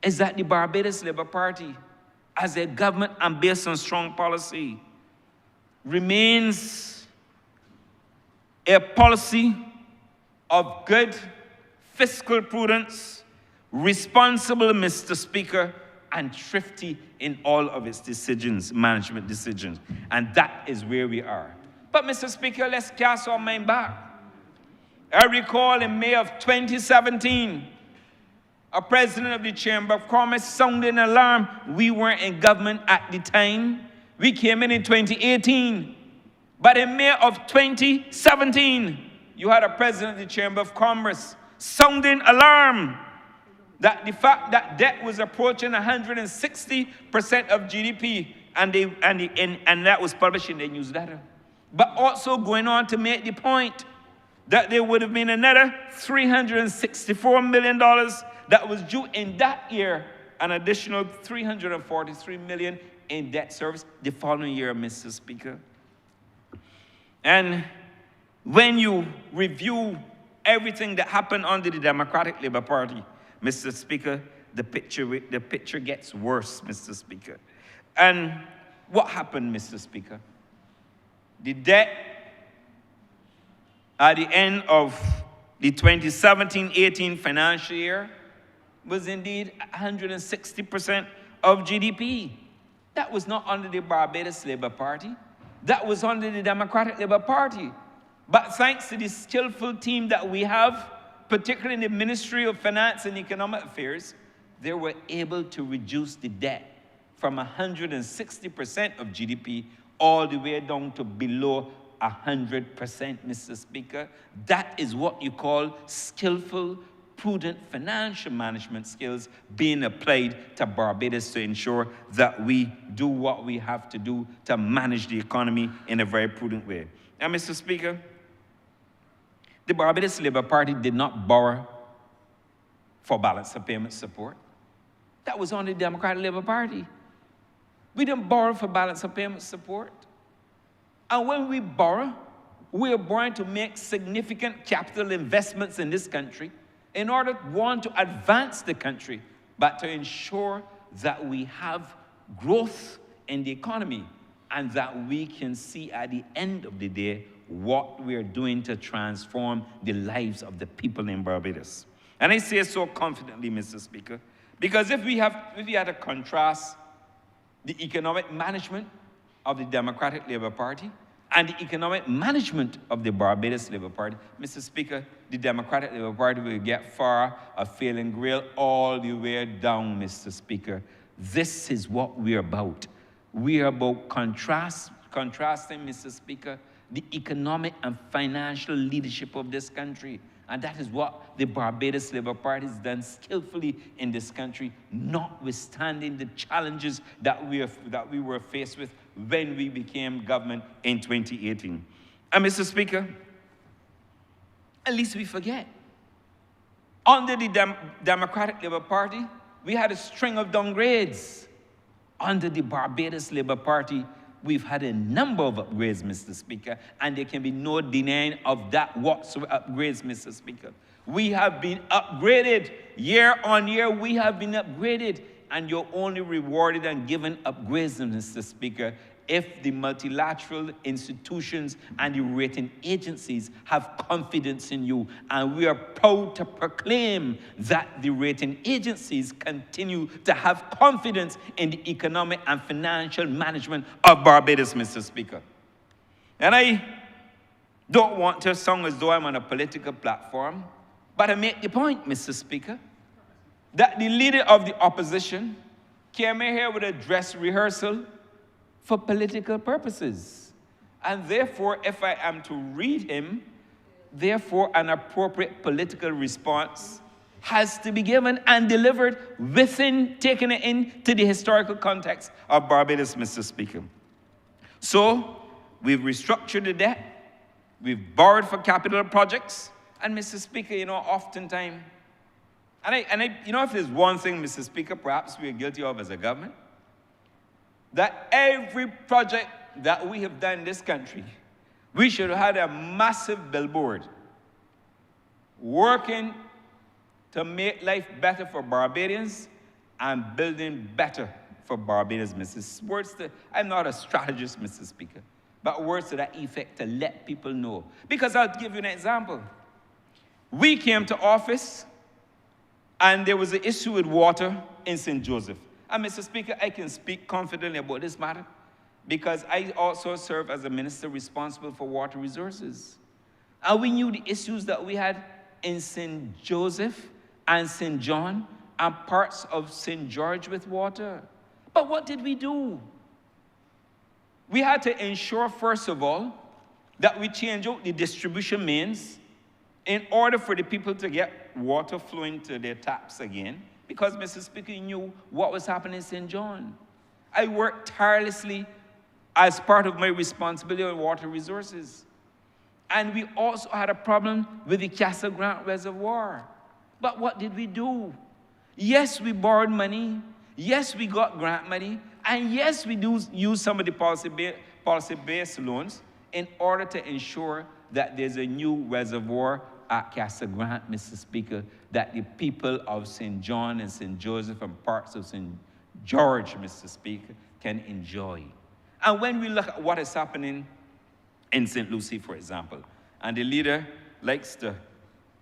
is that the Barbados Labour Party, as a government and based on strong policy, remains a policy of good fiscal prudence, responsible, Mr. Speaker, and thrifty in all of its decisions, management decisions. And that is where we are. But, Mr. Speaker, let's cast our mind back. I recall in May of 2017, a president of the Chamber of Commerce sounded an alarm. We weren't in government at the time. We came in 2018. But in May of 2017, you had a president of the Chamber of Commerce sounding alarm that the fact that debt was approaching 160% of GDP, and that was published in the newsletter. But also going on to make the point that there would have been another $364 million that was due in that year, an additional $343 million in debt service the following year, Mr. Speaker. And when you review everything that happened under the Democratic Labour Party, Mr. Speaker, the picture gets worse, Mr. Speaker. And what happened, Mr. Speaker? The debt at the end of the 2017-18 financial year was indeed 160% of GDP. That was not under the Barbados Labour Party. That was under the Democratic Labour Party. But thanks to the skillful team that we have, particularly in the Ministry of Finance and Economic Affairs, they were able to reduce the debt from 160% of GDP all the way down to below 100%, Mr. Speaker. That is what you call skillful, prudent financial management skills being applied to Barbados to ensure that we do what we have to do to manage the economy in a very prudent way. And, Mr. Speaker, the Barbados Labour Party did not borrow for balance of payment support. That was on the Democratic Labour Party. We didn't borrow for balance of payment support. And when we borrow, we are borrowing to make significant capital investments in this country in order, one, to advance the country, but to ensure that we have growth in the economy and that we can see at the end of the day what we are doing to transform the lives of the people in Barbados. And I say so confidently, Mr. Speaker, because if we had to contrast the economic management of the Democratic Labour Party and the economic management of the Barbados Labour Party, Mr. Speaker, the Democratic Labour Party will get far a failing grail all the way down, Mr. Speaker. This is what we're about. We are about contrasting, Mr. Speaker, the economic and financial leadership of this country. And that is what the Barbados Labour Party has done skillfully in this country, notwithstanding the challenges that we were faced with when we became government in 2018. And, Mr. Speaker, at least we forget. Under the Democratic Labour Party, we had a string of downgrades. Under the Barbados Labour Party, we've had a number of upgrades, Mr. Speaker, and there can be no denying of that whatsoever upgrades, Mr. Speaker. We have been upgraded year on year. We have been upgraded, and you're only rewarded and given upgrades, Mr. Speaker, if the multilateral institutions and the rating agencies have confidence in you. And we are proud to proclaim that the rating agencies continue to have confidence in the economic and financial management of Barbados, Mr. Speaker. And I don't want to sound as though I'm on a political platform, but I make the point, Mr. Speaker, that the leader of the opposition came in here with a dress rehearsal for political purposes. And therefore, if I am to read him, therefore an appropriate political response has to be given and delivered within, taking it into the historical context of Barbados, Mr. Speaker. So, we've restructured the debt, we've borrowed for capital projects, and Mr. Speaker, oftentimes, if there's one thing, Mr. Speaker, perhaps we are guilty of as a government, that every project that we have done in this country, we should have had a massive billboard working to make life better for Barbadians and building better for Barbados, I'm not a strategist, Mr. Speaker, but words to that effect to let people know. Because I'll give you an example. We came to office, and there was an issue with water in St. Joseph. And Mr. Speaker, I can speak confidently about this matter because I also serve as a minister responsible for water resources. And we knew the issues that we had in St. Joseph and St. John and parts of St. George with water. But what did we do? We had to ensure, first of all, that we change out the distribution mains in order for the people to get water flowing to their taps again. Because, Mr. Speaker, you knew what was happening in St. John. I worked tirelessly as part of my responsibility on water resources. And we also had a problem with the Castle Grant Reservoir. But what did we do? Yes, we borrowed money. Yes, we got grant money. And yes, we do use some of the policy-based loans in order to ensure that there's a new reservoir at Castle Grant, Mr. Speaker, that the people of St. John and St. Joseph and parts of St. George, Mr. Speaker, can enjoy. And when we look at what is happening in St. Lucie, for example, and the leader likes to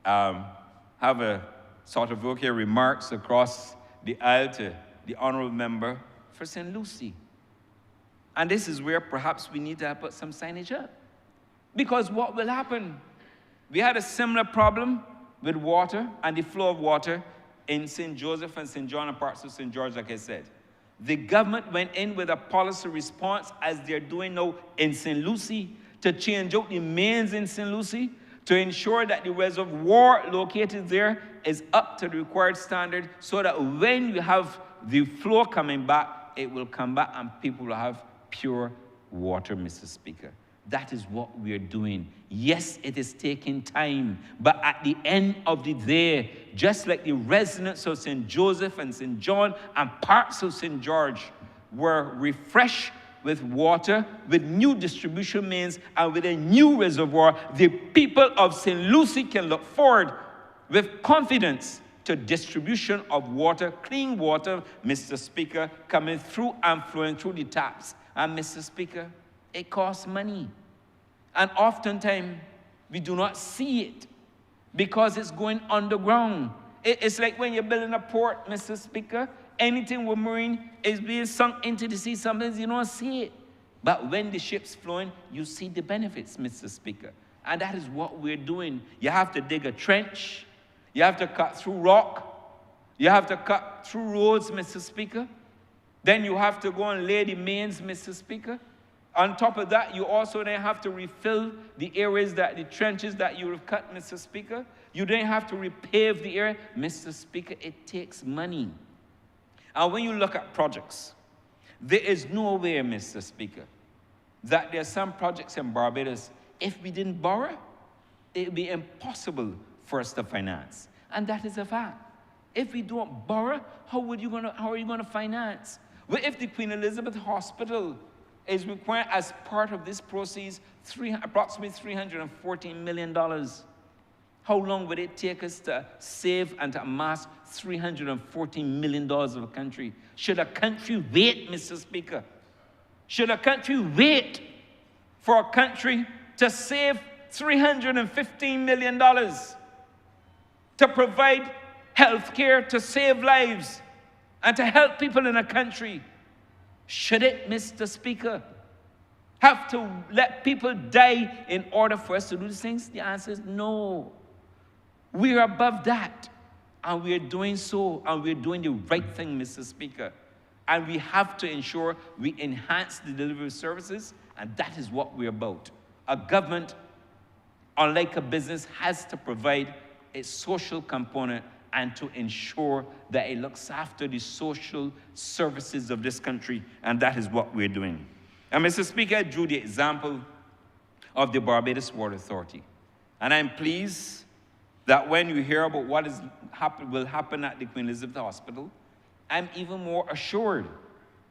have a sort of okay remarks across the aisle to the honourable member for St. Lucie. And this is where perhaps we need to put some signage up. Because what will happen? We had a similar problem with water and the flow of water in St. Joseph and St. John and parts of St. George, like I said. The government went in with a policy response, as they're doing now in St. Lucie, to change out the mains in St. Lucie to ensure that the reservoir located there is up to the required standard so that when you have the flow coming back, it will come back and people will have pure water, Mr. Speaker. That is what we're doing. Yes, it is taking time, but at the end of the day, just like the residents of St. Joseph and St. John and parts of St. George were refreshed with water, with new distribution mains, and with a new reservoir, the people of St. Lucie can look forward with confidence to distribution of water, clean water, Mr. Speaker, coming through and flowing through the taps. And Mr. Speaker, it costs money. And oftentimes, we do not see it because it's going underground. It's like when you're building a port, Mr. Speaker, anything with marine is being sunk into the sea. Sometimes you don't see it. But when the ship's flowing, you see the benefits, Mr. Speaker. And that is what we're doing. You have to dig a trench. You have to cut through rock. You have to cut through roads, Mr. Speaker. Then you have to go and lay the mains, Mr. Speaker. On top of that, you also then have to refill the areas the trenches that you have cut, Mr. Speaker. You then have to repave the area. Mr. Speaker, it takes money. And when you look at projects, there is no way, Mr. Speaker, that there are some projects in Barbados, if we didn't borrow, it would be impossible for us to finance. And that is a fact. If we don't borrow, how are you going to finance? Well, if the Queen Elizabeth Hospital is required as part of this proceeds approximately $314 million, how long would it take us to save and to amass $314 million of a country? Should a country wait, Mr. Speaker? Should a country wait for a country to save $315 million to provide health care, to save lives, and to help people in a country? Should it, Mr. Speaker, have to let people die in order for us to do these things? The answer is no. We are above that, and we are doing so, and we are doing the right thing, Mr. Speaker. And we have to ensure we enhance the delivery of services, and that is what we're about. A government, unlike a business, has to provide a social component and to ensure that it looks after the social services of this country, and that is what we're doing. And Mr. Speaker, I drew the example of the Barbados Water Authority. And I'm pleased that when you hear about what will happen at the Queen Elizabeth Hospital, I'm even more assured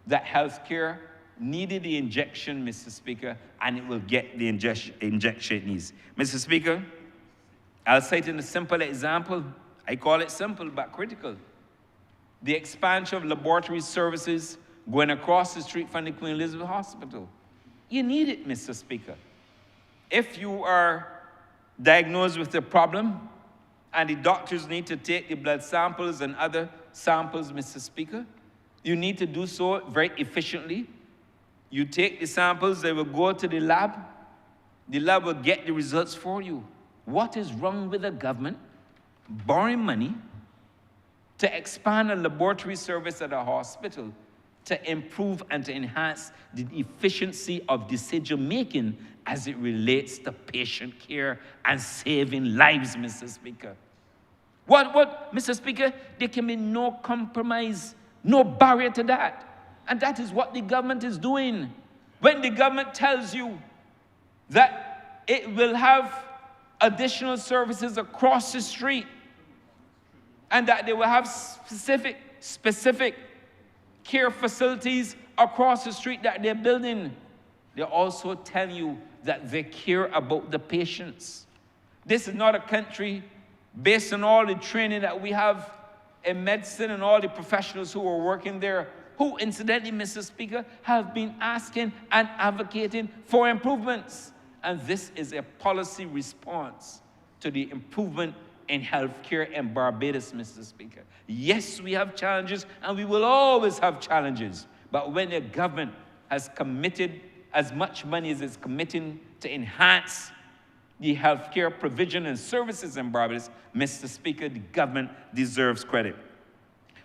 that healthcare needed the injection, Mr. Speaker, and it will get the injection it needs. Mr. Speaker, I'll cite in a simple example. I call it simple but critical. The expansion of laboratory services going across the street from the Queen Elizabeth Hospital. You need it, Mr. Speaker. If you are diagnosed with a problem and the doctors need to take the blood samples and other samples, Mr. Speaker, you need to do so very efficiently. You take the samples, they will go to the lab will get the results for you. What is wrong with the government borrowing money to expand a laboratory service at a hospital to improve and to enhance the efficiency of decision-making as it relates to patient care and saving lives, Mr. Speaker? What, Mr. Speaker? There can be no compromise, no barrier to that. And that is what the government is doing. When the government tells you that it will have additional services across the street and that they will have specific care facilities across the street that they're building, they also tell you that they care about the patients. This is not a country based on all the training that we have in medicine and all the professionals who are working there, who incidentally, Mr. Speaker, have been asking and advocating for improvements. And this is a policy response to the improvement in healthcare in Barbados, Mr. Speaker. Yes, we have challenges, and we will always have challenges. But when the government has committed as much money as it's committing to enhance the healthcare provision and services in Barbados, Mr. Speaker, the government deserves credit.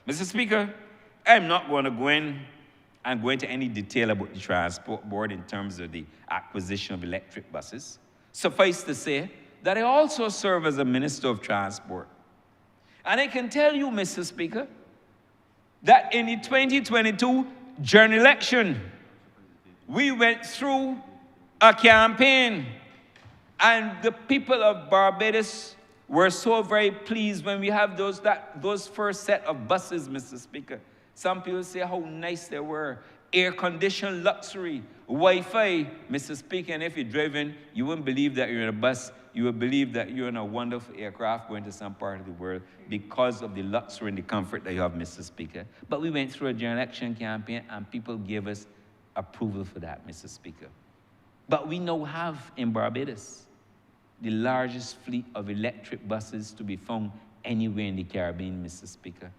Mr. Speaker, I'm not going to go into any detail about the transport board in terms of the acquisition of electric buses. Suffice to say that I also serve as a Minister of Transport. And I can tell you, Mr. Speaker, that in the 2022 general election, we went through a campaign, and the people of Barbados were so very pleased when we have those first set of buses, Mr. Speaker. Some people say how nice they were. Air-conditioned luxury, Wi-Fi, Mr. Speaker, and if you're driving, you wouldn't believe that you're in a bus. You would believe that you're in a wonderful aircraft going to some part of the world because of the luxury and the comfort that you have, Mr. Speaker. But we went through a general election campaign, and people gave us approval for that, Mr. Speaker. But we now have in Barbados the largest fleet of electric buses to be found anywhere in the Caribbean, Mr. Speaker.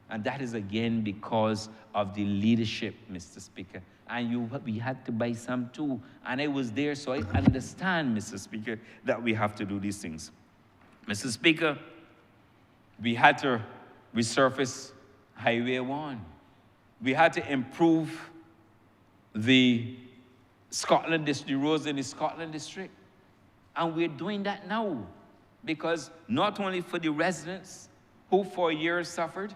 And that is again because of the leadership, Mr. Speaker. And we had to buy some too. And I was there, so I understand, Mr. Speaker, that we have to do these things. Mr. Speaker, we had to resurface Highway 1. We had to improve the roads in the Scotland district. And we're doing that now because not only for the residents who for years suffered,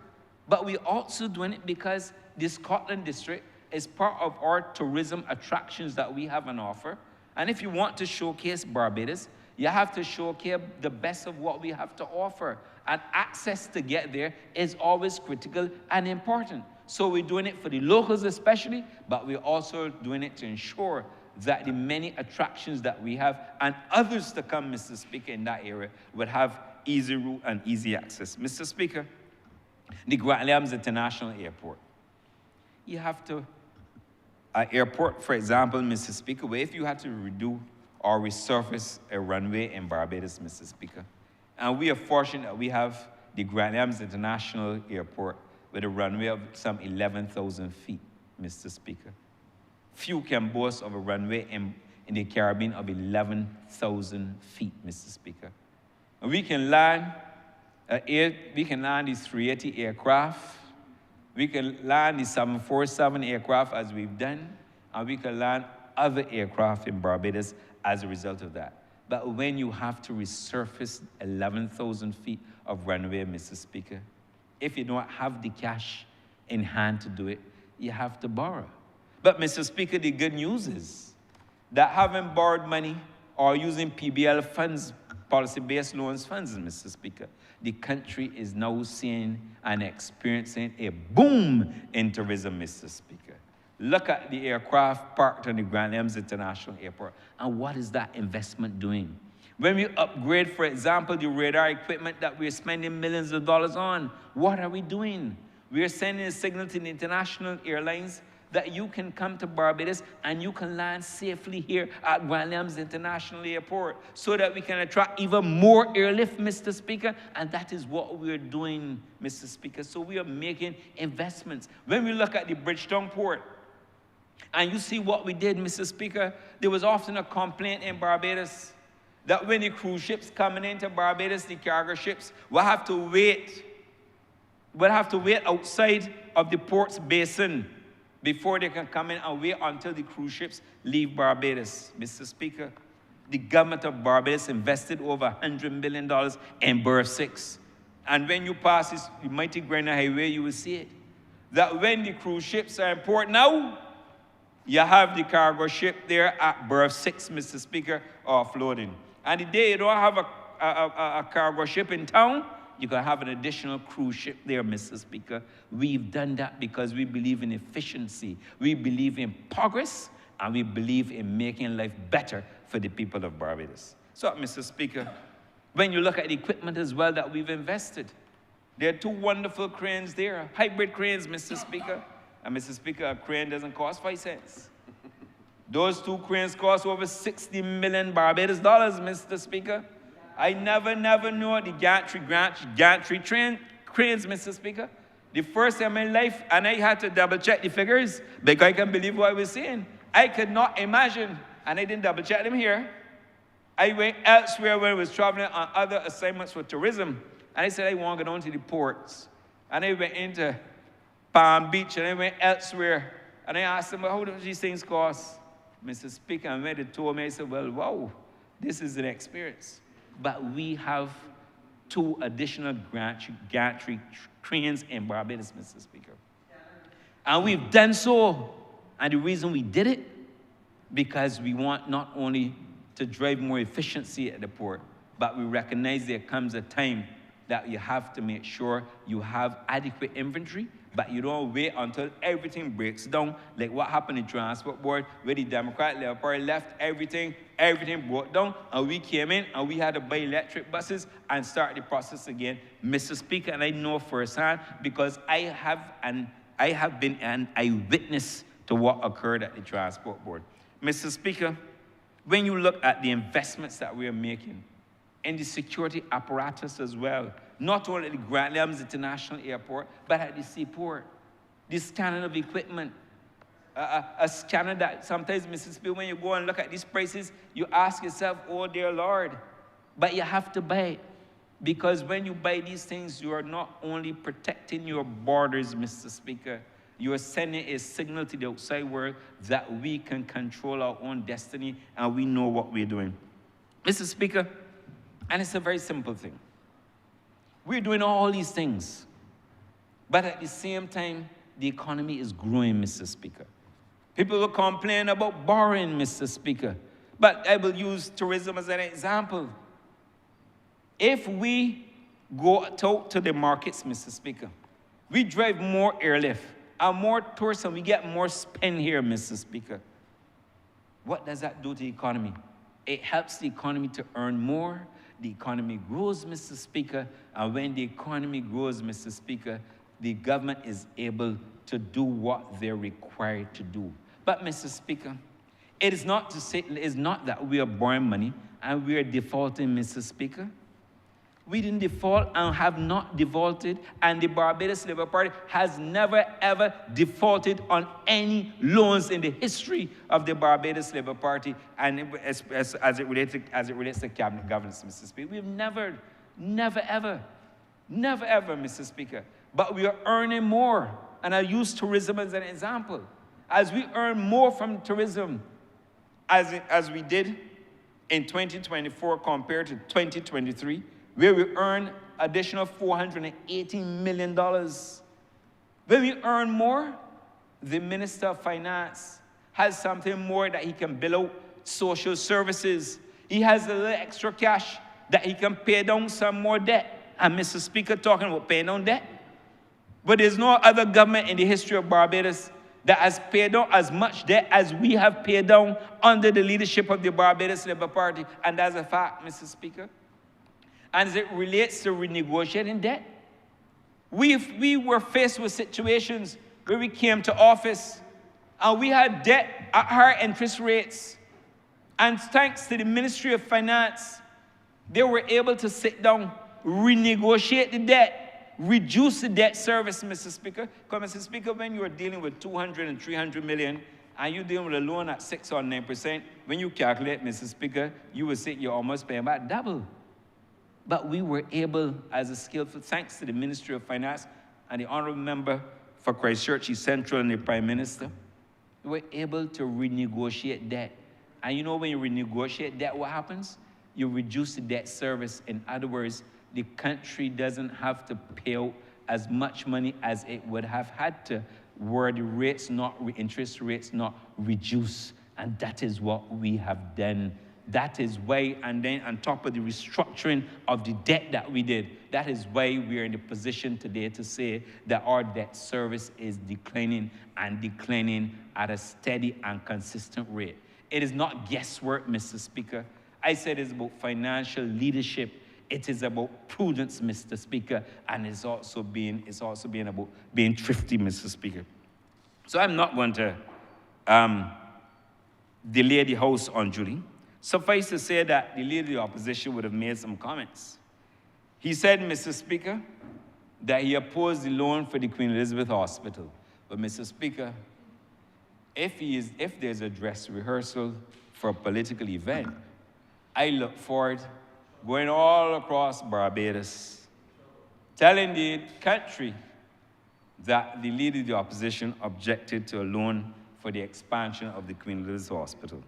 but we're also doing it because the Scotland district is part of our tourism attractions that we have on offer. And if you want to showcase Barbados, you have to showcase the best of what we have to offer. And access to get there is always critical and important. So we're doing it for the locals especially, but we're also doing it to ensure that the many attractions that we have and others to come, Mr. Speaker, in that area would have easy route and easy access. Mr. Speaker, the Grand Williams International Airport. You have to, airport, for example, Mr. Speaker, where if you had to redo or resurface a runway in Barbados, Mr. Speaker, and we are fortunate that we have the Grand Williams International Airport with a runway of some 11,000 feet, Mr. Speaker. Few can boast of a runway in the Caribbean of 11,000 feet, Mr. Speaker. And we can land these 380 aircraft. We can land the 747 aircraft as we've done, and we can land other aircraft in Barbados as a result of that. But when you have to resurface 11,000 feet of runway, Mr. Speaker. If you don't have the cash in hand to do it, you have to borrow. But, Mr. Speaker, the good news is that having borrowed money or using PBL funds, policy-based loans funds, Mr. Speaker, the country is now seeing and experiencing a boom in tourism, Mr. Speaker. Look at the aircraft parked on the Grand Lems International Airport, and what is that investment doing? When we upgrade, for example, the radar equipment that we're spending millions of dollars on, what are we doing? We are sending a signal to the international airlines that you can come to Barbados and you can land safely here at Grand Lems International Airport so that we can attract even more airlift, Mr. Speaker, and that is what we're doing, Mr. Speaker. So we are making investments. When we look at the Bridgetown port, and you see what we did, Mr. Speaker, there was often a complaint in Barbados that when the cruise ships coming into Barbados, the cargo ships, will have to wait outside of the port's basin before they can come in and wait until the cruise ships leave Barbados. Mr. Speaker, the government of Barbados invested over $100 million in Berth 6. And when you pass this mighty Granite Highway, you will see it. That when the cruise ships are in port now, you have the cargo ship there at Berth 6, Mr. Speaker, offloading. And the day you don't have a cargo ship in town, you can have an additional cruise ship there, Mr. Speaker. We've done that because we believe in efficiency, we believe in progress, and we believe in making life better for the people of Barbados. So, Mr. Speaker, when you look at the equipment as well that we've invested, there are two wonderful cranes there, hybrid cranes, Mr. Speaker. And Mr. Speaker, a crane doesn't cost 5 cents. Those two cranes cost over $60 million Barbados dollars, Mr. Speaker. I never knew the gantry cranes, Mr. Speaker. The first time in my life, and I had to double check the figures because I can't believe what I was seeing. I could not imagine, and I didn't double check them here. I went elsewhere when I was traveling on other assignments for tourism, and I said I want to go down to the ports. And I went into Palm Beach, and I went elsewhere, and I asked them, well, how do these things cost? Mr. Speaker, and when they told me, I said, well, wow, this is an experience. But we have 2 additional gantry cranes in Barbados, Mr. Speaker. And we've done so, and the reason we did it, because we want not only to drive more efficiency at the port, but we recognize there comes a time that you have to make sure you have adequate inventory, but you don't wait until everything breaks down, like what happened in Transport Board, where the Democratic Labour Party left everything broke down, and we came in and we had to buy electric buses and start the process again. Mr. Speaker, and I know firsthand because I have been an eyewitness to what occurred at the Transport Board. Mr. Speaker, when you look at the investments that we are making in the security apparatus as well, not only at the Grand Lems International Airport, but at the seaport, the scanning of equipment, a scanner that sometimes, Mr. Speaker, when you go and look at these prices, you ask yourself, oh dear Lord, but you have to buy it. Because when you buy these things, you are not only protecting your borders, Mr. Speaker, you are sending a signal to the outside world that we can control our own destiny and we know what we're doing. Mr. Speaker, and it's a very simple thing. We're doing all these things, but at the same time, the economy is growing, Mr. Speaker. People will complain about borrowing, Mr. Speaker, but I will use tourism as an example. If we go out to the markets, Mr. Speaker, we drive more airlift and more tourists, and we get more spend here, Mr. Speaker. What does that do to the economy? It helps the economy to earn more. The economy grows, Mr. Speaker, and when the economy grows, Mr. Speaker, the government is able to do what they're required to do. But, Mr. Speaker, it is not that we are borrowing money and we are defaulting, Mr. Speaker. We didn't default and have not defaulted, and the Barbados Labour Party has never, ever defaulted on any loans in the history of the Barbados Labour Party, and as it relates to cabinet governance, Mr. Speaker. We've never, ever, Mr. Speaker. But we are earning more, and I use tourism as an example. As we earn more from tourism, as we did in 2024 compared to 2023, where we earn additional $418 million. When we earn more, the Minister of Finance has something more that he can bill out social services. He has a little extra cash that he can pay down some more debt. And Mr. Speaker, talking about paying down debt. But there's no other government in the history of Barbados that has paid down as much debt as we have paid down under the leadership of the Barbados Labour Party. And that's a fact, Mr. Speaker. And as it relates to renegotiating debt, we were faced with situations where we came to office and we had debt at higher interest rates. And thanks to the Ministry of Finance, they were able to sit down, renegotiate the debt, reduce the debt service, Mr. Speaker. Because, Mr. Speaker, when you are dealing with 200 and 300 million, and you're dealing with a loan at 6 or 9%, when you calculate, Mr. Speaker, you will say you're almost paying about double. But we were able, as a skillful, thanks to the Ministry of Finance and the Honourable Member for Christchurch East Central and the Prime Minister, we were able to renegotiate debt. And you know when you renegotiate debt, what happens? You reduce the debt service. In other words, the country doesn't have to pay out as much money as it would have had to, were the rates not, interest rates not reduced. And that is what we have done. That is why, and then on top of the restructuring of the debt that we did, that is why we are in the position today to say that our debt service is declining and declining at a steady and consistent rate. It is not guesswork, Mr. Speaker. I said it's about financial leadership. It is about prudence, Mr. Speaker, and it's also being about being thrifty, Mr. Speaker. So I'm not going to delay the House unduly. Suffice to say that the Leader of the Opposition would have made some comments. He said, Mr. Speaker, that he opposed the loan for the Queen Elizabeth Hospital. But, Mr. Speaker, if there's a dress rehearsal for a political event, I look forward going all across Barbados, telling the country that the Leader of the Opposition objected to a loan for the expansion of the Queen Elizabeth Hospital.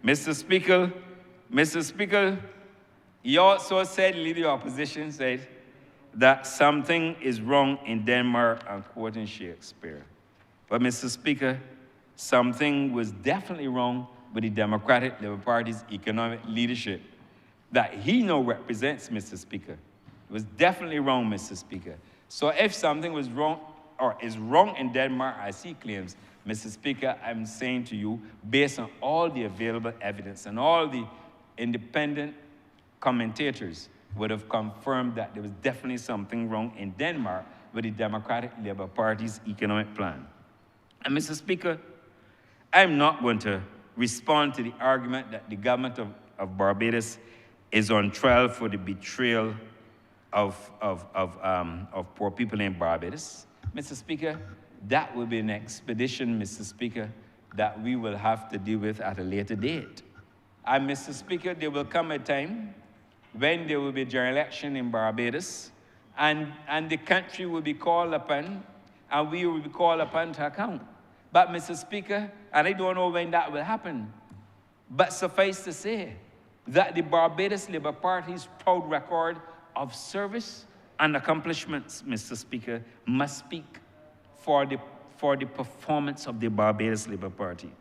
Mr. Speaker, he also said, the Leader of the Opposition said, that something is wrong in Denmark, I'm quoting Shakespeare. But, Mr. Speaker, something was definitely wrong with the Democratic Labour Party's economic leadership that he now represents, Mr. Speaker. It was definitely wrong, Mr. Speaker. So if something was wrong, or is wrong in Denmark, as he claims, Mr. Speaker, I'm saying to you, based on all the available evidence and all the independent commentators would have confirmed that there was definitely something wrong in Denmark with the Democratic Labour Party's economic plan. And Mr. Speaker, I'm not going to respond to the argument that the government of Barbados is on trial for the betrayal of poor people in Barbados. Mr. Speaker, that will be an expedition, Mr. Speaker, that we will have to deal with at a later date. And Mr. Speaker, there will come a time when there will be a general election in Barbados, and the country will be called upon, and we will be called upon to account. But Mr. Speaker, and I don't know when that will happen, but suffice to say that the Barbados Labour Party's proud record of service and accomplishments, Mr. Speaker, must speak for the performance of the Barbados Labour Party.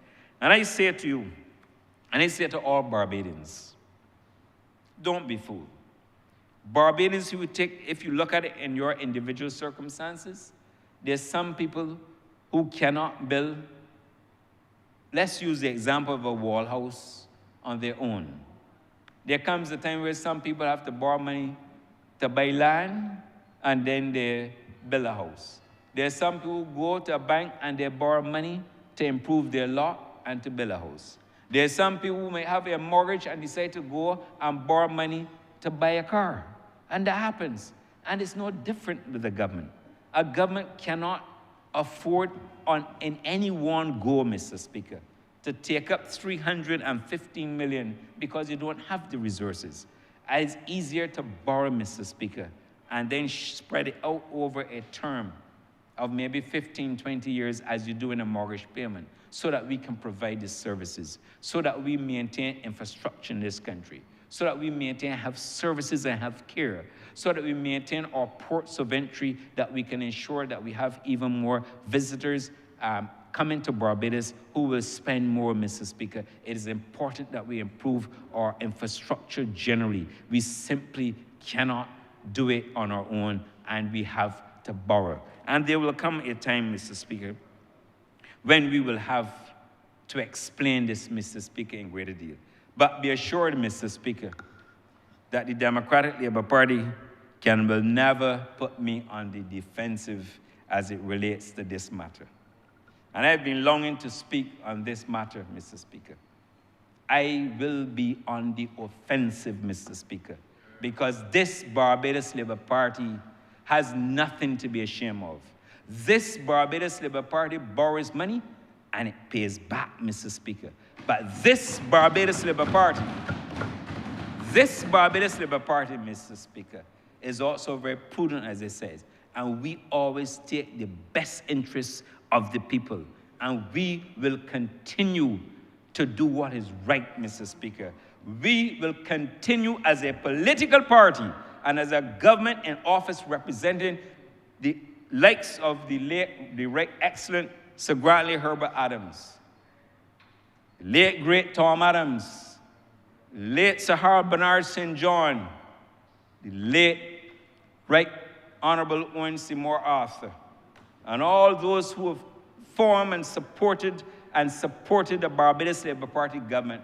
And I say to you, and I say to all Barbadians, don't be fooled. Barbadians who would take, if you look at it in your individual circumstances, there's some people who cannot build. Let's use the example of a wall house on their own. There comes a time where some people have to borrow money to buy land, and then they build a house. There's some people who go to a bank and they borrow money to improve their lot and to build a house. There's some people who may have a mortgage and decide to go and borrow money to buy a car. And that happens. And it's no different with the government. A government cannot afford in any one go, Mr. Speaker, to take up $315 million because you don't have the resources. And it's easier to borrow, Mr. Speaker, and then spread it out over a term of maybe 15, 20 years as you do in a mortgage payment, so that we can provide these services, so that we maintain infrastructure in this country, so that we maintain health services and health care, so that we maintain our ports of entry, that we can ensure that we have even more visitors coming to Barbados who will spend more, Mr. Speaker. It is important that we improve our infrastructure generally. We simply cannot do it on our own, and we have to borrow. And there will come a time, Mr. Speaker, when we will have to explain this, Mr. Speaker, in greater deal. But be assured, Mr. Speaker, that the Democratic Labour Party will never put me on the defensive as it relates to this matter. And I've been longing to speak on this matter, Mr. Speaker. I will be on the offensive, Mr. Speaker, because this Barbados Labour Party has nothing to be ashamed of. This Barbados Labour Party borrows money and it pays back, Mr. Speaker. But this Barbados Labour Party, Mr. Speaker, is also very prudent, as it says, and we always take the best interests of the people, and we will continue to do what is right, Mr. Speaker. We will continue as a political party and as a government in office representing the likes of the right excellent Sir Grantley Herbert Adams, late great Tom Adams, late Sir Harold Bernard St. John, the late right Honourable Owen Seymour Arthur, and all those who have formed and supported the Barbados Labour Party government.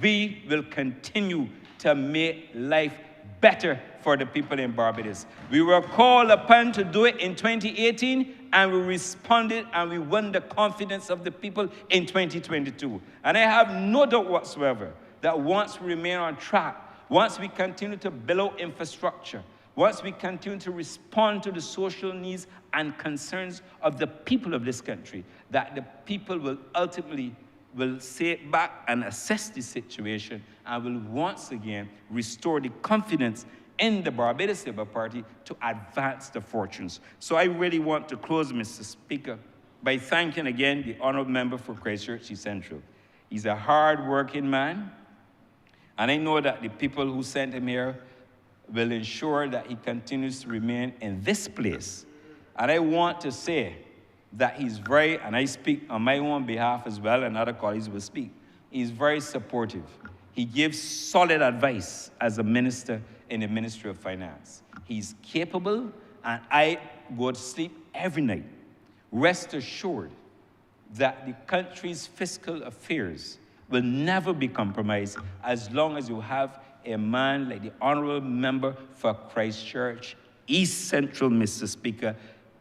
We will continue to make life better for the people in Barbados. We were called upon to do it in 2018, and we responded, and we won the confidence of the people in 2022. And I have no doubt whatsoever that once we remain on track, once we continue to build out infrastructure, once we continue to respond to the social needs and concerns of the people of this country, that the people will ultimately sit back and assess the situation and will once again restore the confidence in the Barbados Labour Party to advance the fortunes. So I really want to close, Mr. Speaker, by thanking again the Honourable Member for Christchurch East Central. He's a hard-working man, and I know that the people who sent him here will ensure that he continues to remain in this place. And I want to say that he's very, and I speak on my own behalf as well, and other colleagues will speak, he's very supportive. He gives solid advice as a minister in the Ministry of Finance. He's capable, and I go to sleep every night, rest assured that the country's fiscal affairs will never be compromised as long as you have a man like the Honourable Member for Christchurch East Central, Mr. Speaker,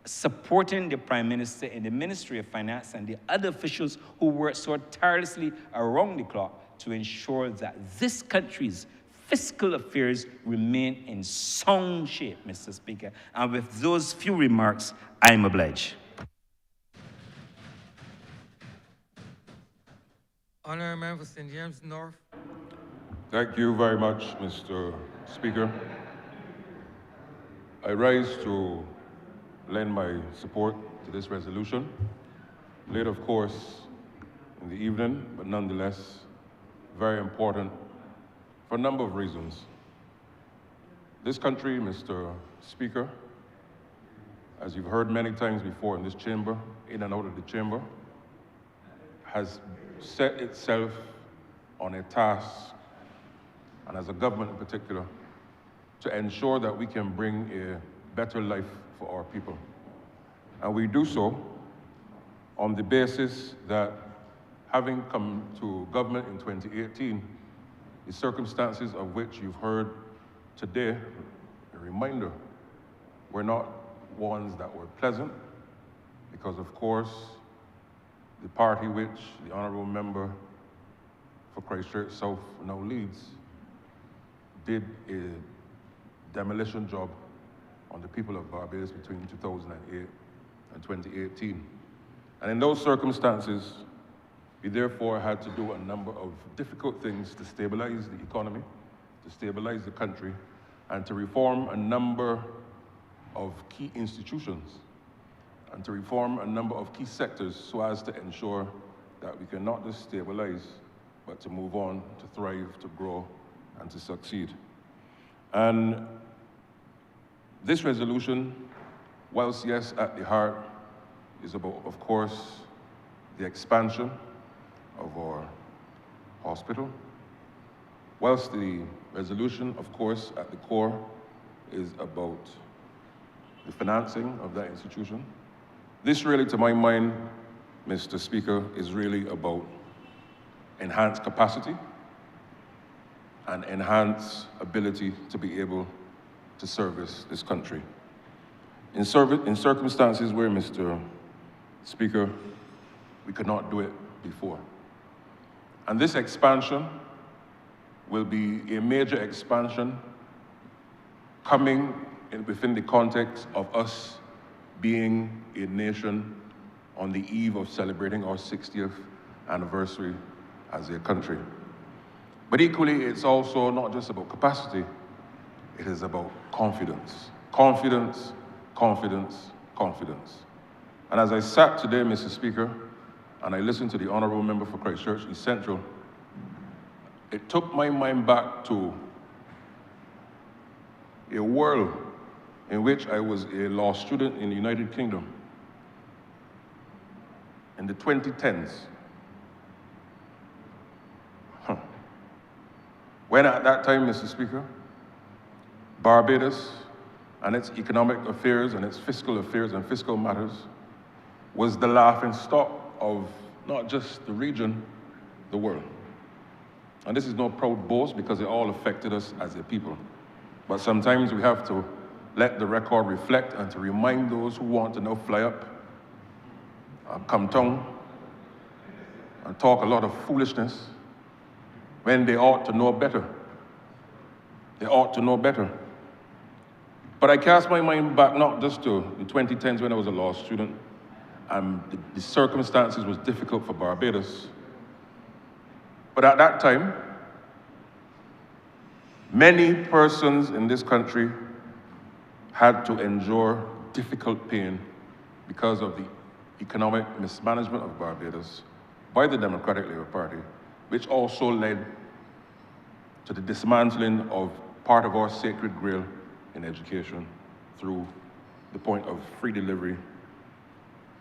supporting the Prime Minister in the Ministry of Finance and the other officials who work so tirelessly around the clock to ensure that this country's fiscal affairs remain in sound shape, Mr. Speaker. And with those few remarks, I'm obliged. Honourable Member for St. James North. Thank you very much, Mr. Speaker. I rise to lend my support to this resolution. Late, of course, in the evening, but nonetheless, very important for a number of reasons. This country, Mr. Speaker, as you've heard many times before in this chamber, in and out of the chamber, has set itself on a task, and as a government in particular, to ensure that we can bring a better life for our people. And we do so on the basis that having come to government in 2018, the circumstances of which you've heard today, a reminder, were not ones that were pleasant, because of course, the party which the Honourable Member for Christchurch South now leads did a demolition job on the people of Barbados between 2008 and 2018. And in those circumstances, we therefore had to do a number of difficult things to stabilize the economy, to stabilize the country, and to reform a number of key institutions, and to reform a number of key sectors so as to ensure that we can not just stabilize, but to move on, to thrive, to grow, and to succeed. And this resolution, whilst yes, at the heart, is about, of course, the expansion of our hospital, whilst the resolution, of course, at the core is about the financing of that institution. This really, to my mind, Mr. Speaker, is really about enhanced capacity and enhanced ability to be able to service this country. In circumstances where, Mr. Speaker, we could not do it before. And this expansion will be a major expansion coming within the context of us being a nation on the eve of celebrating our 60th anniversary as a country. But equally, it's also not just about capacity, it is about confidence. Confidence, confidence, confidence. And as I sat today, Mr. Speaker, and I listened to the Honourable Member for Christchurch East Central, it took my mind back to a world in which I was a law student in the United Kingdom in the 2010s. When at that time, Mr. Speaker, Barbados and its economic affairs and its fiscal affairs and fiscal matters was the laughing stock of not just the region, the world. And this is no proud boast because it all affected us as a people. But sometimes we have to let the record reflect and to remind those who want to now fly up, come down, and talk a lot of foolishness when they ought to know better. They ought to know better. But I cast my mind back not just to the 2010s when I was a law student, and the circumstances was difficult for Barbados. But at that time, many persons in this country had to endure difficult pain because of the economic mismanagement of Barbados by the Democratic Labour Party, which also led to the dismantling of part of our sacred grail in education through the point of free delivery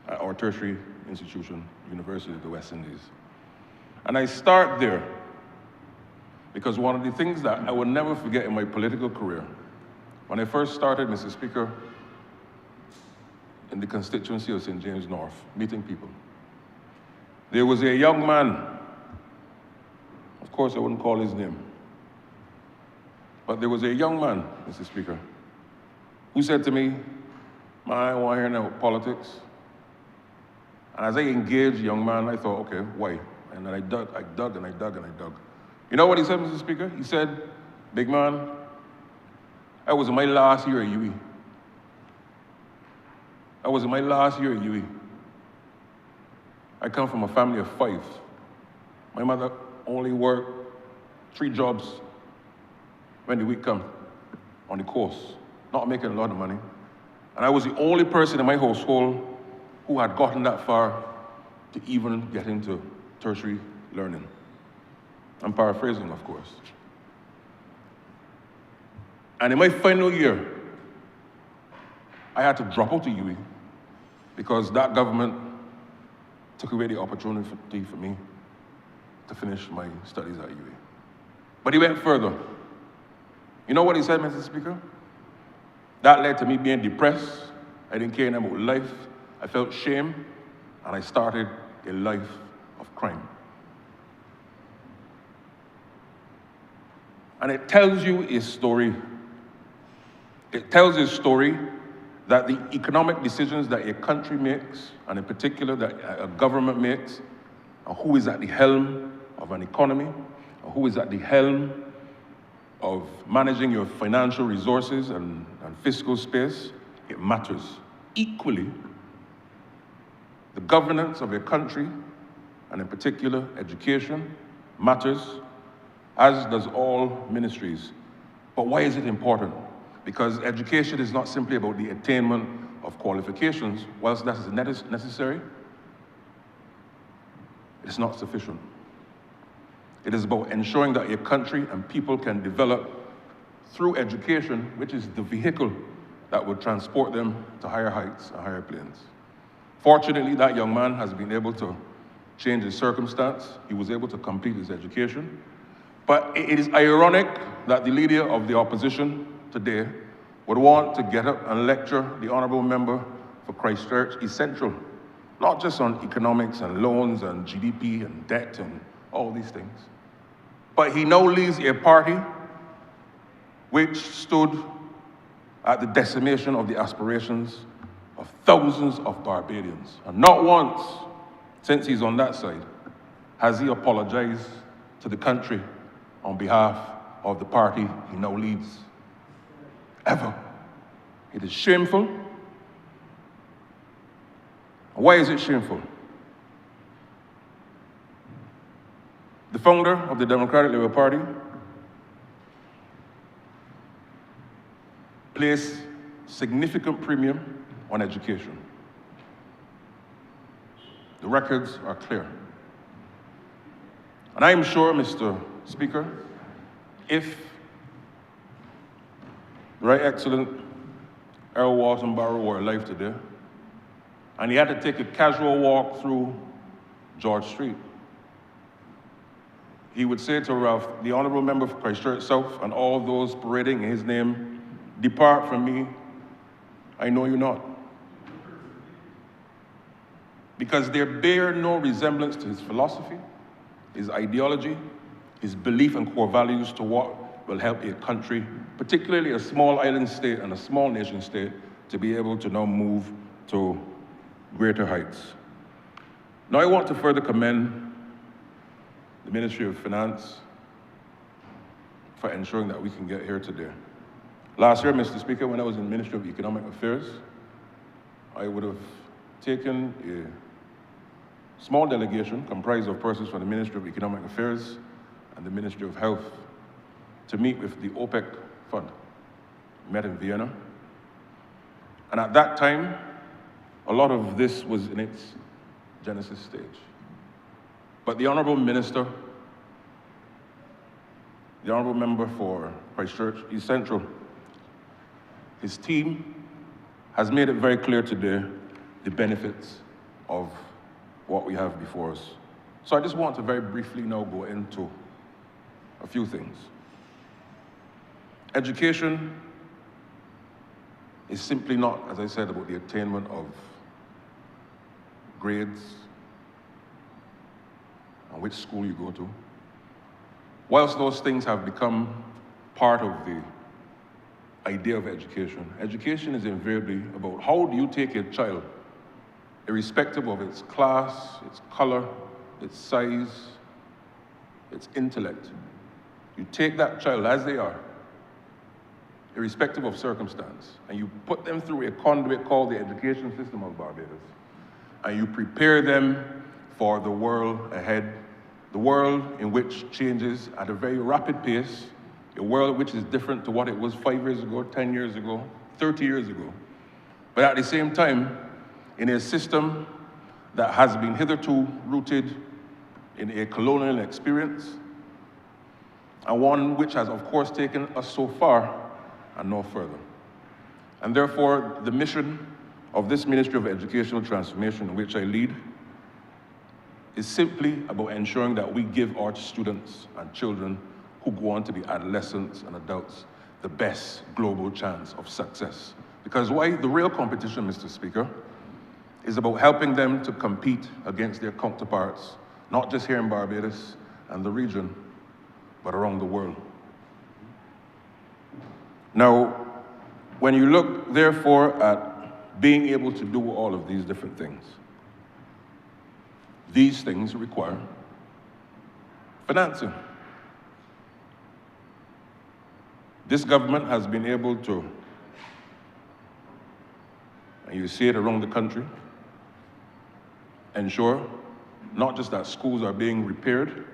at our tertiary institution, University of the West Indies. And I start there because one of the things that I will never forget in my political career, when I first started, Mr. Speaker, in the constituency of St. James North, meeting people, there was a young man, of course I wouldn't call his name, but there was a young man, Mr. Speaker, who said to me, "Man, I don't want to hear no politics." And as I engaged the young man, I thought, okay, why? And then I dug. You know what he said, Mr. Speaker? He said, "Big man, that was my last year at UE. That was my last year at UE. I come from a family of 5. My mother only worked 3 jobs when the week come on the course, not making a lot of money. And I was the only person in my household who had gotten that far to even get into tertiary learning." I'm paraphrasing, of course. And in my final year, I had to drop out of UE because that government took away the opportunity for me to finish my studies at UE. But he went further. You know what he said, Mr. Speaker? That led to me being depressed. I didn't care about life. I felt shame, and I started a life of crime. And it tells you a story. It tells a story that the economic decisions that a country makes, and in particular that a government makes, and who is at the helm of an economy, or who is at the helm of managing your financial resources and fiscal space, it matters. Equally, the governance of a country, and in particular education, matters, as does all ministries. But why is it important? Because education is not simply about the attainment of qualifications. Whilst that is necessary, it's not sufficient. It is about ensuring that a country and people can develop through education, which is the vehicle that would transport them to higher heights and higher planes. Fortunately, that young man has been able to change his circumstance. He was able to complete his education. But it is ironic that the leader of the opposition today would want to get up and lecture the honourable member for Christchurch East Central, not just on economics and loans and GDP and debt and all these things. But he now leads a party which stood at the decimation of the aspirations of thousands of Barbadians. And not once, since he's on that side, has he apologized to the country on behalf of the party he now leads. Ever. It is shameful. Why is it shameful? The founder of the Democratic Labour Party placed significant premium on education. The records are clear. And I am sure, Mr. Speaker, if the Right Excellent Earl Walton Barrow were alive today, and he had to take a casual walk through George Street, he would say to Ralph, the honourable member for Christchurch South, and all those parading in his name, "Depart from me, I know you not." Because they bear no resemblance to his philosophy, his ideology, his belief and core values to what will help a country, particularly a small island state and a small nation state, to be able to now move to greater heights. Now I want to further commend the Ministry of Finance for ensuring that we can get here today. Last year, Mr. Speaker, when I was in the Ministry of Economic Affairs, I would have taken a small delegation comprised of persons from the Ministry of Economic Affairs and the Ministry of Health to meet with the OPEC fund. We met in Vienna. And at that time, a lot of this was in its genesis stage. But the Honourable Minister, the Honourable Member for Christchurch East Central, his team has made it very clear today the benefits of what we have before us. So I just want to very briefly now go into a few things. Education is simply not, as I said, about the attainment of grades and which school you go to. Whilst those things have become part of the idea of education, education is invariably about how do you take a child, irrespective of its class, its color, its size, its intellect. You take that child as they are, irrespective of circumstance, and you put them through a conduit called the education system of Barbados, and you prepare them for the world ahead, the world in which changes at a very rapid pace, a world which is different to what it was 5 years ago, 10 years ago, 30 years ago. But at the same time, in a system that has been hitherto rooted in a colonial experience, and one which has, of course, taken us so far and no further. And therefore, the mission of this Ministry of Educational Transformation, which I lead, is simply about ensuring that we give our students and children who go on to be adolescents and adults the best global chance of success. Because why? The real competition, Mr. Speaker, is about helping them to compete against their counterparts, not just here in Barbados and the region, but around the world. Now, when you look, therefore, at being able to do all of these different things, these things require financing. This government has been able to, and you see it around the country, ensure not just that schools are being repaired,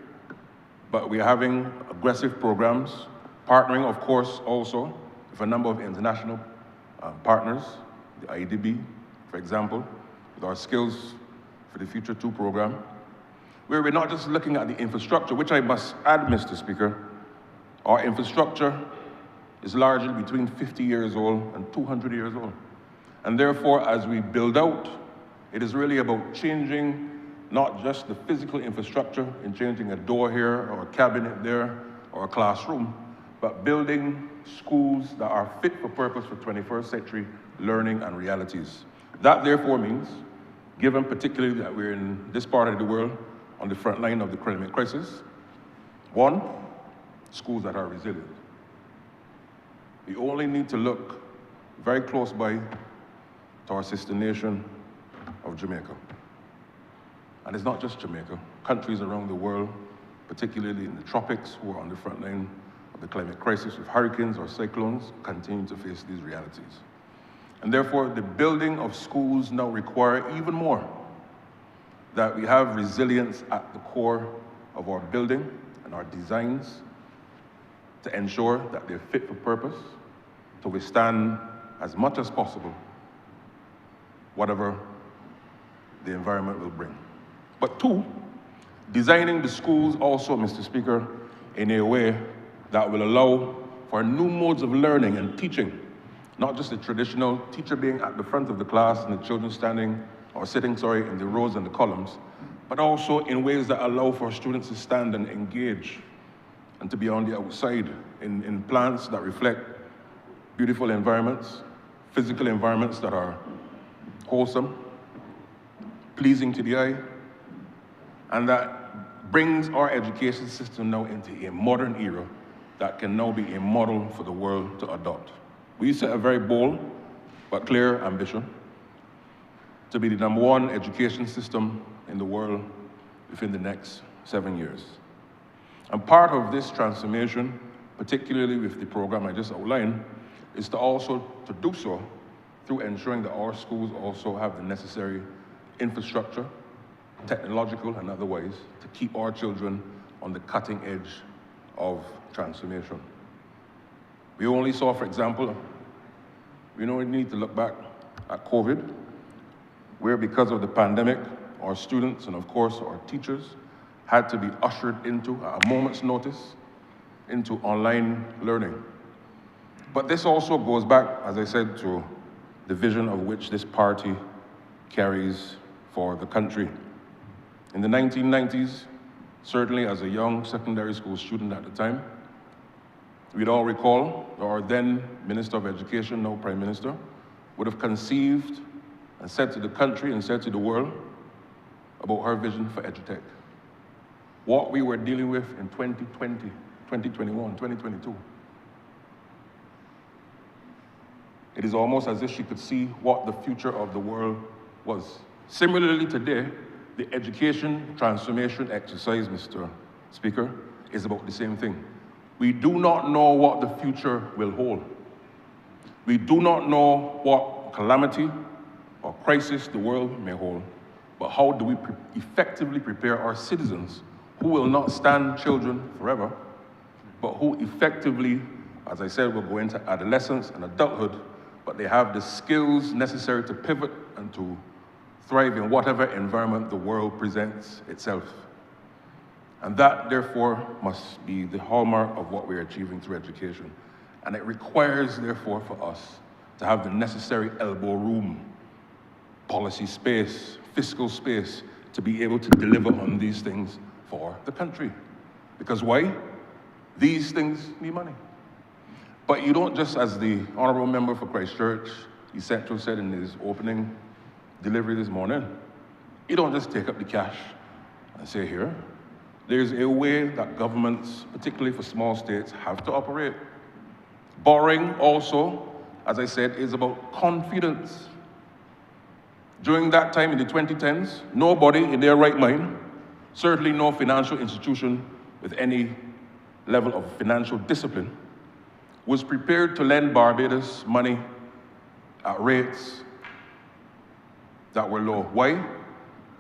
but we're having aggressive programs, partnering, of course, also with a number of international partners, the IDB, for example, with our Skills for the Future 2 program. where we're not just looking at the infrastructure, which I must add, Mr. Speaker, our infrastructure is largely between 50 years old and 200 years old. And therefore, as we build out, it is really about changing not just the physical infrastructure in changing a door here or a cabinet there or a classroom, but building schools that are fit for purpose for 21st century learning and realities. That therefore means, given particularly that we're in this part of the world on the front line of the climate crisis, one, schools that are resilient. We only need to look very close by to our sister nation of Jamaica. And it's not just Jamaica. Countries around the world, particularly in the tropics, who are on the front line of the climate crisis with hurricanes or cyclones, continue to face these realities. And therefore, the building of schools now require even more that we have resilience at the core of our building and our designs to ensure that they're fit for purpose, to withstand as much as possible whatever the environment will bring. But two, designing the schools also, Mr. Speaker, in a way that will allow for new modes of learning and teaching, not just the traditional teacher being at the front of the class and the children standing or sitting, in the rows and the columns, but also in ways that allow for students to stand and engage and to be on the outside in plants that reflect beautiful environments, physical environments that are wholesome, pleasing to the eye, and that brings our education system now into a modern era that can now be a model for the world to adopt. We set a very bold but clear ambition to be the #1 education system in the world within the next 7 years. And part of this transformation, particularly with the program I just outlined, is to also to do so through ensuring that our schools also have the necessary infrastructure, technological and otherwise, to keep our children on the cutting edge of transformation. We only saw, for example, we need to look back at COVID, where because of the pandemic, our students and of course our teachers had to be ushered into, at a moment's notice, into online learning. But this also goes back, as I said, to the vision of which this party carries for the country. In the 1990s, certainly as a young secondary school student at the time, we'd all recall our then Minister of Education, now Prime Minister, would have conceived and said to the country and said to the world about her vision for EduTech. What we were dealing with in 2020, 2021, 2022. It is almost as if she could see what the future of the world was. Similarly today, the education transformation exercise, Mr. Speaker, is about the same thing. We do not know what the future will hold. We do not know what calamity or crisis the world may hold, but how do we effectively prepare our citizens who will not stand children forever, but who effectively, as I said, will go into adolescence and adulthood, but they have the skills necessary to pivot and to thrive in whatever environment the world presents itself. And that, therefore, must be the hallmark of what we're achieving through education. And it requires, therefore, for us to have the necessary elbow room, policy space, fiscal space, to be able to deliver on these things for the country. Because why? These things need money. But you don't just, as the Honourable Member for Christchurch, Essential, said in his opening delivery this morning, you don't just take up the cash and say, here. There's a way that governments, particularly for small states, have to operate. Borrowing also, as I said, is about confidence. During that time in the 2010s, nobody in their right mind, certainly no financial institution with any level of financial discipline, was prepared to lend Barbados money at rates that were low. Why?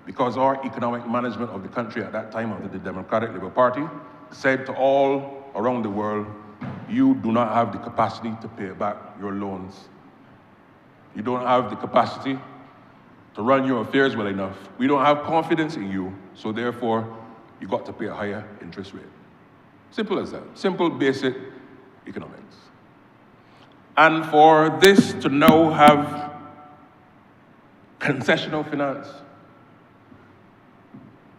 Because our economic management of the country at that time, under the Democratic Labour Party, said to all around the world, you do not have the capacity to pay back your loans. You don't have the capacity to run your affairs well enough. We don't have confidence in you, so therefore, you got to pay a higher interest rate. Simple as that. Simple, basic economics. And for this to now have concessional finance,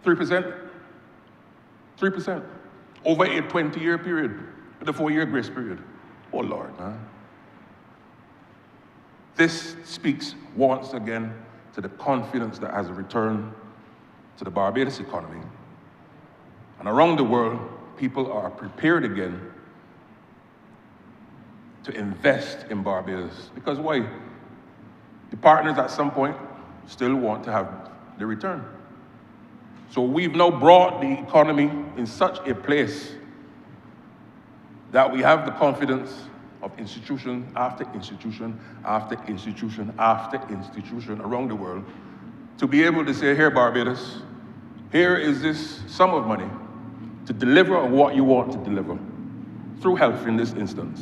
3%, 3%, over a 20-year period, with a 4-year grace period. Oh, Lord, man. This speaks once again to the confidence that has returned to the Barbados economy. And around the world, people are prepared again to invest in Barbados. Because why? The partners at some point still want to have the return. So we've now brought the economy in such a place that we have the confidence of institution after institution after institution after institution around the world to be able to say, here, Barbados, here is this sum of money to deliver on what you want to deliver through health in this instance.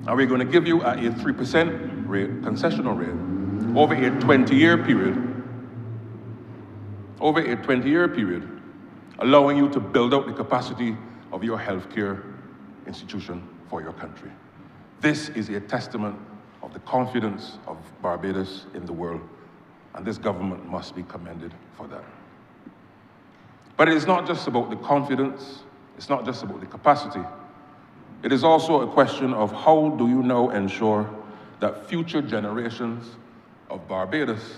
And we're going to give you at a 3% rate, concessional rate, over a 20-year period. Over a 20-year period, allowing you to build up the capacity of your healthcare institution for your country. This is a testament of the confidence of Barbados in the world, and this government must be commended for that. But it is not just about the confidence, it's not just about the capacity. It is also a question of how do you now ensure that future generations of Barbados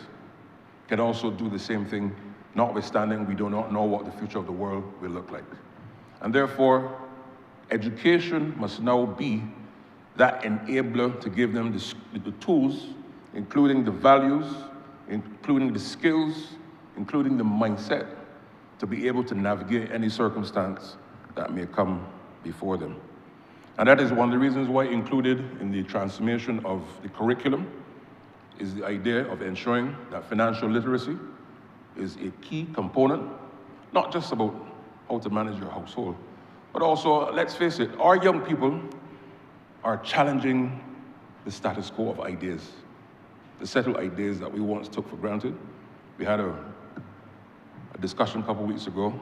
can also do the same thing, notwithstanding we do not know what the future of the world will look like. And therefore, education must now be that enabler to give them the tools, including the values, including the skills, including the mindset, to be able to navigate any circumstance that may come before them. And that is one of the reasons why included in the transformation of the curriculum is the idea of ensuring that financial literacy is a key component, not just about how to manage your household, but also, let's face it, our young people are challenging the status quo of ideas, the settled ideas that we once took for granted. We had a discussion a couple of weeks ago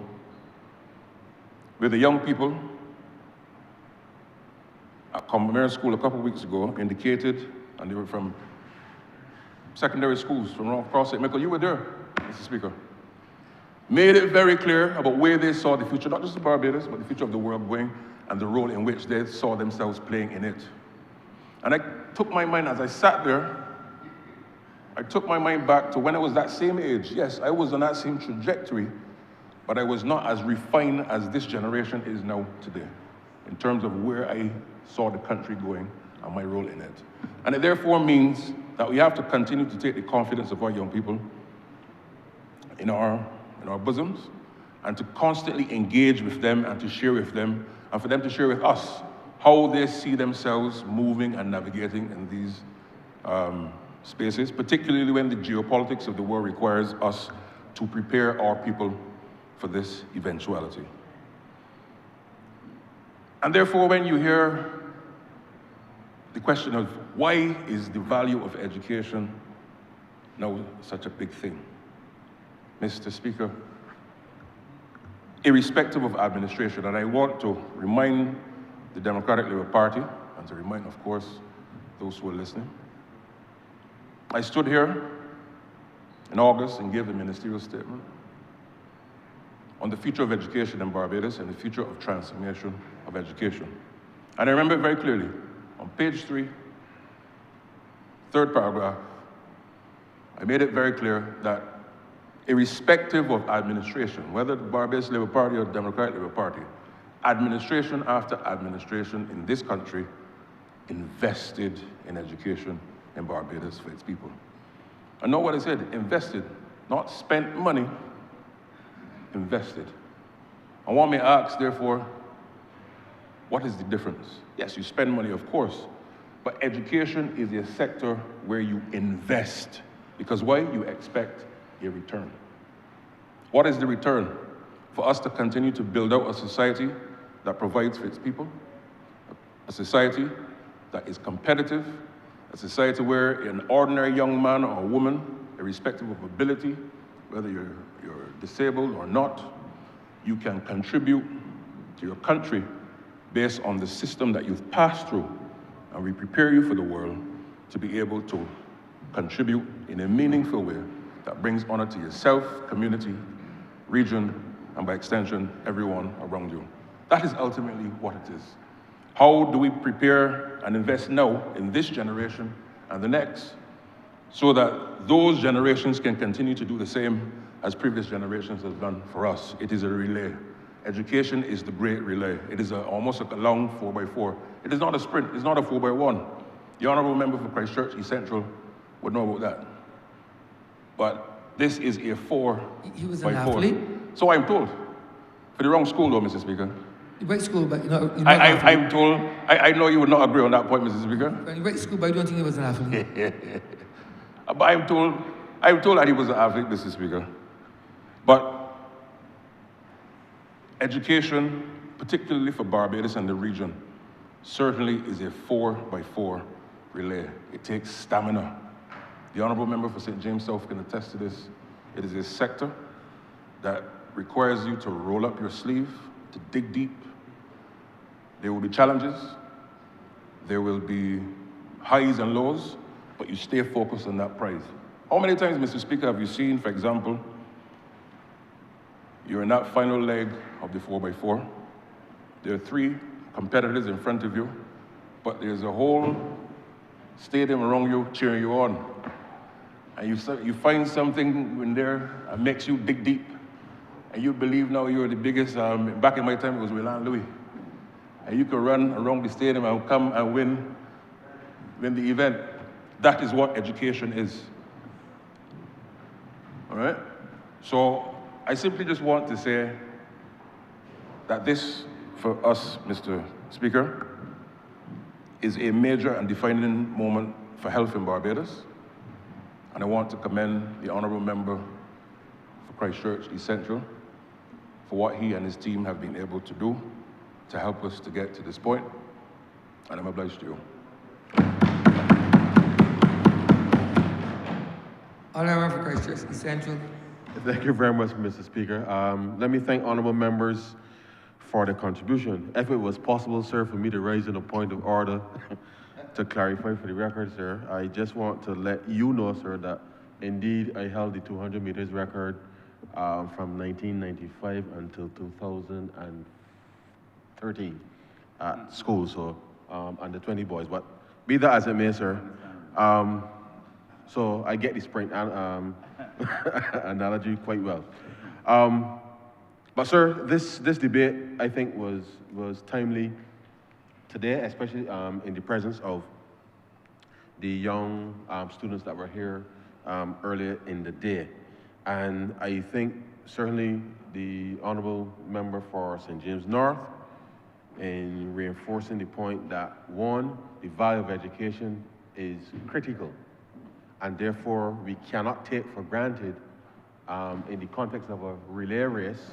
where the young people at Combermere School a couple of weeks ago indicated, and they were from secondary schools from across St. Michael. You were there, Mr. Speaker. Made it very clear about where they saw the future, not just of Barbados, but the future of the world going, and the role in which they saw themselves playing in it. And I took my mind, as I sat there, I took my mind back to when I was that same age. Yes, I was on that same trajectory, but I was not as refined as this generation is now today, in terms of where I saw the country going and my role in it. And it therefore means that we have to continue to take the confidence of our young people in our bosoms, and to constantly engage with them and to share with them, and for them to share with us how they see themselves moving and navigating in these spaces, particularly when the geopolitics of the world requires us to prepare our people for this eventuality. And therefore, when you hear the question of why is the value of education now such a big thing, Mr. Speaker, irrespective of administration, and I want to remind the Democratic Labour Party, and to remind, of course, those who are listening, I stood here in August and gave a ministerial statement on the future of education in Barbados and the future of transformation of education. And I remember it very clearly, on page 3, third paragraph, I made it very clear that irrespective of administration, whether the Barbados Labour Party or the Democratic Labour Party, administration after administration in this country invested in education in Barbados for its people. And know what I said, invested, not spent money, invested. And one may ask, therefore, what is the difference? Yes, you spend money, of course, but education is a sector where you invest. Because why? You expect a return. What is the return? For us to continue to build out a society that provides for its people, a society that is competitive, a society where an ordinary young man or woman, irrespective of ability, whether you're disabled or not, you can contribute to your country based on the system that you've passed through, and we prepare you for the world to be able to contribute in a meaningful way that brings honor to yourself, community, region, and by extension, everyone around you. That is ultimately what it is. How do we prepare and invest now in this generation and the next so that those generations can continue to do the same as previous generations have done for us? It is a relay. Education is the great relay. It is almost like a long 4x4. It is not a sprint, it's not a 4x1. The Honourable Member for Christchurch East Central would know about that. But this is a 4x4. He was an athlete? So I'm told. For the wrong school though, Mr. Speaker. You went to school, but you're not an I'm told, I know you would not agree on that point, Mr. Speaker. You went to school, but you don't think he was an athlete? But I'm told that he was an athlete, Mr. Speaker. But education, particularly for Barbados and the region, certainly is a 4x4 relay. It takes stamina. The Honourable Member for St. James South can attest to this. It is a sector that requires you to roll up your sleeve, to dig deep. There will be challenges. There will be highs and lows, but you stay focused on that prize. How many times, Mr. Speaker, have you seen, for example, you're in that final leg of the 4x4. There are 3 competitors in front of you, but there's a whole stadium around you cheering you on. And you find something in there that makes you dig deep. And you believe now you're the biggest. Back in my time, it was Willan Louis. And you can run around the stadium and come and win the event. That is what education is. All right? So I simply just want to say that this, for us, Mr. Speaker, is a major and defining moment for health in Barbados. And I want to commend the Honourable Member for Christchurch East Central for what he and his team have been able to do to help us to get to this point. And I'm obliged to you. Honourable for Christchurch East Central. Thank you very much, Mr. Speaker. Let me thank honourable members for their contribution. If it was possible, sir, for me to raise in a point of order to clarify for the record, sir, I just want to let you know, sir, that indeed I held the 200 meters record from 1995 until 2013 at school, so under 20 boys. But be that as it may, sir, so I get the sprint analogy quite well. But sir, this debate I think was timely today, especially in the presence of the young students that were here earlier in the day. And I think certainly the Honourable Member for St. James North in reinforcing the point that one, the value of education is critical, and therefore we cannot take for granted in the context of a relay race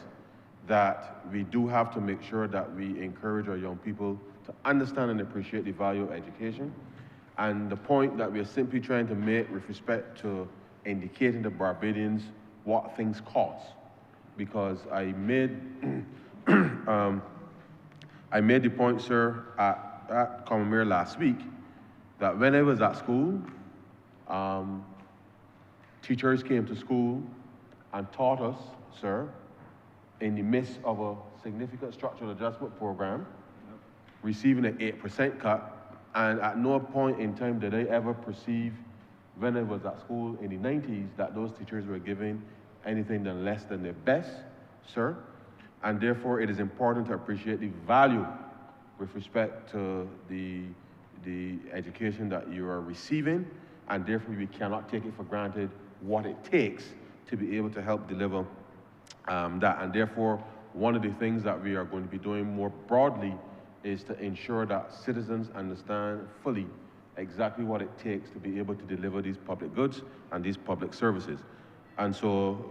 that we do have to make sure that we encourage our young people to understand and appreciate the value of education. And the point that we are simply trying to make with respect to indicating to Barbadians what things cost. Because I made, I made the point, sir, at Common last week, that when I was at school, teachers came to school and taught us, sir, in the midst of a significant structural adjustment program, receiving an 8% cut, and at no point in time did I ever perceive, when I was at school in the 90s, that those teachers were giving anything than less than their best, sir. And therefore, it is important to appreciate the value with respect to the education that you are receiving, and therefore we cannot take it for granted what it takes to be able to help deliver that. And therefore, one of the things that we are going to be doing more broadly is to ensure that citizens understand fully exactly what it takes to be able to deliver these public goods and these public services. And so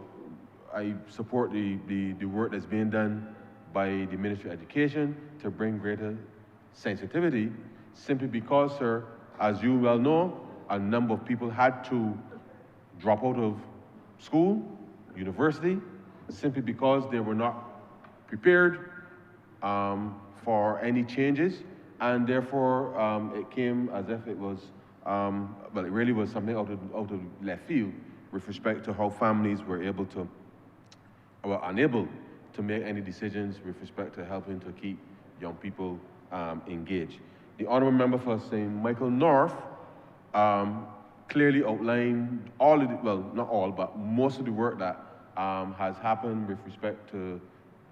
I support the work that's being done by the Ministry of Education to bring greater sensitivity, simply because, sir, as you well know, a number of people had to drop out of school, university, simply because they were not prepared for any changes, and therefore it came as if it was, well, it really was something out of left field with respect to how families were able to, or unable to make any decisions with respect to helping to keep young people engaged. The Honourable Member for St. Michael North clearly outlined all of the, well, not all, but most of the work that has happened with respect to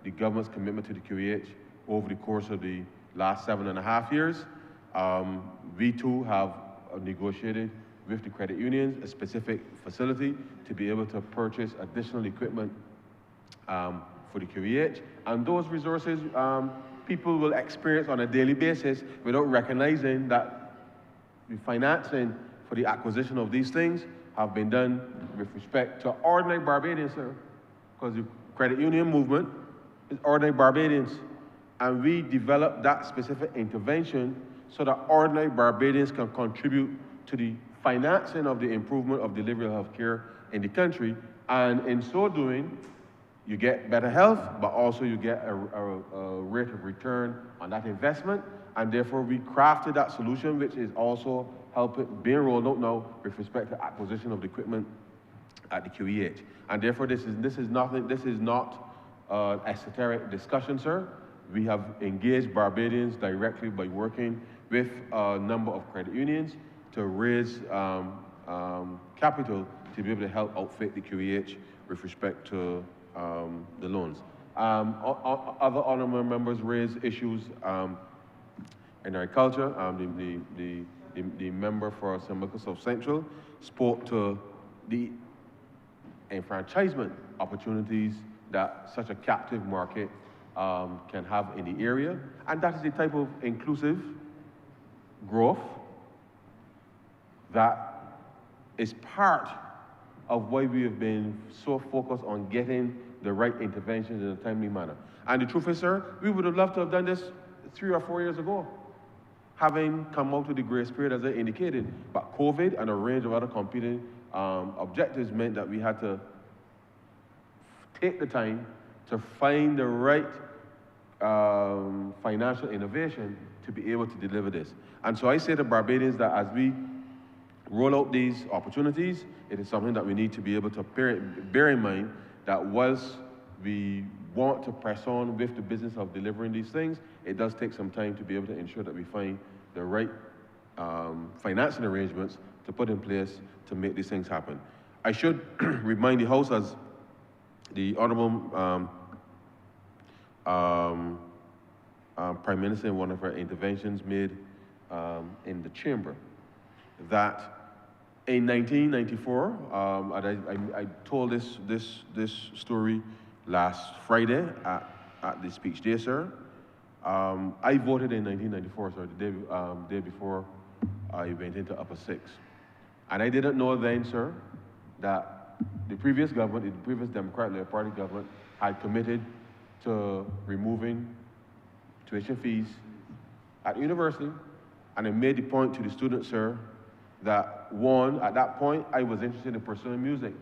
the government's commitment to the QEH over the course of the last 7.5 years. We too have negotiated with the credit unions a specific facility to be able to purchase additional equipment for the QEH. And those resources people will experience on a daily basis without recognizing that the financing for the acquisition of these things have been done with respect to ordinary Barbadians, sir. Because the credit union movement is ordinary Barbadians. And we developed that specific intervention so that ordinary Barbadians can contribute to the financing of the improvement of delivery of health care in the country. And in so doing, you get better health, but also you get a rate of return on that investment. And therefore, we crafted that solution, which is also helping being rolled out now with respect to acquisition of the equipment at the QEH. And therefore, this is not esoteric discussion, sir. We have engaged Barbadians directly by working with a number of credit unions to raise capital to be able to help outfit the QEH with respect to the loans. Other honourable members raised issues in agriculture. The member for St. Michael South Central spoke to the enfranchisement opportunities that such a captive market can have in the area. And that is the type of inclusive growth that is part of why we have been so focused on getting the right interventions in a timely manner. And the truth is, sir, we would have loved to have done this 3 or 4 years ago, having come out of the grace period as I indicated. But COVID and a range of other competing objectives meant that we had to take the time to find the right financial innovation to be able to deliver this. And so I say to Barbadians that as we roll out these opportunities, it is something that we need to be able to bear in mind that whilst we want to press on with the business of delivering these things, it does take some time to be able to ensure that we find the right financing arrangements to put in place to make these things happen. I should remind the House, as the Honourable Prime Minister in one of her interventions made in the Chamber, that in 1994, I told this story last Friday at the speech day, sir. I voted in 1994, sir, the day before I went into Upper Six. And I didn't know then, sir, that the previous government, the previous Democratic Labour Party government, had committed to removing tuition fees at university. And I made the point to the students, sir, that one, at that point, I was interested in pursuing music.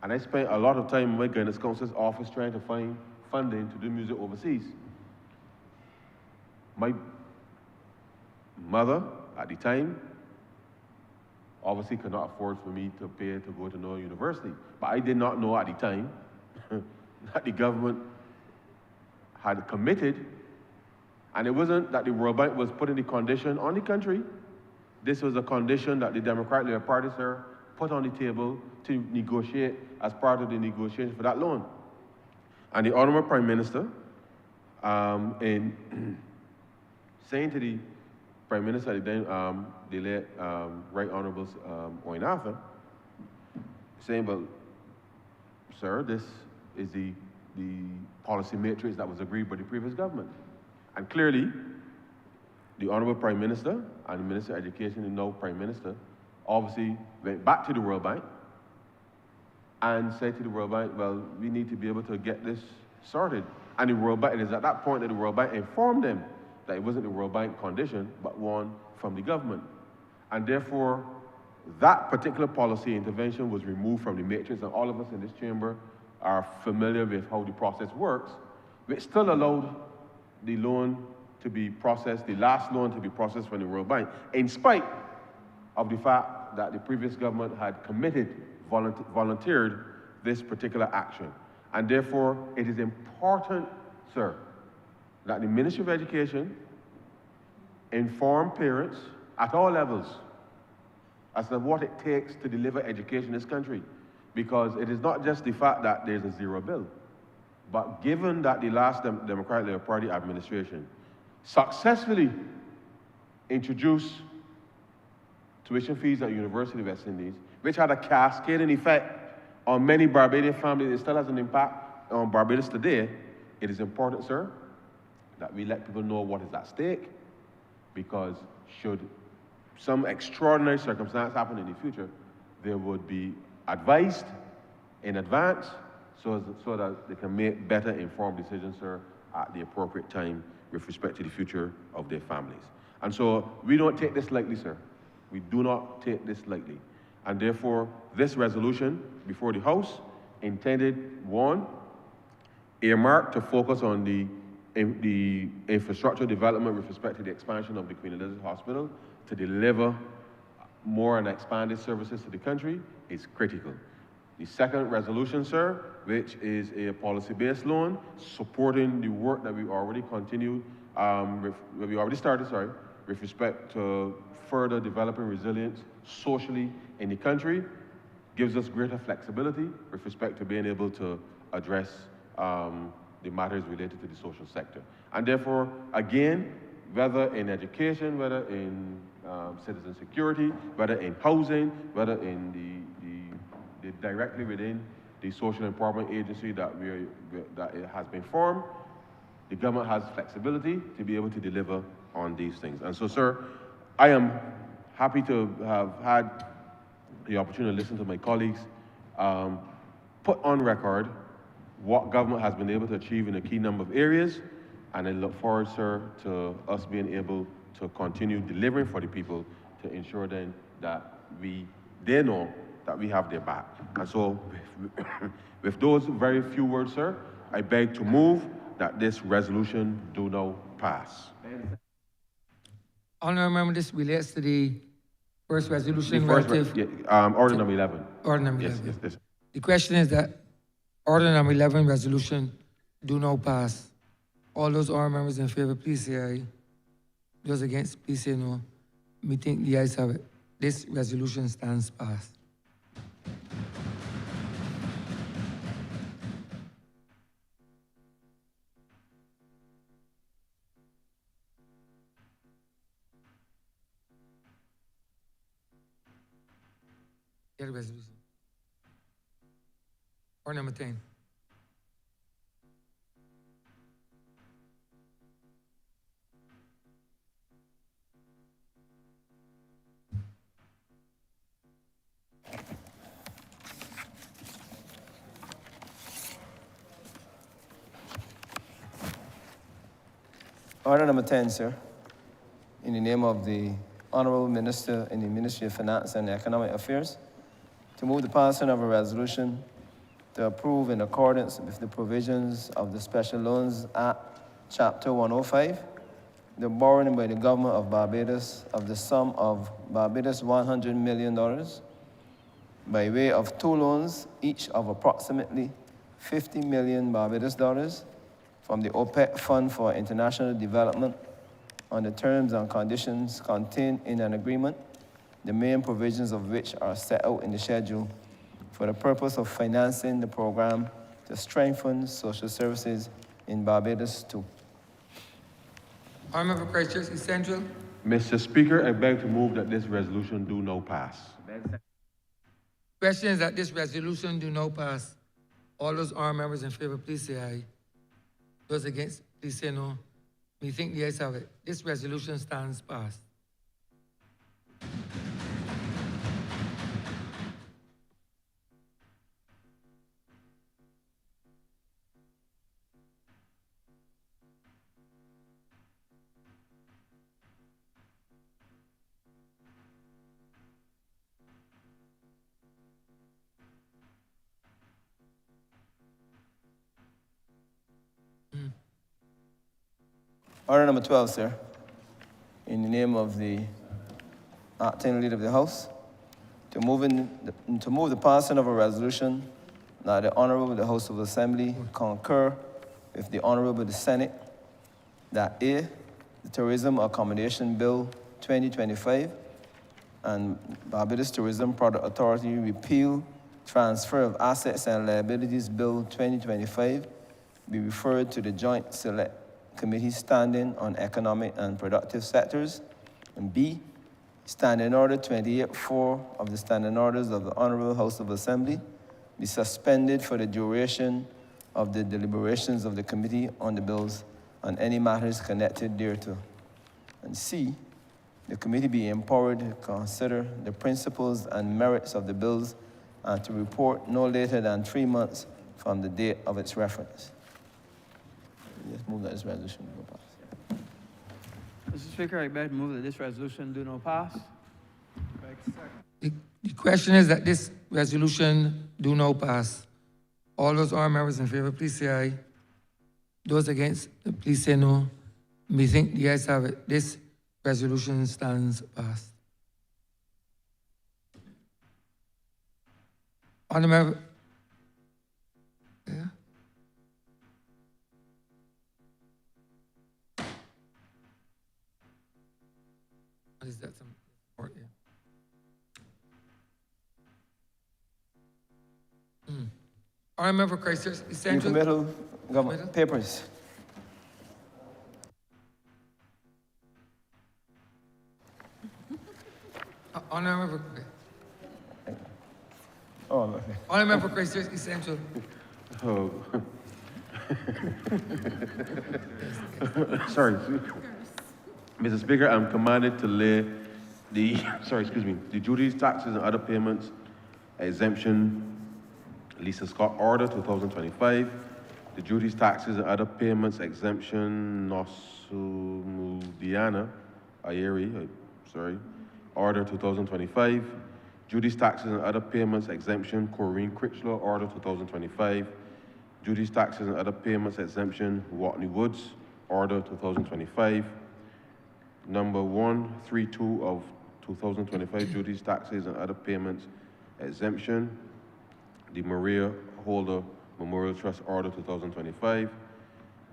And I spent a lot of time in my guidance counselor's office trying to find funding to do music overseas. My mother, at the time, obviously could not afford for me to pay to go to no university. But I did not know at the time that the government had committed, and it wasn't that the World Bank was putting the condition on the country. This was a condition that the Democratic Labour Party, sir, put on the table to negotiate as part of the negotiation for that loan. And the Honourable Prime Minister, in saying to the Prime Minister at the time, the late Right Honourable Owen Arthur, saying, well, sir, this is the policy matrix that was agreed by the previous government. And clearly, the Honourable Prime Minister and the Minister of Education, and now Prime Minister, obviously went back to the World Bank and said to the World Bank, well, we need to be able to get this sorted. And the World Bank, it is at that point that the World Bank informed them that it wasn't the World Bank condition, but one from the government. And therefore, that particular policy intervention was removed from the matrix, and all of us in this chamber are familiar with how the process works, which still allowed the loan to be processed, the last loan to be processed from the World Bank, in spite of the fact that the previous government had volunteered this particular action. And therefore, it is important, sir, that the Ministry of Education inform parents at all levels as to what it takes to deliver education in this country. Because it is not just the fact that there's a zero bill, but given that the last Democratic Labour Party administration successfully introduced tuition fees at University of West Indies, which had a cascading effect on many Barbadian families, it still has an impact on Barbados today. It is important, sir, that we let people know what is at stake, because should some extraordinary circumstance happen in the future, they would be advised in advance so that they can make better informed decisions, sir, at the appropriate time with respect to the future of their families. And so we don't take this lightly, sir. We do not take this lightly. And therefore, this resolution before the House intended, one, earmarked to focus on the infrastructure development with respect to the expansion of the Queen Elizabeth Hospital to deliver more and expanded services to the country is critical. The second resolution, sir, which is a policy-based loan supporting the work that we already started, with respect to further developing resilience socially in the country, gives us greater flexibility with respect to being able to address the matters related to the social sector. And therefore, again, whether in education, whether in citizen security, whether in housing, whether in the directly within the social empowerment agency that it has been formed, the government has flexibility to be able to deliver on these things. And so, sir, I am happy to have had the opportunity to listen to my colleagues put on record what government has been able to achieve in a key number of areas, and I look forward, sir, to us being able to continue delivering for the people to ensure then that they know that we have their back. And so, with those very few words, sir, I beg to move that this resolution do now pass. Honourable member, this relates to the first resolution relative. Order number 11. Order number 11. Yes. The question is that order number 11 resolution do now pass. All those honourable members in favor, please say aye. Those against, please say no. Me think the ayes have it. This resolution stands passed. Get a resolution. Order number 10. Order number 10, sir. In the name of the Honourable Minister in the Ministry of Finance and Economic Affairs, to move the passing of a resolution to approve in accordance with the provisions of the Special Loans Act, Chapter 105, the borrowing by the Government of Barbados of the sum of Barbados $100 million by way of two loans, each of approximately 50 million Barbados dollars from the OPEC Fund for International Development on the terms and conditions contained in an agreement, the main provisions of which are set out in the schedule for the purpose of financing the program to strengthen social services in Barbados too. Honourable Christchurch East Central. Mr. Speaker, I beg to move that this resolution do now pass. Question is that this resolution do now pass. All those honourable members in favor, please say aye. Those against, please say no. We think the ayes have it. This resolution stands passed. Order number 12, sir. In the name of the acting leader of the House, to move the passing of a resolution that the Honourable the House of Assembly concur with the Honourable the Senate that A, the Tourism Accommodation Bill 2025 and Barbados Tourism Product Authority repeal Transfer of Assets and Liabilities Bill 2025 be referred to the Joint Select Committee standing on economic and productive sectors, and B, Standing Order 28-4 of the Standing Orders of the Honourable House of Assembly be suspended for the duration of the deliberations of the committee on the bills and any matters connected thereto. And C, the committee be empowered to consider the principles and merits of the bills and to report no later than 3 months from the date of its reference. Let's move that this resolution will pass. Mr. Speaker, I beg to move that this resolution do not pass. The question is that this resolution do not pass. All those honourable members in favor, please say aye. Those against, please say no. Methinks the ayes have it. This resolution stands passed. Honourable, yeah. What is that? Some report, yeah. Honourable Christchurch, Essential. Committal government papers. Honourable. Oh, no. Honourable Christchurch, Essential. Oh. Sorry. Mr. Speaker, I'm commanded to lay the, the duties, taxes, and other payments exemption Lisa Scott Order 2025, the duties, taxes, and other payments exemption Nosumudiana Ayeri, Order 2025, duties, taxes, and other payments exemption Corrine Critchlow Order 2025, duties, taxes, and other payments exemption Watney Woods Order 2025, number 132 of 2025, duties, taxes, and other payments exemption the Maria Holder Memorial Trust Order 2025,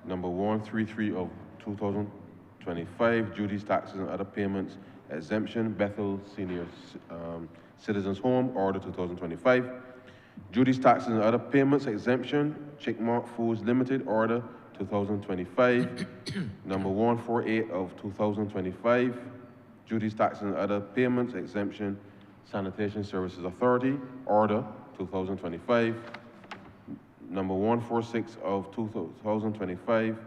number 133 of 2025, duties, taxes, and other payments exemption Bethel Senior Citizens Home Order 2025, duties, taxes, and other payments exemption Chickmark Foods Limited Order 2025, number 148 of 2025, duties, taxes, and other payments exemption Sanitation Services Authority Order 2025, number 146 of 2025,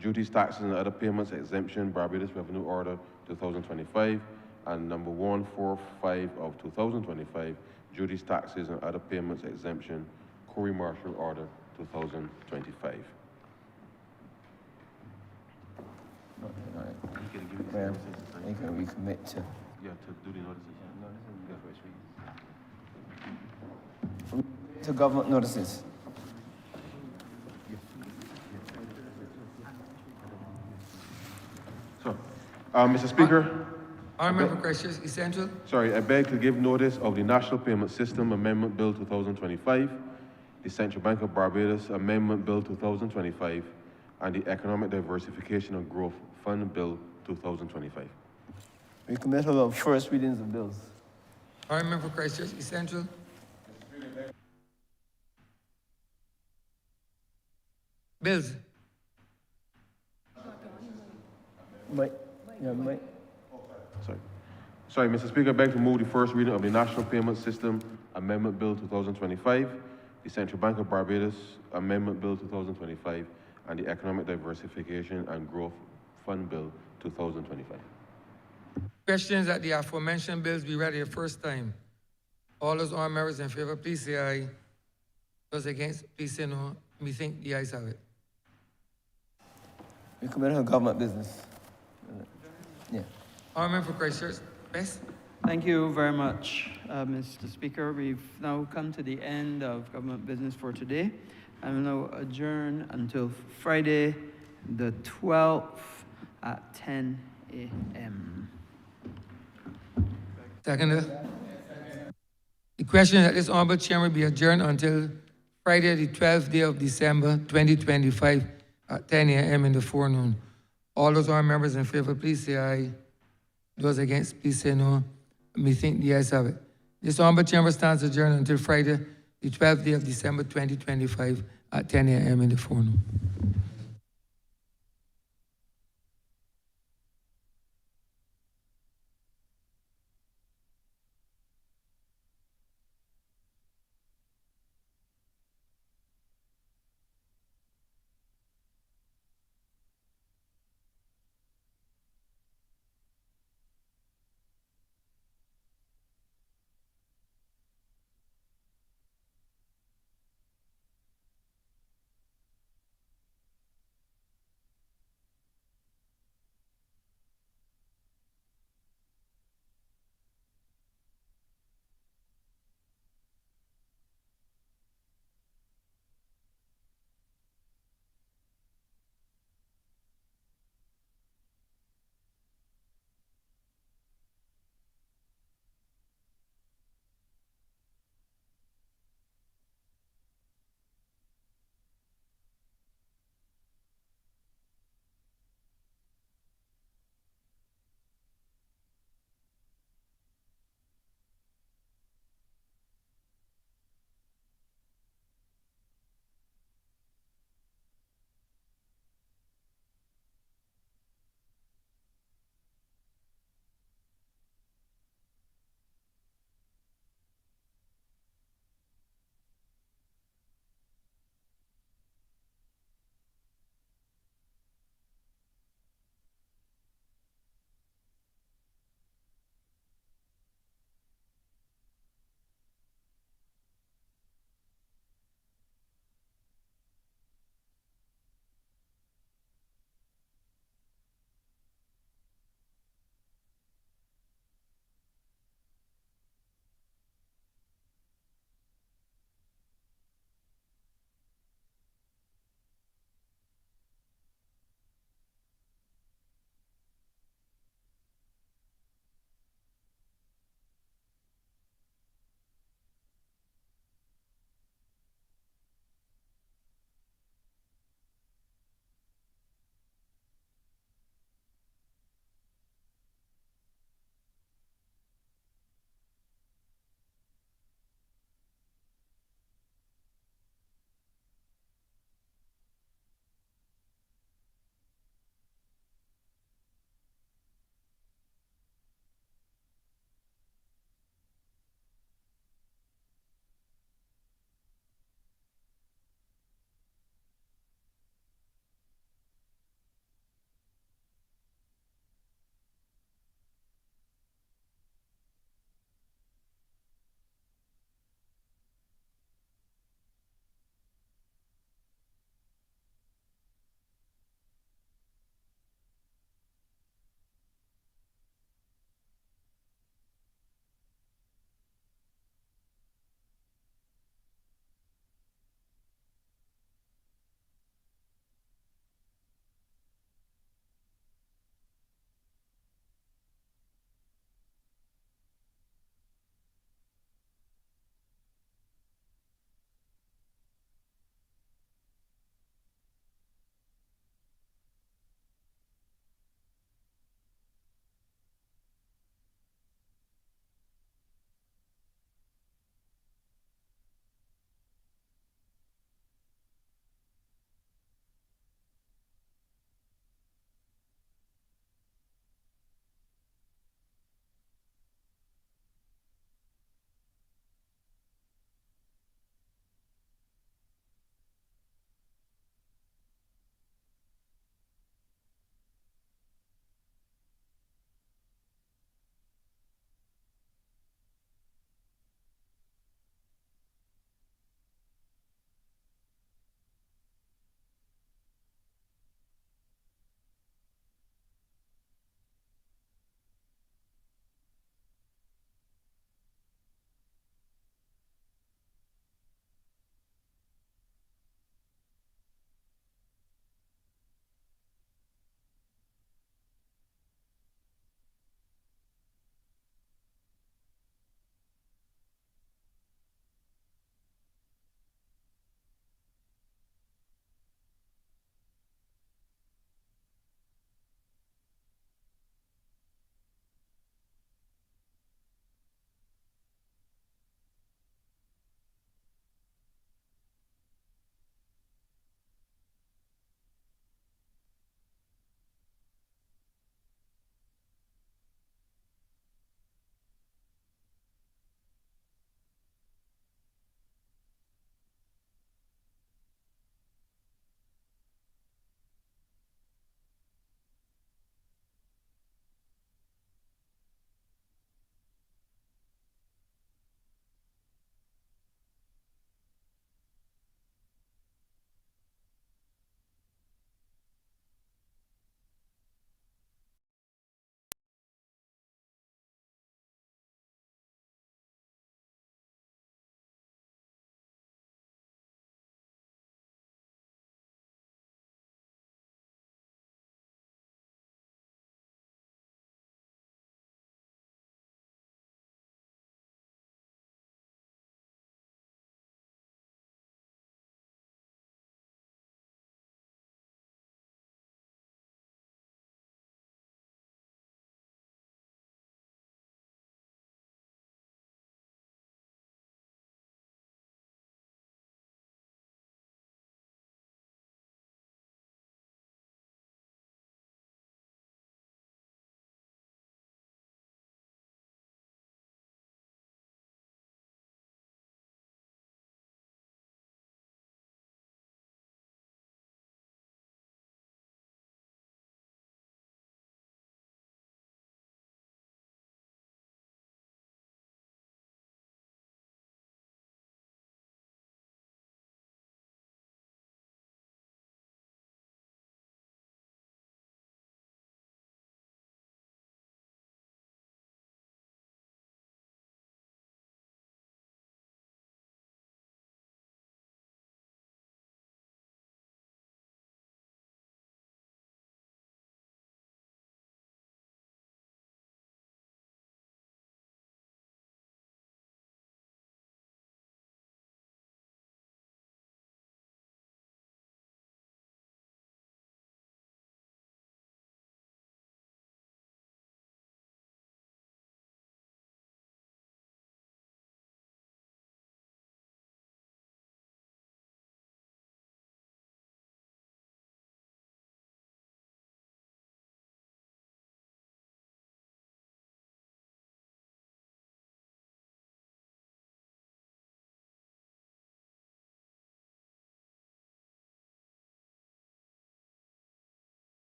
duties, taxes, and other payments exemption Barbados Revenue Order 2025, and number 145 of 2025, duties, taxes, and other payments exemption Corey Marshall Order 2025. Well, you can recommit to. Yeah, to do the notices. To government notices. So, Mr. Speaker. Honourable Christchurch, Essential. Sorry, I beg to give notice of the National Payment System Amendment Bill 2025, the Central Bank of Barbados Amendment Bill 2025, and the Economic Diversification and Growth Fund Bill 2025. Recommittal of first readings of bills. Honourable Christchurch, Essential. Bills. Mike. Yeah, Mike. Sorry, Mr. Speaker, I beg to move the first reading of the National Payment System Amendment Bill 2025, the Central Bank of Barbados Amendment Bill 2025, and the Economic Diversification and Growth Fund Bill 2025. Questions that the aforementioned bills be read the first time. All those honourable members in favor, please say aye. Those against, please say no. Methinks the ayes have it. Recommittal government business. Yeah. Honourable for Christchurch. Best. Thank you very much, Mr. Speaker. We've now come to the end of government business for today. I will now adjourn until Friday, the 12th at 10 a.m. Seconder. The question that this honorable chamber be adjourned until Friday, the 12th day of December, 2025, at 10 a.m. in the forenoon. All those honorable members in favor, please say aye. Those against, please say no. Me think the ayes have it. This honorable chamber stands adjourned until Friday, the 12th day of December, 2025, at 10 a.m. in the forenoon.